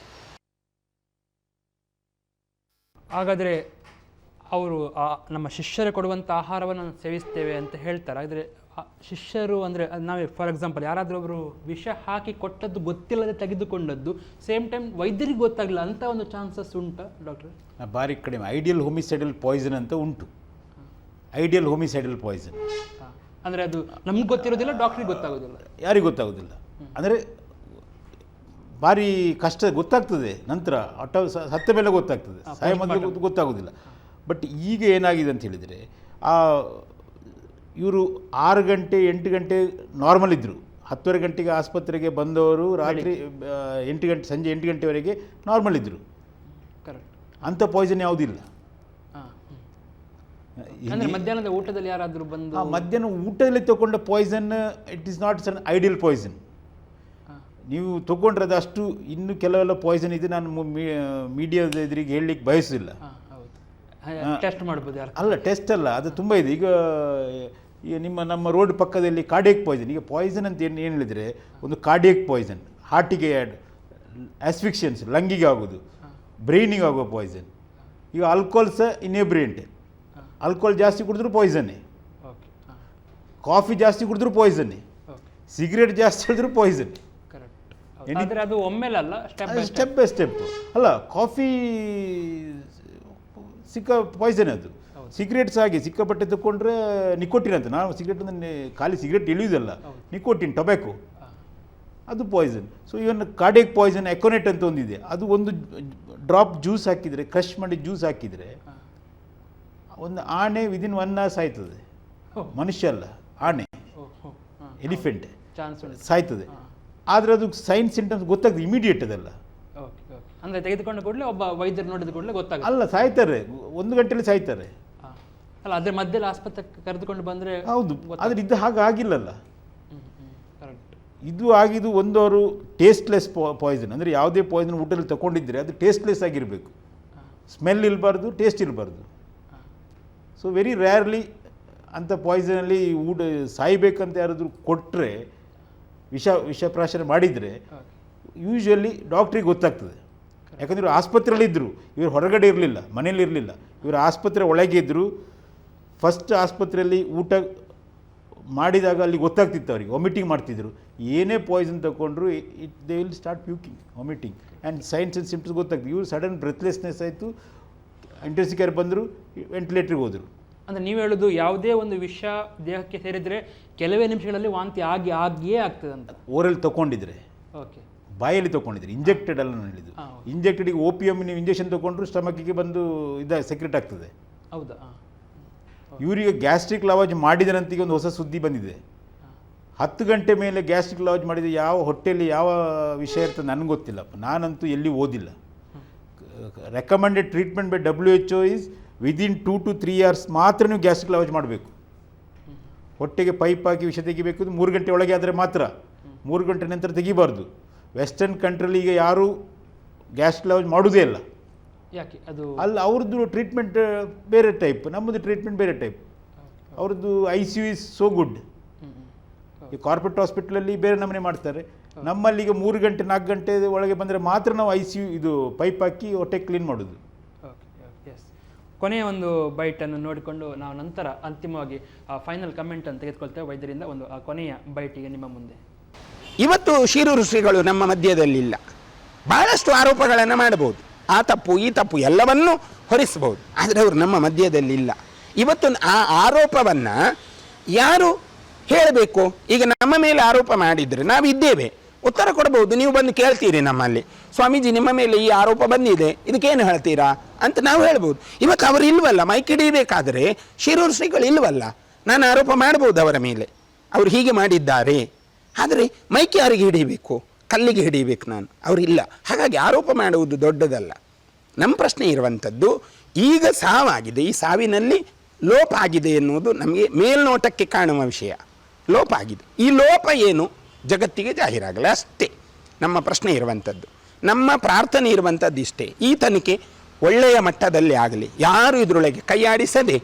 ಹಾಗಾದರೆ ಅವರು ನಮ್ಮ ಶಿಷ್ಯರು ಕೊಡುವಂಥ ಆಹಾರವನ್ನು ಸೇವಿಸ್ತೇವೆ ಅಂತ ಹೇಳ್ತಾರೆ. ಆದರೆ ಶಿಷ್ಯರು ಅಂದರೆ ನಾವೇ ಫಾರ್ ಎಕ್ಸಾಂಪಲ್ ಯಾರಾದರೂ ಒಬ್ಬರು ವಿಷ ಹಾಕಿ ಕೊಟ್ಟದ್ದು ಗೊತ್ತಿಲ್ಲದೆ ತೆಗೆದುಕೊಂಡದ್ದು, ಸೇಮ್ ಟೈಮ್ ವೈದ್ಯರಿಗೆ ಗೊತ್ತಾಗಲಿಲ್ಲ ಅಂತ ಒಂದು ಚಾನ್ಸಸ್ ಉಂಟಾ ಡಾಕ್ಟರ್? ಭಾರಿ ಕಡಿಮೆ. ಐಡಿಯಲ್ ಹೋಮಿಸೈಡಲ್ ಪಾಯ್ಸನ್ ಅಂತ ಉಂಟು. ಐಡಿಯಲ್ ಹೋಮಿಸೈಡಲ್ ಪಾಯ್ಸನ್ ಅಂದರೆ ಅದು ನಮ್ಗೆ ಗೊತ್ತಿರೋದಿಲ್ಲ, ಡಾಕ್ಟ್ರಿಗೆ ಗೊತ್ತಾಗೋದಿಲ್ಲ, ಯಾರಿಗೂ ಗೊತ್ತಾಗೋದಿಲ್ಲ. ಅಂದರೆ ಭಾರಿ ಕಷ್ಟ ಗೊತ್ತಾಗ್ತದೆ ನಂತರ ಸತ್ತ ಮೇಲೆ ಗೊತ್ತಾಗ್ತದೆ, ಸಾಯ ಮೊದಲು ಗೊತ್ತಾಗೋದಿಲ್ಲ. ಬಟ್ ಈಗ ಏನಾಗಿದೆ ಅಂತ ಹೇಳಿದರೆ ಇವರು 6 ಗಂಟೆ 8 ಗಂಟೆ ನಾರ್ಮಲ್ ಇದ್ದರು, 10:30 ಗಂಟೆಗೆ ಆಸ್ಪತ್ರೆಗೆ ಬಂದವರು ರಾತ್ರಿ 8 ಗಂಟೆ ಸಂಜೆ 8 ಗಂಟೆವರೆಗೆ ನಾರ್ಮಲ್ ಇದ್ದರು. ಕರೆಕ್ಟ್. ಅಂಥ ಪಾಯ್ಸನ್ ಯಾವುದಿಲ್ಲ. ಅಂದರೆ ಮಧ್ಯಾಹ್ನದ ಊಟದಲ್ಲಿ ಯಾರಾದರೂ ಬಂದು ಮಧ್ಯಾಹ್ನ ಊಟದಲ್ಲಿ ತಗೊಂಡ poison it is not sun ideal poison. ನೀವು ತೊಗೊಂಡ್ರೆ ಅದು ಅಷ್ಟು, ಇನ್ನು ಕೆಲವೆಲ್ಲ ಪಾಯ್ಸನ್ ಇದೆ, ನಾನು ಮೀಡಿಯಾದ ಎದುರಿಗೆ ಹೇಳಲಿಕ್ಕೆ ಬಯಸಿಲ್ಲ. ಟೆಸ್ಟ್ ಮಾಡ್ಬೋದು ಅಲ್ಲ, ಟೆಸ್ಟ್ ಅಲ್ಲ, ಅದು ತುಂಬ ಇದೆ. ಈಗ ನಮ್ಮ ರೋಡ್ ಪಕ್ಕದಲ್ಲಿ ಕಾರ್ಡಿಯಕ್ ಪಾಯ್ಸನ್, ಈಗ ಪಾಯ್ಸನ್ ಅಂತ ಏನು ಹೇಳಿದರೆ ಒಂದು ಕಾರ್ಡಿಯಕ್ ಪಾಯ್ಸನ್, ಹಾರ್ಟಿಗೆ ಆಸ್ಫಿಕ್ಷನ್ಸ್, ಲಂಗಿಗೆ ಆಗೋದು, ಬ್ರೈನಿಗೆ ಆಗುವ ಪಾಯ್ಸನ್. ಈಗ ಆಲ್ಕೋಹಾಲ್ ಸಹ ಇನ್ಎಬ್ರಿಯಂಟ್, ಆಲ್ಕೋಹಾಲ್ ಜಾಸ್ತಿ ಕುಡಿದ್ರೂ ಪಾಯ್ಸನ್ನೇ, ಕಾಫಿ ಜಾಸ್ತಿ ಕುಡಿದ್ರೂ ಪಾಯ್ಸನ್ನೇ, ಸಿಗರೇಟ್ ಜಾಸ್ತಿ ಕುಡಿದ್ರೂ ಪಾಯ್ಸನ್. ಅದು ಒಮ್ಮೆಲಲ್ಲ, ಸ್ಟೆಪ್ ಬೈ ಸ್ಟೆಪ್. ಅಲ್ಲ, ಕಾಫಿ ಸಿಕ್ಕ ಪಾಯ್ಸನ್, ಅದು ಸಿಗರೇಟ್ಸ್ ಆಗಿ ಸಿಕ್ಕಾಪಟ್ಟೆ ತಗೊಂಡ್ರೆ ನಿಕೋಟಿನ್ ಅಂತ. ನಾವು ಸಿಗರೇಟ್ ಅಂದರೆ ಖಾಲಿ ಸಿಗರೇಟ್ ಎಳೆಯುವುದಲ್ಲ, ನಿಕೋಟಿನ್, ಟೊಬ್ಯಾಕೊ, ಅದು poison. So even cardiac poison aconite ಅಂತ ಒಂದಿದೆ, ಅದು ಒಂದು ಡ್ರಾಪ್ ಜ್ಯೂಸ್ ಹಾಕಿದರೆ, ಕ್ರಷ್ ಮಾಡಿ ಜ್ಯೂಸ್ ಹಾಕಿದರೆ ಒಂದು ಆನೆ ವಿದಿನ್ 1 hour ಸಾಯ್ತದೆ. ಮನುಷ್ಯ ಅಲ್ಲ, ಆನೆ, ಎಲಿಫೆಂಟ್ ಸಾಯ್ತದೆ. ಆದರೆ ಅದು ಸೈನ್ ಸಿಂಟಮ್ಸ್ ಗೊತ್ತಾಗ್ತದೆ ಇಮಿಡಿಯೇಟ್, ಅದೆಲ್ಲ. ಅಂದರೆ ತೆಗೆದುಕೊಂಡ ಕೂಡಲೇ ಒಬ್ಬ ವೈದ್ಯರು ನೋಡಿದ ಕೂಡಲೇ ಗೊತ್ತಾಗುತ್ತೆ. ಅಲ್ಲ, ಸಾಯ್ತಾರೆ, 1 ಗಂಟೆಯಲ್ಲಿ ಸಾಯ್ತಾರೆ. ಅಲ್ಲ, ಅದ್ರ ಮಧ್ಯದಲ್ಲಿ ಆಸ್ಪತ್ರೆಗೆ ಕರೆದುಕೊಂಡು ಬಂದರೆ ಹೌದು. ಆದರೆ ಇದು ಹಾಗೆ ಆಗಿಲ್ಲಲ್ಲ. ಇದು ಆಗಿದ್ದು ಒಂದು ಟೇಸ್ಟ್ಲೆಸ್ ಪಾಯ್ಸನ್. ಅಂದರೆ ಯಾವುದೇ ಪಾಯ್ಸನ್ ಊಟದಲ್ಲಿ ತಗೊಂಡಿದ್ದರೆ ಅದು ಟೇಸ್ಟ್ಲೆಸ್ ಆಗಿರಬೇಕು, ಸ್ಮೆಲ್ ಇರಬಾರ್ದು, ಟೇಸ್ಟ್ ಇರಬಾರ್ದು. ಸೊ ವೆರಿ ರೇರ್ಲಿ ಅಂಥ ಪಾಯ್ಸನಲ್ಲಿ ಊಟ ಸಾಯ್ಬೇಕಂತ ಯಾರಾದರೂ ಕೊಟ್ಟರೆ, ವಿಷಪ್ರಾಶನ ಮಾಡಿದರೆ ಯೂಶ್ವಲಿ ಡಾಕ್ಟ್ರಿಗೆ ಗೊತ್ತಾಗ್ತದೆ. ಯಾಕಂದರೆ ಇವರು ಆಸ್ಪತ್ರೆಯಲ್ಲಿದ್ದರು, ಇವರು ಹೊರಗಡೆ ಇರಲಿಲ್ಲ, ಮನೇಲಿ ಇರಲಿಲ್ಲ, ಇವರು ಆಸ್ಪತ್ರೆ ಒಳಗೆ ಇದ್ದರು. ಫಸ್ಟ್ ಆಸ್ಪತ್ರೆಯಲ್ಲಿ ಊಟ ಮಾಡಿದಾಗ ಅಲ್ಲಿ ಗೊತ್ತಾಗ್ತಿತ್ತು ಅವರಿಗೆ, ವಾಮಿಟಿಂಗ್ ಮಾಡ್ತಿದ್ರು. ಏನೇ ಪಾಯ್ಸನ್ ತಗೊಂಡ್ರು they will start puking, vomiting and signs and symptoms ಗೊತ್ತಾಗ್ತದೆ. ಇವರು ಸಡನ್ ಬ್ರೆತ್ಲೆಸ್ನೆಸ್ ಆಯಿತು, ಇಂಟೆನ್ಸಿವ್ ಕೇರ್ ಬಂದರು, ವೆಂಟಿಲೇಟ್ರಿಗೆ ಹೋದರು. ಅಂದರೆ ನೀವು ಹೇಳೋದು ಯಾವುದೇ ಒಂದು ವಿಷ ದೇಹಕ್ಕೆ ಸೇರಿದರೆ ಕೆಲವೇ ನಿಮಿಷಗಳಲ್ಲಿ ವಾಂತಿ ಆಗಿಯೇ ಆಗ್ತದೆ ಅಂತ. ಓರಲ್ ತೊಗೊಂಡಿದ್ರೆ, ಓಕೆ, ಬಾಯಲ್ಲಿ ತೊಗೊಂಡಿದ್ರೆ, ಇಂಜೆಕ್ಟೆಡ್ ಅಲ್ಲ ನಾನು ಹೇಳಿದ್ದು. ಇಂಜೆಕ್ಟೆಡಿಗೆ OPM ನೀವು ಇಂಜೆಕ್ಷನ್ ತೊಗೊಂಡ್ರು ಸ್ಟಮಕ್ಕಿಗೆ ಬಂದು ಸೆಕ್ರೆಟ್ ಆಗ್ತದೆ. ಹೌದಾ? ಇವರಿಗೆ ಗ್ಯಾಸ್ಟ್ರಿಕ್ ಲವಾಜ್ ಮಾಡಿದರಂತೀಗ ಒಂದು ಹೊಸ ಸುದ್ದಿ ಬಂದಿದೆ. 10 ಗಂಟೆ ಮೇಲೆ ಗ್ಯಾಸ್ಟ್ರಿಕ್ ಲವಾಜ್ ಮಾಡಿದರೆ ಯಾವ ಹೊಟ್ಟೆಯಲ್ಲಿ ಯಾವ ವಿಷಯ ಇರ್ತದೆ ನನಗೆ ಗೊತ್ತಿಲ್ಲ, ನಾನಂತೂ ಎಲ್ಲಿ ಓದಿಲ್ಲ. Recommended treatment by WHO is within 2 to 3 hours ಮಾತ್ರ ನೀವು ಗ್ಯಾಸ್ಟ್ರಿಕ್ ಲವಾಜ್ ಮಾಡಬೇಕು. ಹೊಟ್ಟೆಗೆ ಪೈಪ್ ಹಾಕಿ ವಿಷ ತೆಗಿಬೇಕು, 3 ಗಂಟೆ ಒಳಗೆ ಆದರೆ ಮಾತ್ರ, 3 ಗಂಟೆ ನಂತರ ತೆಗಿಬಾರ್ದು. ವೆಸ್ಟರ್ನ್ ಕಂಟ್ರಿಲಿ ಈಗ ಯಾರೂ ಗ್ಯಾಸ್ಟ್ರಿಕ್ ಲವಾಜ್ ಮಾಡೋದೇ ಇಲ್ಲ. ಯಾಕೆ? ಅದು ಅಲ್ಲ, ಅವ್ರದ್ದು ಟ್ರೀಟ್ಮೆಂಟ್ ಬೇರೆ ಟೈಪ್, ನಮ್ಮದು ಟ್ರೀಟ್ಮೆಂಟ್ ಬೇರೆ ಟೈಪ್. ಅವ್ರದ್ದು ICU ಈಸ್ ಸೋ ಗುಡ್. ಈ ಕಾರ್ಪೊರೇಟ್ ಹಾಸ್ಪಿಟ್ಲಲ್ಲಿ ಬೇರೆ ನಮೂನೆ ಮಾಡ್ತಾರೆ. ನಮ್ಮಲ್ಲಿಗೆ 3 ಗಂಟೆ 4 ಗಂಟೆ ಒಳಗೆ ಬಂದರೆ ಮಾತ್ರ ನಾವು ICU ಇದು ಪೈಪ್ ಹಾಕಿ ಹೊಟ್ಟೆ ಕ್ಲೀನ್ ಮಾಡೋದು. ಎಸ್. ಕೊನೆಯ ಒಂದು ಬೈಟನ್ನು ನೋಡಿಕೊಂಡು ನಾವು ನಂತರ ಅಂತಿಮವಾಗಿ ಫೈನಲ್ ಕಮೆಂಟನ್ನು ತೆಗೆದುಕೊಳ್ತೇವೆ ವೈದ್ಯರಿಂದ. ಒಂದು ಕೊನೆಯ ಬೈಟಿಗೆ ನಿಮ್ಮ ಮುಂದೆ. ಇವತ್ತು ಶಿರೂರು ಶ್ರೀಗಳು ನಮ್ಮ ಮಧ್ಯದಲ್ಲಿಲ್ಲ. ಬಹಳಷ್ಟು ಆರೋಪಗಳನ್ನು ಮಾಡಬಹುದು, ಆ ತಪ್ಪು ಈ ತಪ್ಪು ಎಲ್ಲವನ್ನೂ ಹೊರಿಸಬಹುದು, ಆದರೆ ಅವರು ನಮ್ಮ ಮಧ್ಯದಲ್ಲಿಲ್ಲ. ಇವತ್ತು ಆ ಆರೋಪವನ್ನು ಯಾರು ಹೇಳಬೇಕು? ಈಗ ನಮ್ಮ ಮೇಲೆ ಆರೋಪ ಮಾಡಿದರೆ ನಾವಿದ್ದೇವೆ, ಉತ್ತರ ಕೊಡಬಹುದು. ನೀವು ಬಂದು ಕೇಳ್ತೀರಿ ನಮ್ಮಲ್ಲಿ, ಸ್ವಾಮೀಜಿ ನಿಮ್ಮ ಮೇಲೆ ಈ ಆರೋಪ ಬಂದಿದೆ, ಇದಕ್ಕೇನು ಹೇಳ್ತೀರಾ ಅಂತ ನಾವು ಹೇಳ್ಬೋದು. ಇವತ್ತು ಅವರು ಇಲ್ವಲ್ಲ, ಮೈಕ್ ಹಿಡಿಯಬೇಕಾದರೆ ಶಿರೂರು ಶ್ರೀಗಳು ಇಲ್ವಲ್ಲ, ನಾನು ಆರೋಪ ಮಾಡ್ಬೋದು ಅವರ ಮೇಲೆ, ಅವರು ಹೀಗೆ ಮಾಡಿದ್ದಾರೆ. ಆದರೆ ಮೈಕ್ ಯಾರಿಗೆ ಹಿಡಿಯಬೇಕು? ಕಲ್ಲಿಗೆ ಹಿಡಿಯಬೇಕು ನಾನು, ಅವರಿಲ್ಲ. ಹಾಗಾಗಿ ಆರೋಪ ಮಾಡುವುದು ದೊಡ್ಡದಲ್ಲ. ನಮ್ಮ ಪ್ರಶ್ನೆ ಇರುವಂಥದ್ದು, ಈಗ ಸಾವಾಗಿದೆ, ಈ ಸಾವಿನಲ್ಲಿ ಲೋಪ ಆಗಿದೆ ಎನ್ನುವುದು ನಮಗೆ ಮೇಲ್ನೋಟಕ್ಕೆ ಕಾಣುವ ವಿಷಯ. ಲೋಪ ಆಗಿದೆ, ಈ ಲೋಪ ಏನು ಜಗತ್ತಿಗೆ ಜಾಹೀರಾಗಲ್ಲ, ಅಷ್ಟೇ ನಮ್ಮ ಪ್ರಶ್ನೆ ಇರುವಂಥದ್ದು. ನಮ್ಮ ಪ್ರಾರ್ಥನೆ ಇರುವಂಥದ್ದು ಇಷ್ಟೇ, ಈ ತನಿಖೆ ಒಳ್ಳೆಯ ಮಟ್ಟದಲ್ಲಿ ಆಗಲಿ, ಯಾರು ಇದರೊಳಗೆ ಕೈಯಾಡಿಸದೆ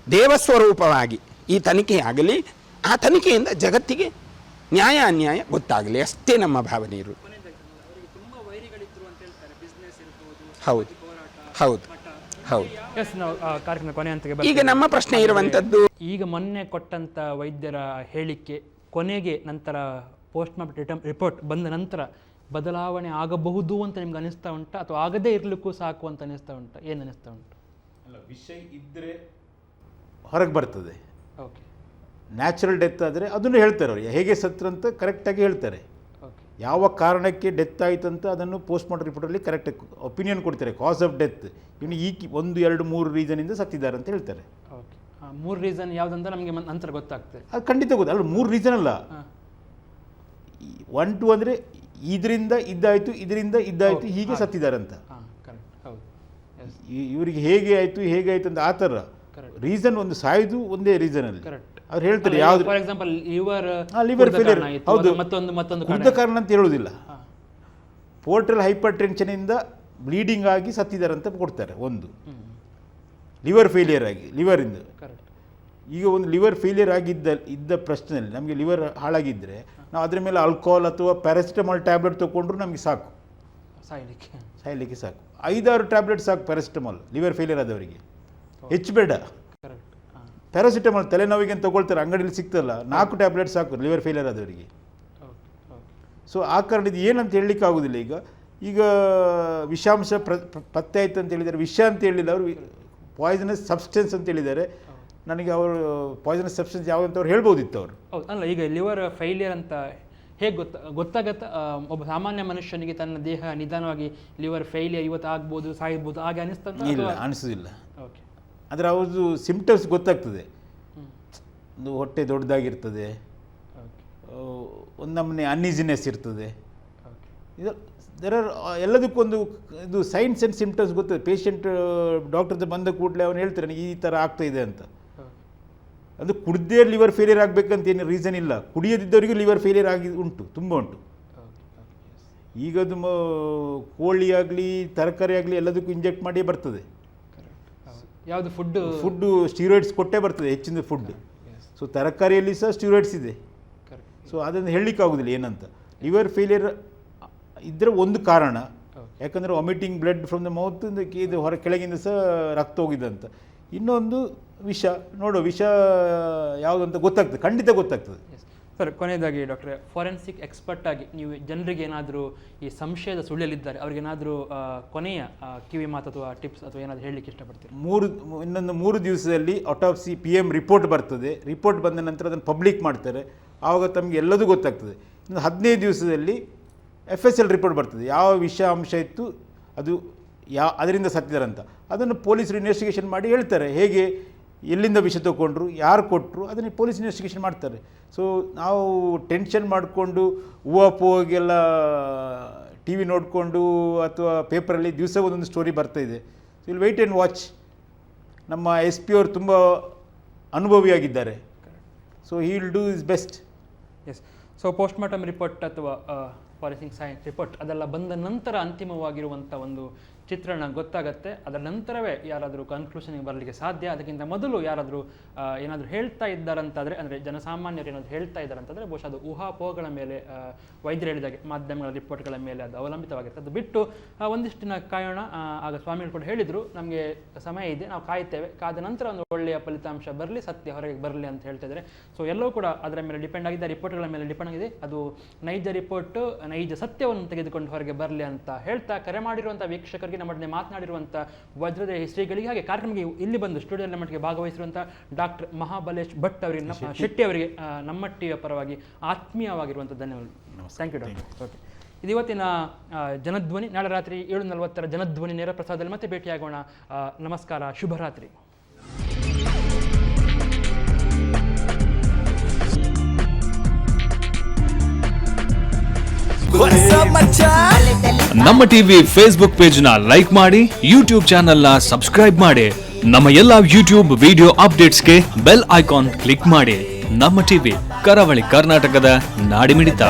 ದೇವಸ್ವರೂಪವಾಗಿ ಈ ತನಿಖೆ ಆಗಲಿ, ಆ ತನಿಖೆಯಿಂದ ಜಗತ್ತಿಗೆ ನ್ಯಾಯ ಅನ್ಯಾಯ ಗೊತ್ತಾಗಲಿ, ಅಷ್ಟೇ ನಮ್ಮ ಭಾವನೆ ಇರುವುದು. ಹೌದು ಹೌದು ಹೌದು. ಎಸ್, ನಾವು ಕಾರ್ಯಕ್ರಮ ಕೊನೆ ಹಂತಕ್ಕೆ ಈಗ ನಮ್ಮ ಪ್ರಶ್ನೆ ಇರುವಂಥದ್ದು, ಈಗ ಮೊನ್ನೆ ಕೊಟ್ಟಂಥ ವೈದ್ಯರ ಹೇಳಿಕೆ ಕೊನೆಗೆ ನಂತರ ಪೋಸ್ಟ್ ಮಾರ್ಟಮ್ ರಿಪೋರ್ಟ್ ಬಂದ ನಂತರ ಬದಲಾವಣೆ ಆಗಬಹುದು ಅಂತ ನಿಮ್ಗೆ ಅನಿಸ್ತಾ ಉಂಟಾ, ಅಥವಾ ಆಗದೇ ಇರಲಿಕ್ಕೂ ಸಾಕು ಅಂತ ಅನಿಸ್ತಾ ಉಂಟಾ? ಏನು ಅನಿಸ್ತಾ ಉಂಟು? ಅಲ್ಲ, ವಿಷಯ ಇದ್ದರೆ ಹೊರಗೆ ಬರ್ತದೆ. ಓಕೆ, ನ್ಯಾಚುರಲ್ ಡೆತ್ ಆದರೆ ಅದನ್ನು ಹೇಳ್ತಾರೆ, ಅವ್ರಿಗೆ ಹೇಗೆ ಸತ್ರು ಅಂತ ಕರೆಕ್ಟಾಗಿ ಹೇಳ್ತಾರೆ. ಓಕೆ, ಯಾವ ಕಾರಣಕ್ಕೆ ಡೆತ್ ಆಯಿತು ಅಂತ ಅದನ್ನು ಪೋಸ್ಟ್ಮಾರ್ಟಮ್ ರಿಪೋರ್ಟಲ್ಲಿ ಕರೆಕ್ಟ್ ಒಪಿನಿಯನ್ ಕೊಡ್ತಾರೆ. ಕಾಸ್ ಆಫ್ ಡೆತ್ ಇವನು 1, 2, 3 ರೀಸನಿಂದ ಸತ್ತಿದ್ದಾರೆ ಅಂತ ಹೇಳ್ತಾರೆ. ಓಕೆ, 3 ರೀಸನ್ ಯಾವುದಂತ ನಮಗೆ ನಂತರ ಗೊತ್ತಾಗ್ತದೆ. ಅದು ಖಂಡಿತ ಗೊತ್ತು. ಅಲ್ಲ 3 ರೀಸನ್ ಅಲ್ಲ, 1, 2 ಅಂದರೆ ಇದರಿಂದ ಇದ್ದಾಯಿತು ಹೀಗೆ ಸತ್ತಿದ್ದಾರೆ ಅಂತ. ಇವರಿಗೆ ಹೇಗೆ ಆಯಿತು ಅಂತ ಆ ಥರ ರೀಸನ್ ಒಂದು ಸಾಯ್ದು ಒಂದೇ ರೀಸನ್ ಅಲ್ಲಿ ಅವ್ರು ಹೇಳ್ತಾರೆ. ಯಾವ್ದು ಫಾರ್ ಎಕ್ಸಾಂಪಲ್ ಲಿವರ್ ಫೇಲಿಯರ್, ಹೌದು, ಮತ್ತೊಂದು ಕುಡಿದ ಕಾರಣ ಅಂತ ಹೇಳುವುದಿಲ್ಲ. ಪೋರ್ಟಲ್ ಹೈಪರ್ ಟೆನ್ಷನಿಂದ ಬ್ಲೀಡಿಂಗ್ ಆಗಿ ಸತ್ತಿದ್ದಾರೆ ಅಂತ ಕೊಡ್ತಾರೆ. ಒಂದು ಲಿವರ್ ಫೇಲಿಯರ್ ಆಗಿ, ಲಿವರಿಂದ. ಈಗ ಒಂದು ಲಿವರ್ ಫೇಲಿಯರ್ ಇದ್ದ ಪ್ರಶ್ನೆಯಲ್ಲಿ ನಮಗೆ ಲಿವರ್ ಹಾಳಾಗಿದ್ದರೆ ನಾವು ಅದರ ಮೇಲೆ ಆಲ್ಕೋಹಾಲ್ ಅಥವಾ ಪ್ಯಾರಾಸಿಟಮಾಲ್ ಟ್ಯಾಬ್ಲೆಟ್ ತೊಗೊಂಡ್ರು ನಮಗೆ ಸಾಕು, ಸಾಯಲಿಕ್ಕೆ ಸಾಕು. 5-6 ಟ್ಯಾಬ್ಲೆಟ್ ಸಾಕು ಪ್ಯಾರಾಸಿಟಮಾಲ್ ಲಿವರ್ ಫೇಲಿಯರ್ ಆದವರಿಗೆ, ಹೆಚ್ಚು ಬೇಡ. ಪ್ಯಾರಾಸಿಟಮಾಲ್ ತಲೆನೋವಿಗೆ ತಗೊಳ್ತಾರೆ, ಅಂಗಡಿಯಲ್ಲಿ ಸಿಗ್ತಲ್ಲ, 4 ಟ್ಯಾಬ್ಲೆಟ್ ಸಾಕು ಲಿವರ್ ಫೇಲಿಯರ್ ಆದವರಿಗೆ. ಸೊ ಆ ಕಾರಣ ಇದು ಏನಂತ ಹೇಳಲಿಕ್ಕೆ ಆಗೋದಿಲ್ಲ. ಈಗ ವಿಷಾಂಶ ಪತ್ತೆ ಆಯಿತು ಅಂತ ಹೇಳಿದ್ದಾರೆ, ವಿಷ ಅಂತ ಹೇಳಿಲ್ಲ ಅವರು, ಪಾಯ್ಸನಸ್ ಸಬ್ಸ್ಟೆನ್ಸ್ ಅಂತ ಹೇಳಿದ್ದಾರೆ. ನನಗೆ ಅವರು ಪಾಯ್ಸನಸ್ ಸಬ್ಸ್ಟೆನ್ಸ್ ಯಾವುದಂತ ಅವ್ರು ಹೇಳ್ಬೋದಿತ್ತು ಅವರು. ಹೌದು, ಅಲ್ಲ ಈಗ ಲಿವರ್ ಫೈಲಿಯರ್ ಅಂತ ಹೇಗೆ ಗೊತ್ತಾಗತ್ತ? ಒಬ್ಬ ಸಾಮಾನ್ಯ ಮನುಷ್ಯನಿಗೆ ತನ್ನ ದೇಹ ನಿಧಾನವಾಗಿ ಲಿವರ್ ಫೇಲಿಯರ್ ಇವತ್ತು ಆಗ್ಬೋದು, ಸಾಯ್ಬೋದು, ಹಾಗೆ ಅನಿಸ್ತಾ? ಇಲ್ಲ, ಅನಿಸೋದಿಲ್ಲ. ಓಕೆ, ಆದರೆ ಅವ್ರದ್ದು ಸಿಂಪ್ಟಮ್ಸ್ ಗೊತ್ತಾಗ್ತದೆ. ಒಂದು ಹೊಟ್ಟೆ ದೊಡ್ಡದಾಗಿರ್ತದೆ, ಒಂದು ನಮ್ಮನೆ ಅನ್ಈಸಿನೆಸ್ ಇರ್ತದೆ. ಎಲ್ಲದಕ್ಕೊಂದು ಇದು ಸೈನ್ಸ್ ಆ್ಯಂಡ್ ಸಿಂಪ್ಟಮ್ಸ್ ಗೊತ್ತದೆ. ಪೇಷಂಟ್ ಡಾಕ್ಟರ್ ಹತ್ರ ಬಂದ ಕೂಡಲೇ ಅವನು ಹೇಳ್ತಾರೆ ನನಗೆ ಈ ಥರ ಆಗ್ತಾ ಇದೆ ಅಂತ. ಅದು ಕುಡ್ದೇ ಲಿವರ್ ಫೇಲಿಯರ್ ಆಗಬೇಕಂತ ಏನು ರೀಸನ್ ಇಲ್ಲ. ಕುಡಿಯದಿದ್ದವರಿಗೂ ಲಿವರ್ ಫೇಲಿಯರ್ ಆಗಿ ಉಂಟು, ತುಂಬ ಉಂಟು. ಈಗ ಅದು ಕೋಳಿ ಆಗಲಿ ತರಕಾರಿ ಆಗಲಿ ಎಲ್ಲದಕ್ಕೂ ಇಂಜೆಕ್ಟ್ ಮಾಡಿ ಬರ್ತದೆ. ಯಾವುದು ಫುಡ್ಡು ಸ್ಟೀರಾಯ್ಡ್ಸ್ ಕೊಟ್ಟೇ ಬರ್ತದೆ, ಹೆಚ್ಚಿನ ಫುಡ್. ಸೊ ತರಕಾರಿಯಲ್ಲಿ ಸಹ ಸ್ಟೀರಾಯ್ಡ್ಸ್ ಇದೆ. ಸೊ ಅದನ್ನು ಹೇಳಲಿಕ್ಕಾಗೋದಿಲ್ಲ ಏನಂತ. ಲಿವರ್ ಫೇಲಿಯರ್ ಇದ್ದರೆ ಒಂದು ಕಾರಣ, ಯಾಕಂದರೆ vomiting blood from the mouth, ಇದು ಹೊರ ಕೆಳಗಿಂದ ಸಹ ರಕ್ತ ಹೋಗಿದೆ ಅಂತ. ಇನ್ನೊಂದು ವಿಷ, ನೋಡೋ ವಿಷ ಯಾವುದು ಅಂತ ಗೊತ್ತಾಗ್ತದೆ, ಖಂಡಿತ ಗೊತ್ತಾಗ್ತದೆ. ಸರ್, ಕೊನೆಯದಾಗಿ ಡಾಕ್ಟ್ರೆ, ಫಾರೆನ್ಸಿಕ್ ಎಕ್ಸ್ಪರ್ಟ್ ಆಗಿ ನೀವು ಜನರಿಗೆ ಏನಾದರೂ ಈ ಸಂಶಯದ ಸುಳಿಯಲಿದ್ದಾರೆ ಅವ್ರಿಗೇನಾದರೂ ಕೊನೆಯ ಕಿವಿ ಮಾತು ಅಥವಾ ಟಿಪ್ಸ್ ಅಥವಾ ಏನಾದರೂ ಹೇಳಲಿಕ್ಕೆ ಇಷ್ಟಪಡ್ತೀರಿ? ಇನ್ನೊಂದು 3 ದಿವಸದಲ್ಲಿ ಆಟೋಪ್ಸಿ PM ರಿಪೋರ್ಟ್ ಬರ್ತದೆ. ರಿಪೋರ್ಟ್ ಬಂದ ನಂತರ ಅದನ್ನು ಪಬ್ಲಿಕ್ ಮಾಡ್ತಾರೆ. ಆವಾಗ ತಮಗೆ ಎಲ್ಲದೂ ಗೊತ್ತಾಗ್ತದೆ. ಇನ್ನು 15 ದಿವಸದಲ್ಲಿ FSL ರಿಪೋರ್ಟ್ ಬರ್ತದೆ. ಯಾವ ವಿಷ ಅಂಶ ಇತ್ತು, ಅದು ಅದರಿಂದ ಸತ್ತಿದಾರಂತ ಅದನ್ನು ಪೊಲೀಸರು ಇನ್ವೆಸ್ಟಿಗೇಷನ್ ಮಾಡಿ ಹೇಳ್ತಾರೆ. ಹೇಗೆ, ಎಲ್ಲಿಂದ ವಿಷ ತಗೊಂಡ್ರು, ಯಾರು ಕೊಟ್ಟರು, ಅದನ್ನು ಪೊಲೀಸ್ ಇನ್ವೆಸ್ಟಿಗೇಷನ್ ಮಾಡ್ತಾರೆ. ಸೊ ನಾವು ಟೆನ್ಷನ್ ಮಾಡಿಕೊಂಡು ಹೂವಾಪೋಗೆಲ್ಲ TV ನೋಡಿಕೊಂಡು ಅಥವಾ ಪೇಪರಲ್ಲಿ ದಿವಸ ಒಂದೊಂದು ಸ್ಟೋರಿ ಬರ್ತಾಯಿದೆ. ಸೊ ಇಲ್ಲಿ ವೆಯ್ಟ್ ಆ್ಯಂಡ್ ವಾಚ್. ನಮ್ಮ SP ಅವರು ತುಂಬ ಅನುಭವಿಯಾಗಿದ್ದಾರೆ. So he will do his best. Yes. So postmortem report ಅಥವಾ ಫಾರೆನ್ಸಿಕ್ ಸೈನ್ಸ್ ರಿಪೋರ್ಟ್ ಅದೆಲ್ಲ ಬಂದ ನಂತರ ಅಂತಿಮವಾಗಿರುವಂಥ ಒಂದು ಚಿತ್ರಣ ಗೊತ್ತಾಗತ್ತೆ. ಅದರ ನಂತರವೇ ಯಾರಾದರೂ ಕನ್ಕ್ಲೂಷನ್ಗೆ ಬರಲಿಕ್ಕೆ ಸಾಧ್ಯ. ಅದಕ್ಕಿಂತ ಮೊದಲು ಯಾರಾದರೂ ಏನಾದರೂ ಹೇಳ್ತಾ ಇದ್ದಾರಂತಾದರೆ, ಅಂದರೆ ಜನಸಾಮಾನ್ಯರು ಏನಾದರೂ ಹೇಳ್ತಾ ಇದ್ದಾರಂತಂದರೆ ಬಹುಶಃ ಅದು ಊಹಾಪೋಹಗಳ ಮೇಲೆ, ವೈದ್ಯರು ಹೇಳಿದಾಗೆ ಮಾಧ್ಯಮಗಳ ರಿಪೋರ್ಟ್ಗಳ ಮೇಲೆ ಅದು ಅವಲಂಬಿತವಾಗಿರುತ್ತೆ. ಅದು ಬಿಟ್ಟು ಒಂದಿಷ್ಟಿನ ಕಾಯೋಣ. ಆಗ ಸ್ವಾಮಿಗಳು ಕೂಡ ಹೇಳಿದರು, ನಮಗೆ ಸಮಯ ಇದೆ, ನಾವು ಕಾಯ್ತೇವೆ, ಕಾದ ನಂತರ ಒಂದು ಒಳ್ಳೆಯ ಫಲಿತಾಂಶ ಬರಲಿ, ಸತ್ಯ ಹೊರಗೆ ಬರಲಿ ಅಂತ ಹೇಳ್ತಾ ಇದ್ದಾರೆ. ಸೊ ಎಲ್ಲವೂ ಕೂಡ ಅದರ ಮೇಲೆ ಡಿಪೆಂಡ್ ಆಗಿದೆ, ರಿಪೋರ್ಟ್ಗಳ ಮೇಲೆ ಡಿಪೆಂಡ್ ಆಗಿದೆ. ಅದು ನೈಜ ರಿಪೋರ್ಟು, ನೈಜ ಸತ್ಯವನ್ನು ತೆಗೆದುಕೊಂಡು ಹೊರಗೆ ಬರಲಿ ಅಂತ ಹೇಳ್ತಾ, ಕರೆ ಮಾಡಿರುವಂಥ ವೀಕ್ಷಕರಿಗೆ, ನಮ್ಮೊಡನೆ ಮಾತನಾಡಿರುವಂಥ ವಜ್ರದೇಹಿ ಶ್ರೀಗಳಿಗೆ, ಹಾಗೆ ಕಾರ್ಯಕ್ರಮಕ್ಕೆ ಇಲ್ಲಿ ಬಂದು ಸ್ಟುಡಿಯೋದಲ್ಲಿ ನಮ್ಮೊಟ್ಟಿಗೆ ಭಾಗವಹಿಸಿರುವಂಥ ಡಾಕ್ಟರ್ ಮಹಾಬಲೇಶ್ ಭಟ್ ಅವರಿಗೆ, ಶೆಟ್ಟಿ ಅವರಿಗೆ ನಮ್ಮ ಟಿವಿಯ ಪರವಾಗಿ ಆತ್ಮೀಯವಾಗಿರುವಂಥ ಧನ್ಯವಾದಗಳು. Thank you doctor. ಓಕೆ, ಇದು ಇವತ್ತಿನ ಜನಧ್ವನಿ. ನಾಳೆ ರಾತ್ರಿ 7:40 ಜನಧ್ವನಿ ನೇರ ಪ್ರಸಾರದಲ್ಲಿ ಮತ್ತೆ ಭೇಟಿಯಾಗೋಣ. ನಮಸ್ಕಾರ, ಶುಭರಾತ್ರಿ. ನಮ್ಮ ಟಿವಿ ಫೇಸ್ಬುಕ್ ಪೇಜ್ ನ ಲೈಕ್ ಮಾಡಿ, ಯೂಟ್ಯೂಬ್ ಚಾನೆಲ್ ನ ಸಬ್ಸ್ಕ್ರೈಬ್ ಮಾಡಿ. ನಮ್ಮ ಎಲ್ಲಾ ಯೂಟ್ಯೂಬ್ ವಿಡಿಯೋ ಅಪ್ಡೇಟ್ಸ್ಗೆ ಬೆಲ್ ಐಕಾನ್ ಕ್ಲಿಕ್ ಮಾಡಿ. ನಮ್ಮ ಟಿವಿ, ಕರಾವಳಿ ಕರ್ನಾಟಕದ ನಾಡಿಮಿಡಿತ.